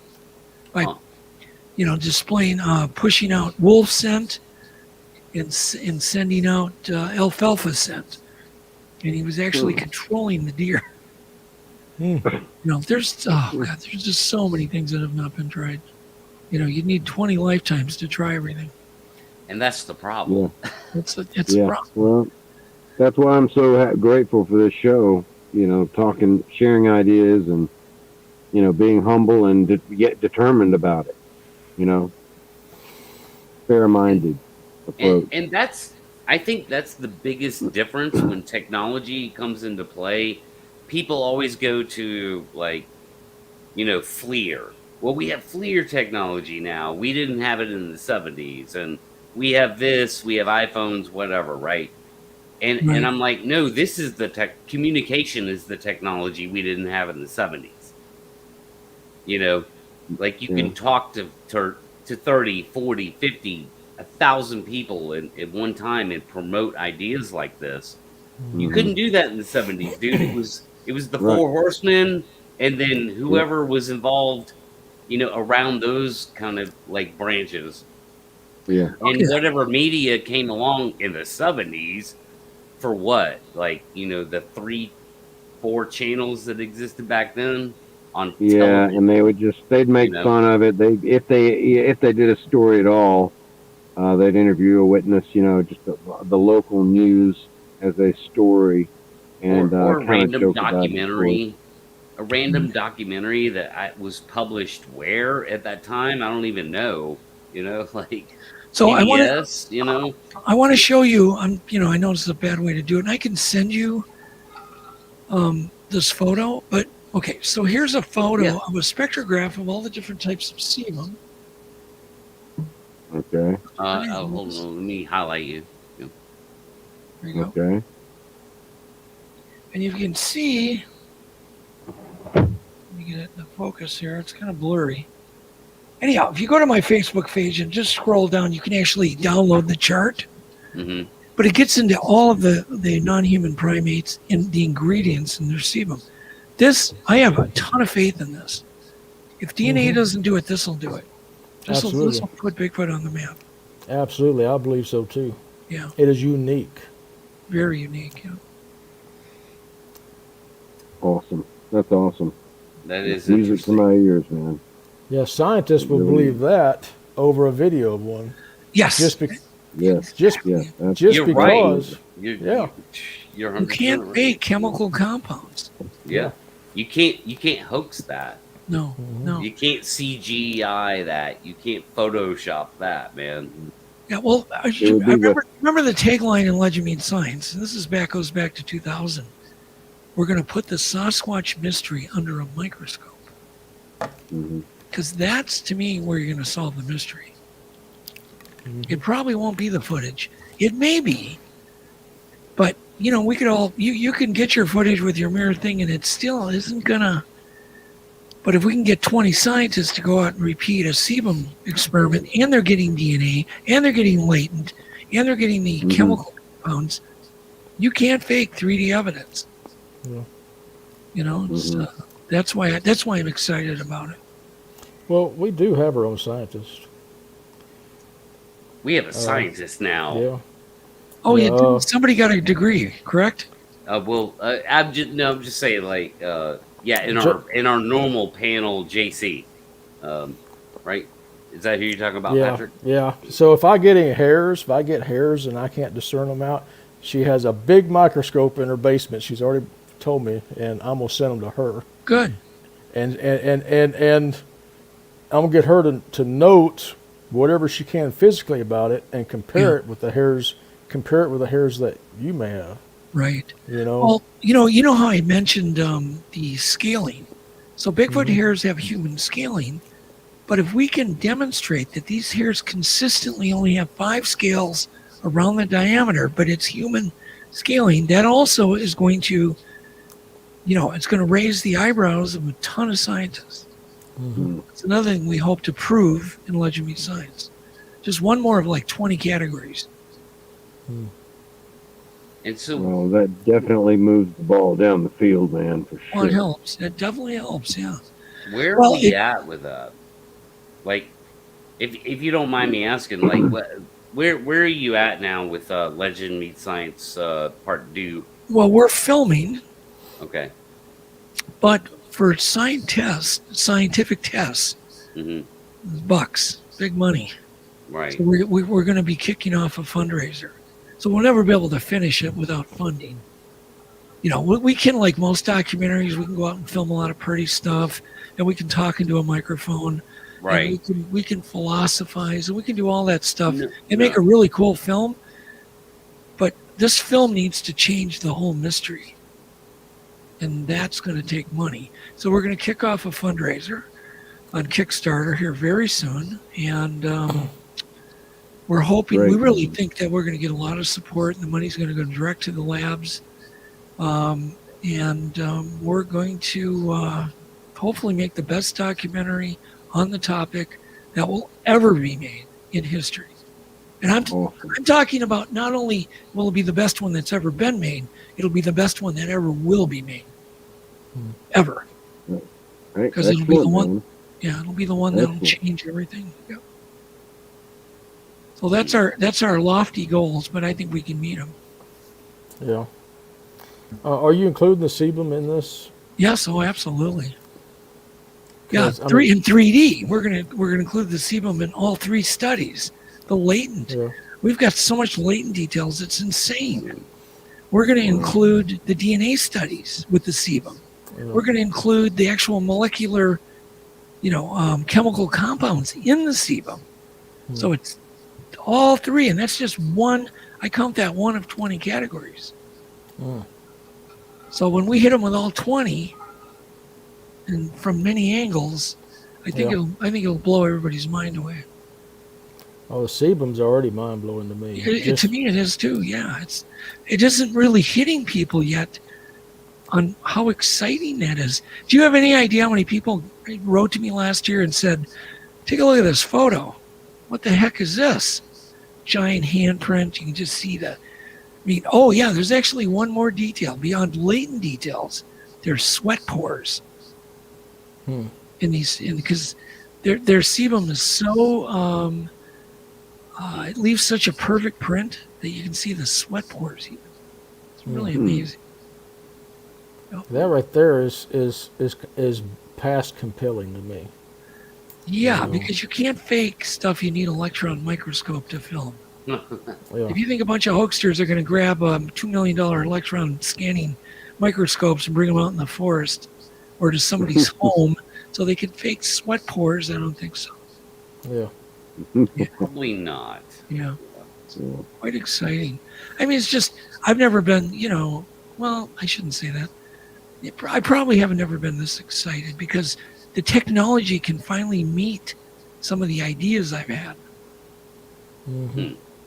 By displaying, pushing out wolf scent and sending out alfalfa scent, and he was actually controlling the deer. There's just so many things that have not been tried. You'd need 20 lifetimes to try everything. And that's the problem. It's the problem. Well, that's why I'm so grateful for this show. Talking, sharing ideas, and being humble and yet determined about it. fair-minded approach. And that's, I think that's the biggest difference when technology comes into play. People always go to, like, FLIR. Well, we have FLIR technology now. We didn't have it in the 70s, and we have this. We have iPhones, whatever, right? And Right. I'm like, no, this is the communication is the technology we didn't have in the 70s. Like you Yeah. can talk to 30, 40, 50, 1,000 people at one time and promote ideas like this. You Mhm. couldn't do that in the 70s, dude. It was the Right. Four Horsemen, and then whoever was involved, around those kind of like branches. Yeah. And Yeah. whatever media came along in the 70s for what? Like, the 3-4 channels that existed back then on Yeah, television. and they'd make fun of it. If they did a story at all, they'd interview a witness, just the local news as a story, and or a kind of random joke about it. documentary. A random documentary that was published where at that time, I don't even know. Like So I want to PBS, show you. I know this is a bad way to do it, and I can send you this photo. But okay, so here's a photo Yeah. of a spectrograph of all the different types of sebum. Okay. hold on, let me highlight you. There you go. Okay. And you can see. Let me get it in the focus here. It's kind of blurry. Anyhow, if you go to my Facebook page and just scroll down, you can actually download the chart. Mm-hmm. But it gets into all of the non-human primates and the ingredients in their sebum. I have a ton of faith in this. If DNA doesn't do it, this will do it. This will put Bigfoot on the map. Absolutely, I believe so too. Yeah, It is unique. very unique. Yeah. Awesome. That's awesome. That is Music to interesting. my ears, man. Yeah, scientists will Really? believe that over a video of one. Yes. Just Yes. just Yeah. That's, just You're because. right. You're You 100% can't right. fake chemical compounds. Yeah. You can't hoax that. No, no. You can't CGI that. You can't Photoshop that, man. Yeah, well, I It would be remember the tagline in Legend Means Science. And this goes back to 2000. We're going to put the Sasquatch mystery under a microscope. Mhm. Because that's, to me, where you're going to solve the mystery. Mhm. It probably won't be the footage. It may be. But, we could all, you can get your footage with your mirror thing and it still isn't going to. But if we can get 20 scientists to go out and repeat a sebum experiment, and they're getting DNA, and they're getting latent, and they're getting the chemical compounds, you can't fake 3D evidence. Yeah. It's, that's why I'm excited about it. Well, we do have our own scientists. We have a scientist now. Yeah. Oh, Yeah. you did. Somebody got a degree, correct? I'm just saying, like, in our normal panel, JC, right? Is that who you're talking about, Yeah. Patrick? Yeah. So if I get hairs and I can't discern them out, she has a big microscope in her basement. She's already told me, and I'm gonna send them to her. Good. And I'm gonna get her to note whatever she can physically about it and compare it with the hairs. Compare it with the hairs that you may have. Right. Well, you know how I mentioned the scaling. So Bigfoot hairs have human scaling, but if we can demonstrate that these hairs consistently only have 5 scales around the diameter, but it's human scaling, that also is going to, it's going to raise the eyebrows of a ton of scientists. It's another thing we hope to prove in Legend Meets Science. Just one more of like 20 categories. And so, Well, that definitely moves the ball down the field, man, for sure. Well, it helps. It definitely helps, yeah. where are we at with that? Like, if you don't mind me asking, like, where are you at now with Legend Meets Science Part 2? Well, we're filming, Okay. but for scientific tests, Mm-hmm. bucks, big money. Right. So we're going to be kicking off a fundraiser. So we'll never be able to finish it without funding. We can, like most documentaries, we can go out and film a lot of pretty stuff, and we can talk into a microphone. Right. And we can philosophize and we can do all that stuff No, and make no. a really cool film. But this film needs to change the whole mystery. And that's going to take money. So we're going to kick off a fundraiser on Kickstarter here very soon. And we're hoping, we Great. really think that we're going to get a lot of support and the money's going to go direct to the labs. We're going to hopefully make the best documentary on the topic that will ever be made in history. And Awesome. I'm talking about not only will it be the best one that's ever been made, it'll be the best one that ever will be made. Ever. Right. 'Cause it'll be the Excellent, one- man. Yeah, it'll be the one that'll Excellent. change everything. Yep. So that's our lofty goals, but I think we can meet them. Yeah. Are you including the sebum in this? Yes, oh, absolutely. Yeah, 'Cause, I mean- in 3D. We're gonna include the sebum in all three studies. The latent. Yeah. We've got so much latent details. It's insane. We're going to include the DNA studies with the sebum. Yeah. We're going to include the actual molecular, chemical compounds in the sebum. So it's all three, and that's just one. I count that one of 20 categories. So when we hit them with all 20, and from many angles, I think it'll blow everybody's mind away. Oh, the sebum's already mind blowing to me. To me, it is too. Yeah, it isn't really hitting people yet on how exciting that is. Do you have any idea how many people wrote to me last year and said, "Take a look at this photo. What the heck is this? Giant handprint. You can just see the." I mean, oh yeah, there's actually one more detail beyond latent details. There's sweat pores in these, because their sebum is so. It leaves such a perfect print that you can see the sweat pores even. It's really amazing. That right there is past compelling to me. Yeah, because you can't fake stuff you need an electron microscope to film. Yeah. If you think a bunch of hoaxsters are going to grab $2 million electron scanning microscopes and bring them out in the forest or to somebody's home so they can fake sweat pores, I don't think so. Yeah. Probably not. Yeah. Quite exciting. I mean, it's just, I've never been, well, I shouldn't say that. I probably haven't never been this excited because the technology can finally meet some of the ideas I've had.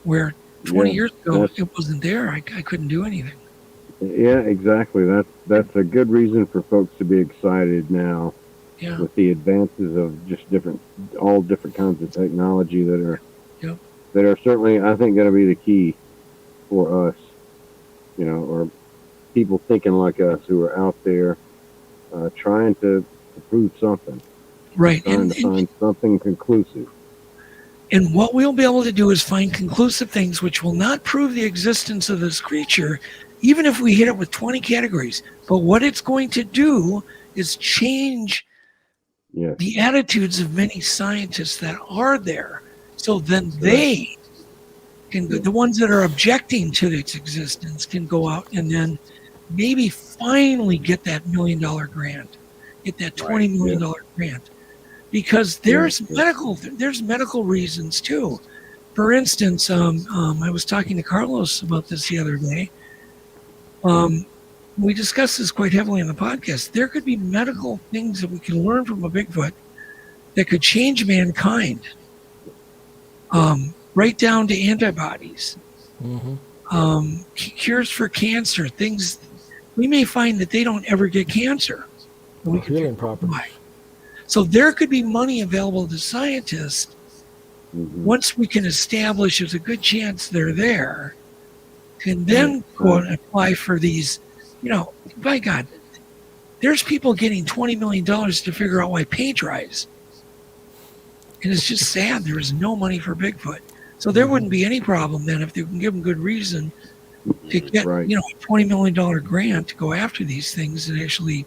Where 20 years ago, it wasn't there. I couldn't do anything. Yeah, exactly. That's a good reason for folks to be excited now. Yeah. With the advances of just all different kinds of technology that are certainly, I think, going to be the key for us, or people thinking like us who are out there trying to prove something, right, trying to find something conclusive. And what we'll be able to do is find conclusive things which will not prove the existence of this creature, even if we hit it with 20 categories. But what it's going to do is change the attitudes of many scientists that are there. So then they can, the ones that are objecting to its existence, can go out and then maybe finally get that $1 million grant, get that $20 million grant, because there's medical reasons too. For instance, I was talking to Carlos about this the other day. We discussed this quite heavily on the podcast. There could be medical things that we can learn from a Bigfoot that could change mankind, right down to antibodies, cures for cancer, things. We may find that they don't ever get cancer. We can healing properties. why. So there could be money available to scientists once we can establish there's a good chance they're there, can then go and apply for these. By God, there's people getting $20 million to figure out why paint dries. And it's just sad there is no money for Bigfoot. So there wouldn't be any problem then if they can give them good reason to get, a $20 million grant to go after these things, and actually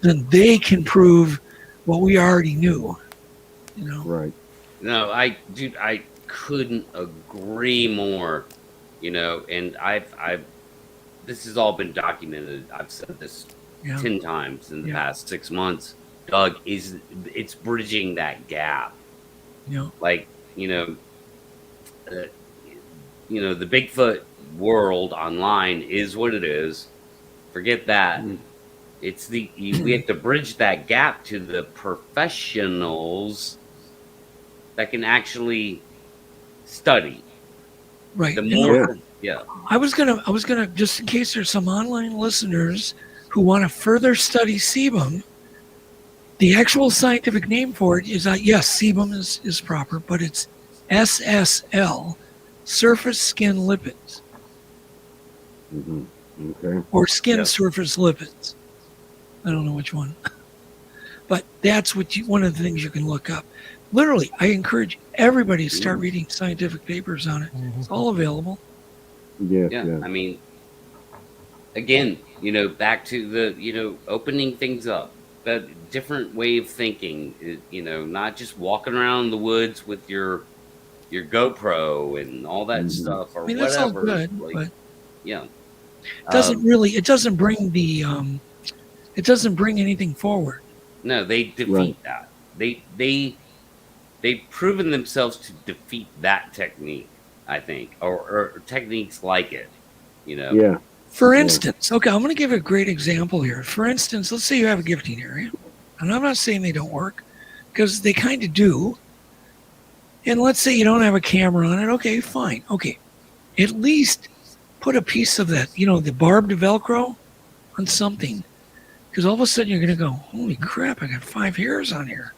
then they can prove what we already knew. Right. No, I couldn't agree more. And I've this has all been documented. I've said this 10 times in the past 6 months. Doug, is it's bridging that gap. Like, the Bigfoot world online is what it is. Forget that. It's we have to bridge that gap to the professionals that can actually study. Right. The more, yeah. I was gonna just in case there's some online listeners who want to further study sebum. The actual scientific name for it is yes, sebum is proper, but it's SSL, surface skin lipids, Okay. or skin surface lipids. I don't know which one, but that's one of the things you can look up. Literally, I encourage everybody to start reading scientific papers on it. It's all available. Yeah. I mean, again, back to the, opening things up, that different way of thinking, not just walking around the woods with your GoPro and all that stuff or that's all whatever. good, but yeah, it doesn't bring anything forward. No, they defeat that. They've proven themselves to defeat that technique, I think, or techniques like it. Yeah. For instance, okay, I'm going to give a great example here. For instance, let's say you have a gifting area, and I'm not saying they don't work, because they kind of do. And let's say you don't have a camera on it. Okay, fine. Okay, at least put a piece of that, the barbed Velcro on something, because all of a sudden you're going to go, holy crap, I got 5 hairs on here.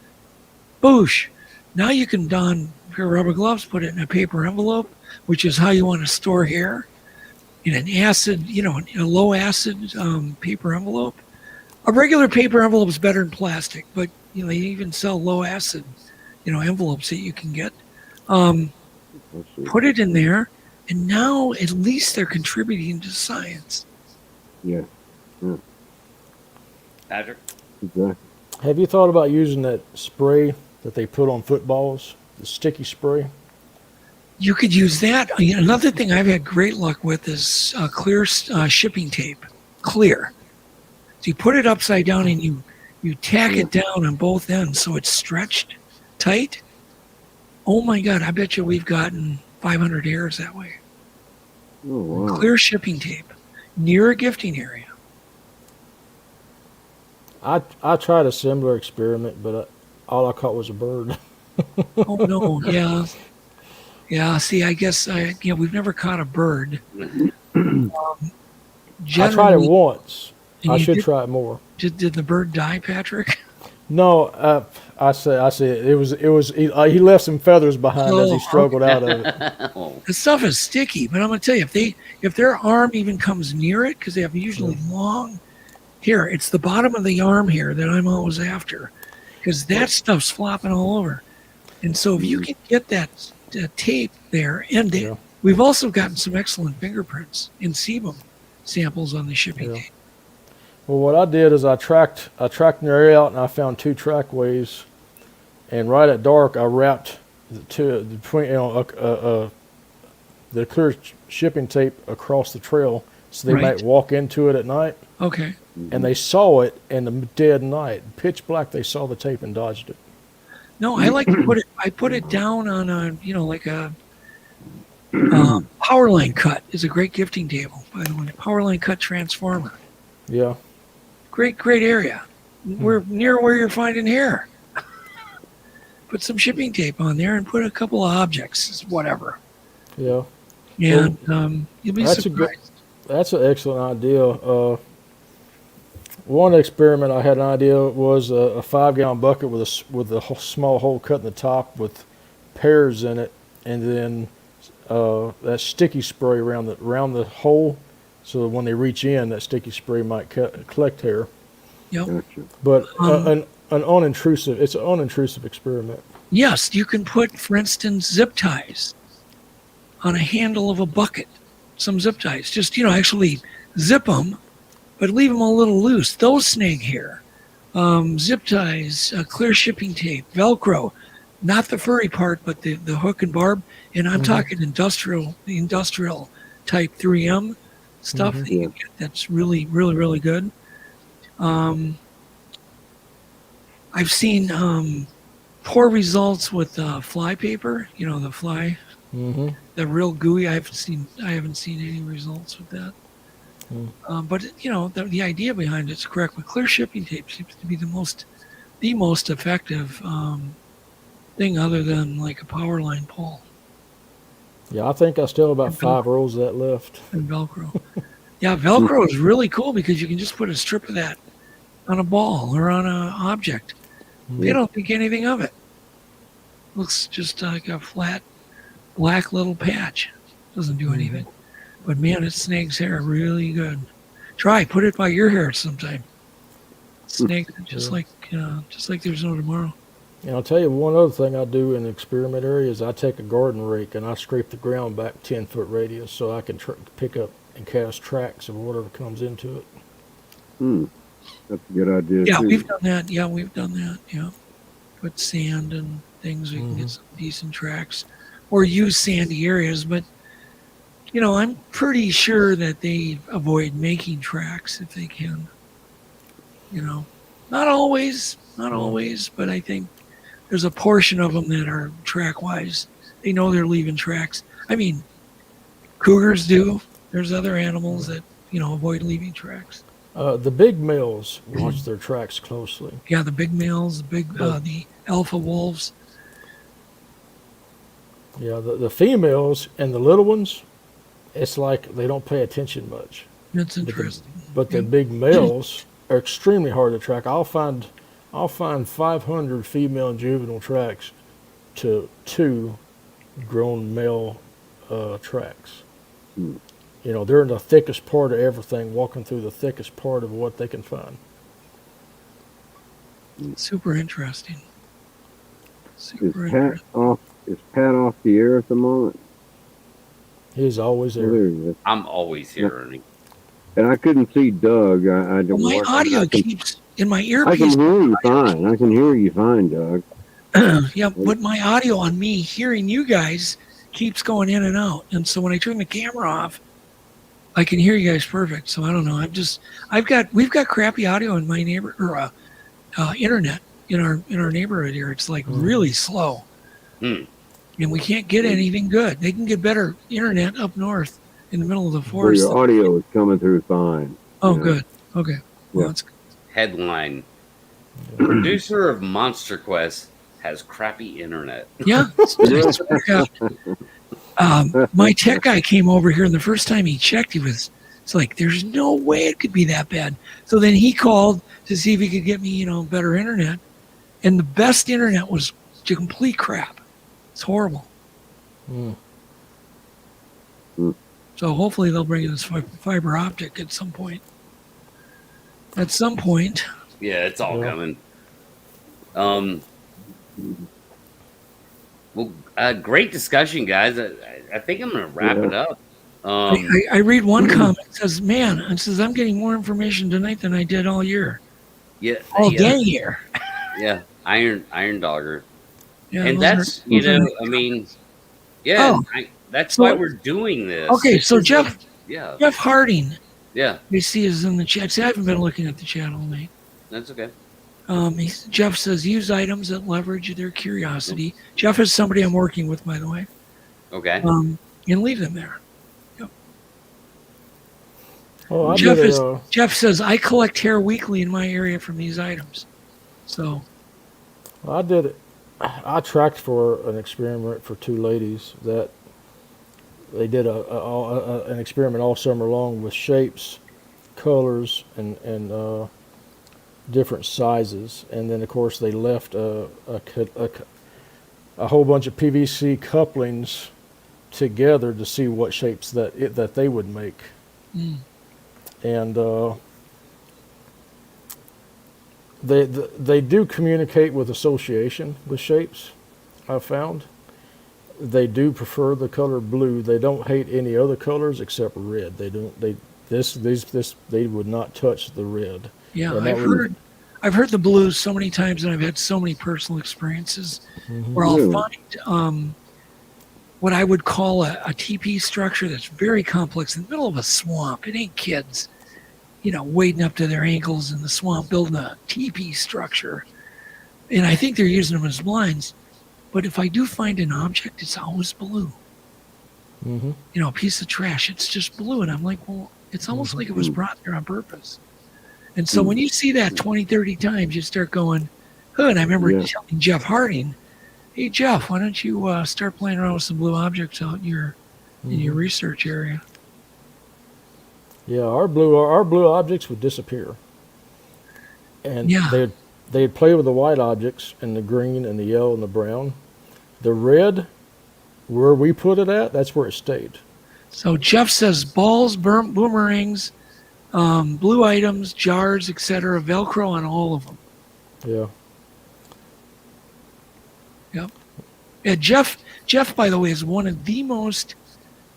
Boosh. Now you can don a pair of rubber gloves, put it in a paper envelope, which is how you want to store hair, in an acid, a low acid paper envelope. A regular paper envelope is better than plastic, but they even sell low acid, envelopes that you can get. Put it in there, and now at least they're contributing to science. Yeah. Patrick? Exactly. Have you thought about using that spray that they put on footballs, the sticky spray? You could use that. Another thing I've had great luck with is clear shipping tape. Clear. So you put it upside down and you tack it down on both ends so it's stretched tight. Oh my God, I bet you we've gotten 500 hairs that way. Oh, wow. Clear shipping tape near a gifting area. I tried a similar experiment, but all I caught was a bird. Oh no, yeah. Yeah, see, I guess we've never caught a bird. I tried it once. I should try it more. Did the bird die, Patrick? No, I said it was. He left some feathers behind as he struggled out of it. The stuff is sticky, but I'm gonna tell you, if their arm even comes near it, because they have usually long. Here, it's the bottom of the arm here that I'm always after, because that stuff's flopping all over. And so if you can get that tape there, and we've also gotten some excellent fingerprints in sebum samples on the shipping tape. Well, what I did is I tracked the area out, and I found 2 trackways, and right at dark I wrapped the clear shipping tape across the trail so they might walk into it at night. Okay. And they saw it in the dead night, pitch black. They saw the tape and dodged it. No, I like to put it. I put it down on a like a power line cut is a great gifting table. By the way, power line cut transformer. Yeah. Great area. We're near where you're finding hair. Put some shipping tape on there and put a couple of objects, whatever. Yeah. And you'll be surprised. That's an excellent idea. One experiment I had an idea was a 5-gallon bucket with a small hole cut in the top with pears in it, and then that sticky spray around the hole, so that when they reach in, that sticky spray might collect hair. Yep. Gotcha. But an unintrusive. It's an unintrusive experiment. Yes, you can put, for instance, zip ties on a handle of a bucket. Some zip ties, just actually zip them, but leave them a little loose. Those snag hair. Zip ties, clear shipping tape, Velcro, not the furry part, but the hook and barb. And I'm talking industrial type 3M stuff that you get that's really, really, really good. I've seen poor results with fly paper. You know, the fly, Mm-hmm. the real gooey. I haven't seen any results with that. But you know, the idea behind it's correct. But clear shipping tape seems to be the most effective thing, other than like a power line pole Yeah, I think I still have about 5 rolls of that left. and Velcro. Yeah, Velcro is really cool because you can just put a strip of that on a ball or on an object. They don't think anything of it. Looks just like a flat black little patch. Doesn't do anything. But man, it snags hair really good. Try put it by your hair sometime. Snake just like there's no tomorrow. And I'll tell you one other thing I do in the experiment area is I take a garden rake and I scrape the ground back 10-foot radius so I can pick up and cast tracks of whatever comes into it. That's a good idea. Yeah, too. we've done that. Yeah. Put sand and things, we can get some decent tracks. Or use sandy areas, but you know, I'm pretty sure that they avoid making tracks if they can. You know, not always, but I think there's a portion of them that are track-wise. They know they're leaving tracks. I mean, cougars do. There's other animals that, you know, avoid leaving tracks. The big males watch their tracks closely. Yeah, the big males, the alpha wolves. Yeah, the females and the little ones, it's like they don't pay attention much. That's interesting. But the big males are extremely hard to track. I'll find 500 female and juvenile tracks to 2 grown male tracks. You know, they're in the thickest part of everything, walking through the thickest part of what they can find. Super interesting. Is Pat off the air at the moment? He's always Oh, there. there he is. I'm always here, Ernie. And I couldn't see Doug. I don't. My audio keeps in my I can earpiece. hear you fine. I can hear you fine, Doug. Yeah, but my audio on me hearing you guys keeps going in and out. And so when I turn the camera off, I can hear you guys perfect. So I don't know. We've got crappy audio in my internet in our neighborhood here. It's like really slow. And we can't get anything good. They can get better internet up north in the middle of the Well, forest. your audio is coming through fine. Oh, Yeah. good. Okay. Well, Yeah. that's good. Headline: Producer of Monster Quest has crappy internet. Yeah. My tech guy came over here, and the first time he checked, it's like, there's no way it could be that bad. So then he called to see if he could get me, you know, better internet. And the best internet was complete crap. It's horrible. So hopefully they'll bring in this fiber optic at some point. Yeah, it's all coming. Well, great discussion, guys. I think I'm going to wrap it up. I read one comment that says, "Man, I'm getting more information tonight than I did all year, all dang year." Yeah, Iron Dogger. Yeah, And those that's, are- I mean, yeah, that's why we're doing this. Okay, so Jeff Yeah, Harding, yeah, we see is in the chat. See, I haven't been looking at the chat all night. that's okay. Jeff says, use items that leverage their curiosity. Jeff is somebody I'm working with, by the way. Okay. And leave them there. Yep. Oh, Jeff says, I collect hair weekly in my area from these items. So I did it. I tracked for an experiment for 2 ladies that they did an experiment all summer long with shapes, colors, and different sizes, and then of course they left a whole bunch of PVC couplings together to see what shapes that they would make, and they do communicate with association with shapes. I've found they do prefer the color blue. They don't hate any other colors except red. They don't. They would not touch the red. yeah, And I've heard the blues so many times, and I've had so many personal experiences where I'll find what I would call a TP structure that's very complex in the middle of a swamp. It ain't kids, wading up to their ankles in the swamp building a TP structure. and I think they're using them as blinds. But if I do find an object, it's always blue. Mm-hmm. You know, a piece of trash, it's just blue. And I'm like, well, it's almost like it was brought there on purpose. And so when you see that 20, 30 times, you start going, oh, and I remember telling Jeff Harding, hey, Jeff, why don't you start playing around with some blue objects out in your research area? Yeah, our blue objects would disappear, and they'd play with the white objects and the green and the yellow and the brown. The red, where we put it at, that's where it stayed. So Jeff says balls, boomerangs, blue items, jars, etc. Velcro on all of them. Yeah. Yep. Yeah, Jeff, by the way, is one of the most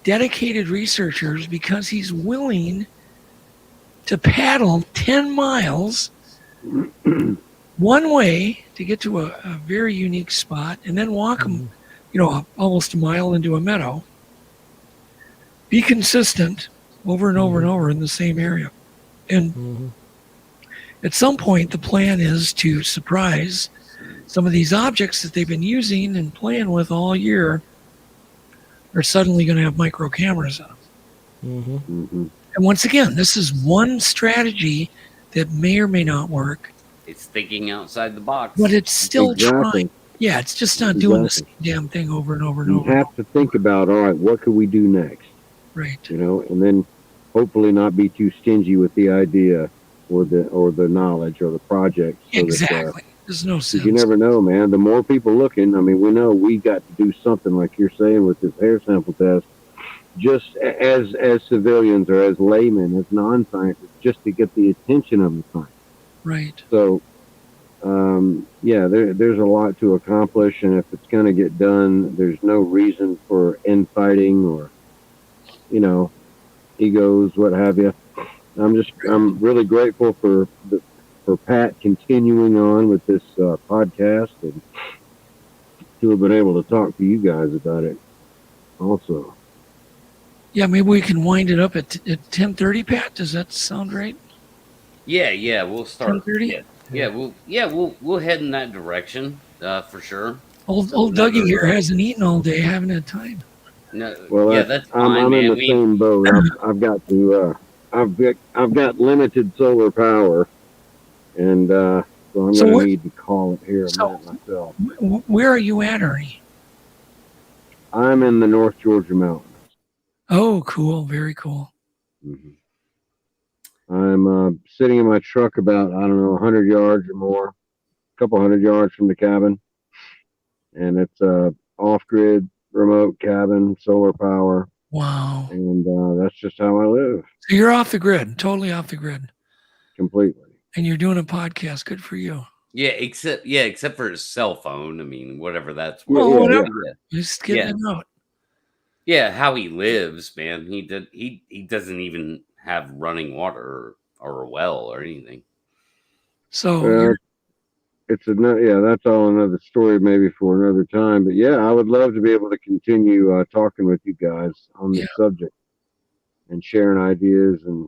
dedicated researchers because he's willing to paddle 10 miles one way to get to a very unique spot and then walk them, almost a mile into a meadow. Be consistent over and over and over in the same area. And at some point, the plan is to surprise some of these objects that they've been using and playing with all year are suddenly going to have micro cameras on them. And once again, this is one strategy that may or may not work. It's thinking outside the box. But it's still trying. Yeah, it's just not doing the same damn thing over and over and over. You have to think about, all right, what could we do next? Right. And then hopefully not be too stingy with the idea or the knowledge or the project. So exactly. There's no sense. You never know, man. The more people looking, I mean, we know we got to do something like you're saying with this hair sample test, just as civilians or as laymen, as non-scientists, just to get the attention of the science. Right. So, there's a lot to accomplish, and if it's going to get done, there's no reason for infighting or, egos, what have you. I'm really grateful for Pat continuing on with this podcast and to have been able to talk to you guys about it also. Yeah, maybe we can wind it up at 10:30, Pat. Does that sound right? Yeah, we'll start. 10:30? We'll head in that direction for sure. Old Dougie here hasn't eaten all day, haven't had time. No, well, that's fine, I'm man. in the same boat. I've got to. I've got limited solar power, and so I'm going to need to call it here a minute myself. Where are you at, Ernie? I'm in the North Georgia mountains. Oh, cool! Very cool. I'm sitting in my truck about 100 yards or more, a couple 100 yards from the cabin, and it's a off-grid remote cabin, solar power. Wow! And that's just how I live. So you're off the grid, totally off the grid, completely. And you're doing a podcast. Good for you. Yeah, except for his cell phone. I mean, whatever that's. Whatever. Just getting it out. Yeah, how he lives, man. He doesn't even have running water or a well or anything. So that's all another story maybe for another time. But yeah, I would love to be able to continue talking with you guys on this subject and sharing ideas and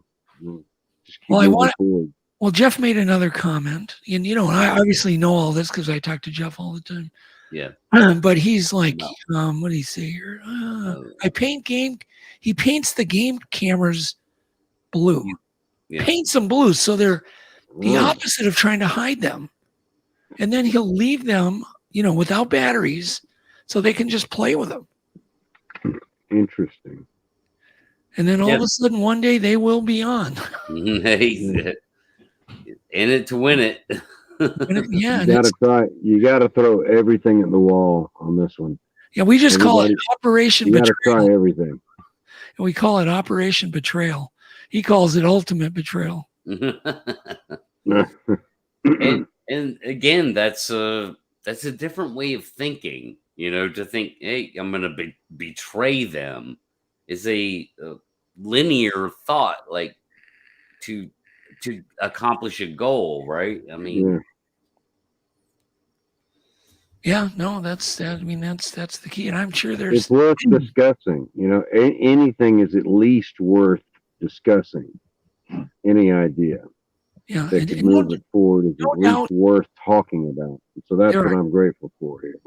just keep moving forward. Well, Jeff made another comment, and I obviously know all this because I talk to Jeff all the time. Yeah. But he's like, what did he say here? I paint he paints the game cameras blue. Yeah. Paints them blue, so they're the opposite of trying to hide them. And then he'll leave them, without batteries, so they can just play with them. Interesting. And then all of a sudden, one day they will be on. In it to win it. You got to throw everything at the wall on this one. Yeah, we just call it Operation Betrayal. You got to try everything. And we call it Operation Betrayal. He calls it Ultimate Betrayal. and again, that's a different way of thinking. To think, hey, I'm going to betray them is a linear thought, like to accomplish a goal, right? I mean, that's the key, and I'm sure there's. It's worth discussing. Anything is at least worth discussing. Any idea. Yeah, that and could no, move it forward is no at doubt least worth talking about. So that's there what are, I'm grateful for here.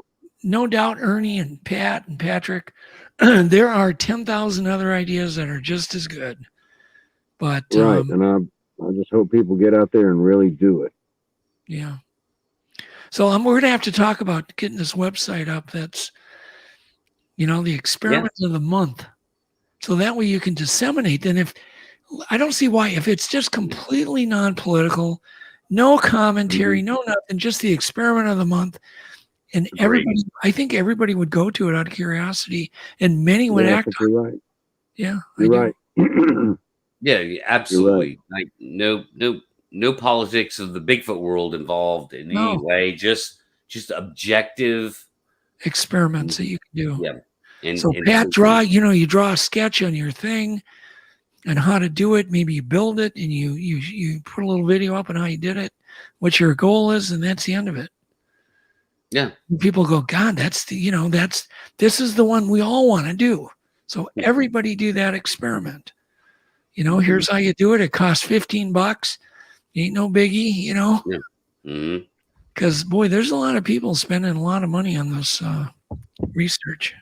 no doubt, Ernie and Pat and Patrick, there are 10,000 other ideas that are just as good. But Right, and I just hope people get out there and really do it. yeah. So we're gonna have to talk about getting this website up. That's the experiments of the month, so that way you can disseminate. And if I don't see why, if it's just completely non-political, no commentary, Mm-hmm. no nothing, just the experiment of the month, and Agreed. everybody, I think everybody would go to it out of curiosity, and many would Yeah, I act think on you're right. it. Yeah, You're right. Yeah, You're right. absolutely. Like no politics of the Bigfoot world involved in any No way. Just objective. experiments that you can do. Yeah, and So Pat, you draw a sketch on your thing and how to do it. Maybe you build it and you put a little video up on how you did it, what your goal is, and that's the end of it. yeah, And people go, God, this is the one we all want to do. So everybody do that experiment. Here's how you do it. It costs $15. Ain't no biggie, yeah. Mm-hmm. because boy, there's a lot of people spending a lot of money on this research.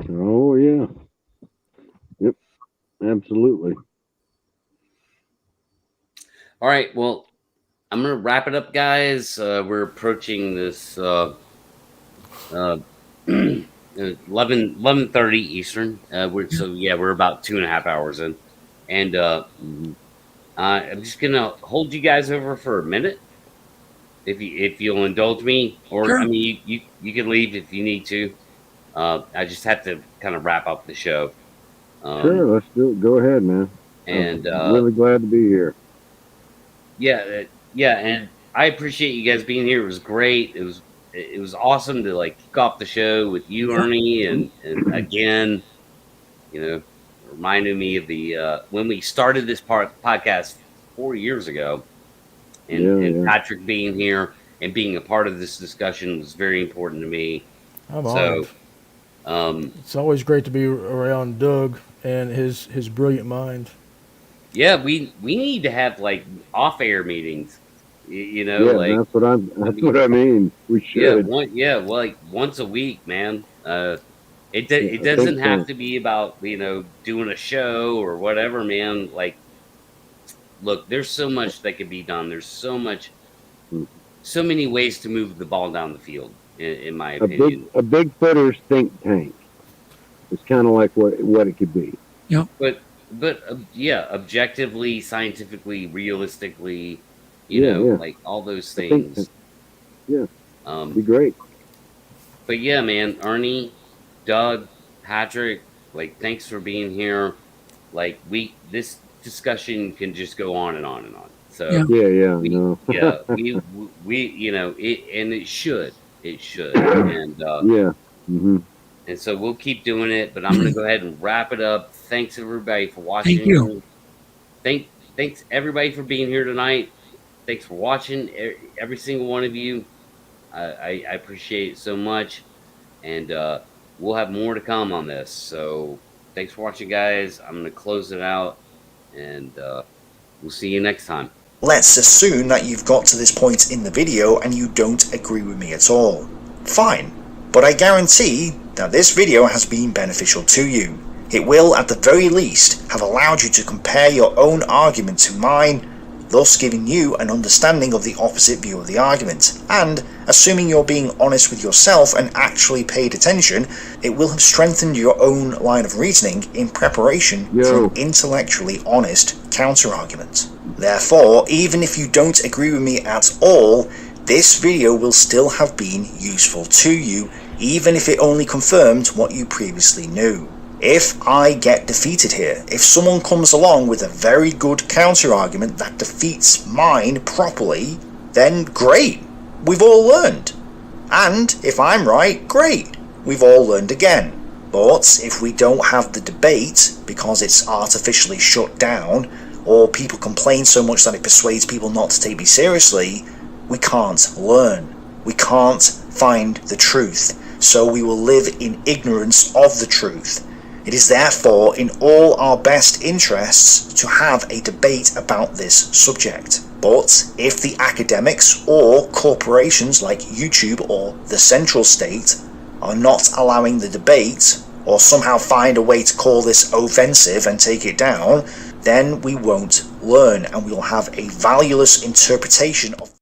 Oh yeah. Yep. Absolutely. All right. Well, I'm gonna wrap it up, guys. We're approaching this 11:30 Eastern. We're about 2.5 hours in, and I'm just gonna hold you guys over for a minute, if you'll indulge me, or Sure. I mean you can leave if you need to. I just have to kind of wrap up the show. Sure, let's do it. Go ahead, man. And I'm really glad to be here. yeah, and I appreciate you guys being here. It was great. It was awesome to like kick off the show with you, Ernie, and again, reminded me of the when we started this podcast 4 years ago, and Patrick being here and being a part of this discussion was very important to me. I'm honored. It's always great to be around Doug and his brilliant mind. Yeah, we need to have like off-air meetings. Yeah, that's what I mean. We should. Like once a week, man. It doesn't have to be about doing a show or whatever, man. Like, look, there's so much that could be done. There's so many ways to move the ball down the field, in my opinion. A Bigfooter's think tank. It's kind of like what it could be. Yep. But objectively, scientifically, realistically, like all those things. Be great. But yeah, man, Ernie, Doug, Patrick, like, thanks for being here. Like, this discussion can just go on and on and on. So it should, and and so we'll keep doing it. But I'm gonna go ahead and wrap it up. Thanks everybody for watching. Thank you. Thanks everybody for being here tonight. Thanks for watching, every single one of you. I appreciate it so much, and we'll have more to come on this. So thanks for watching, guys. I'm gonna close it out, and we'll see you next time. Let's assume that you've got to this point in the video and you don't agree with me at all. Fine, but I guarantee that this video has been beneficial to you. It will, at the very least, have allowed you to compare your own argument to mine, thus giving you an understanding of the opposite view of the argument, and, assuming you're being honest with yourself and actually paid attention, it will have strengthened your own line of reasoning in preparation for an intellectually honest counter-argument. Therefore, even if you don't agree with me at all, this video will still have been useful to you, even if it only confirmed what you previously knew. If I get defeated here, if someone comes along with a very good counter-argument that defeats mine properly, then great, we've all learned. And if I'm right, great, we've all learned again. But if we don't have the debate because it's artificially shut down, or people complain so much that it persuades people not to take me seriously, we can't learn. We can't find the truth. So we will live in ignorance of the truth. It is therefore in all our best interests to have a debate about this subject. But if the academics or corporations like YouTube or the central state are not allowing the debate, or somehow find a way to call this offensive and take it down, then we won't learn, and we'll have a valueless interpretation of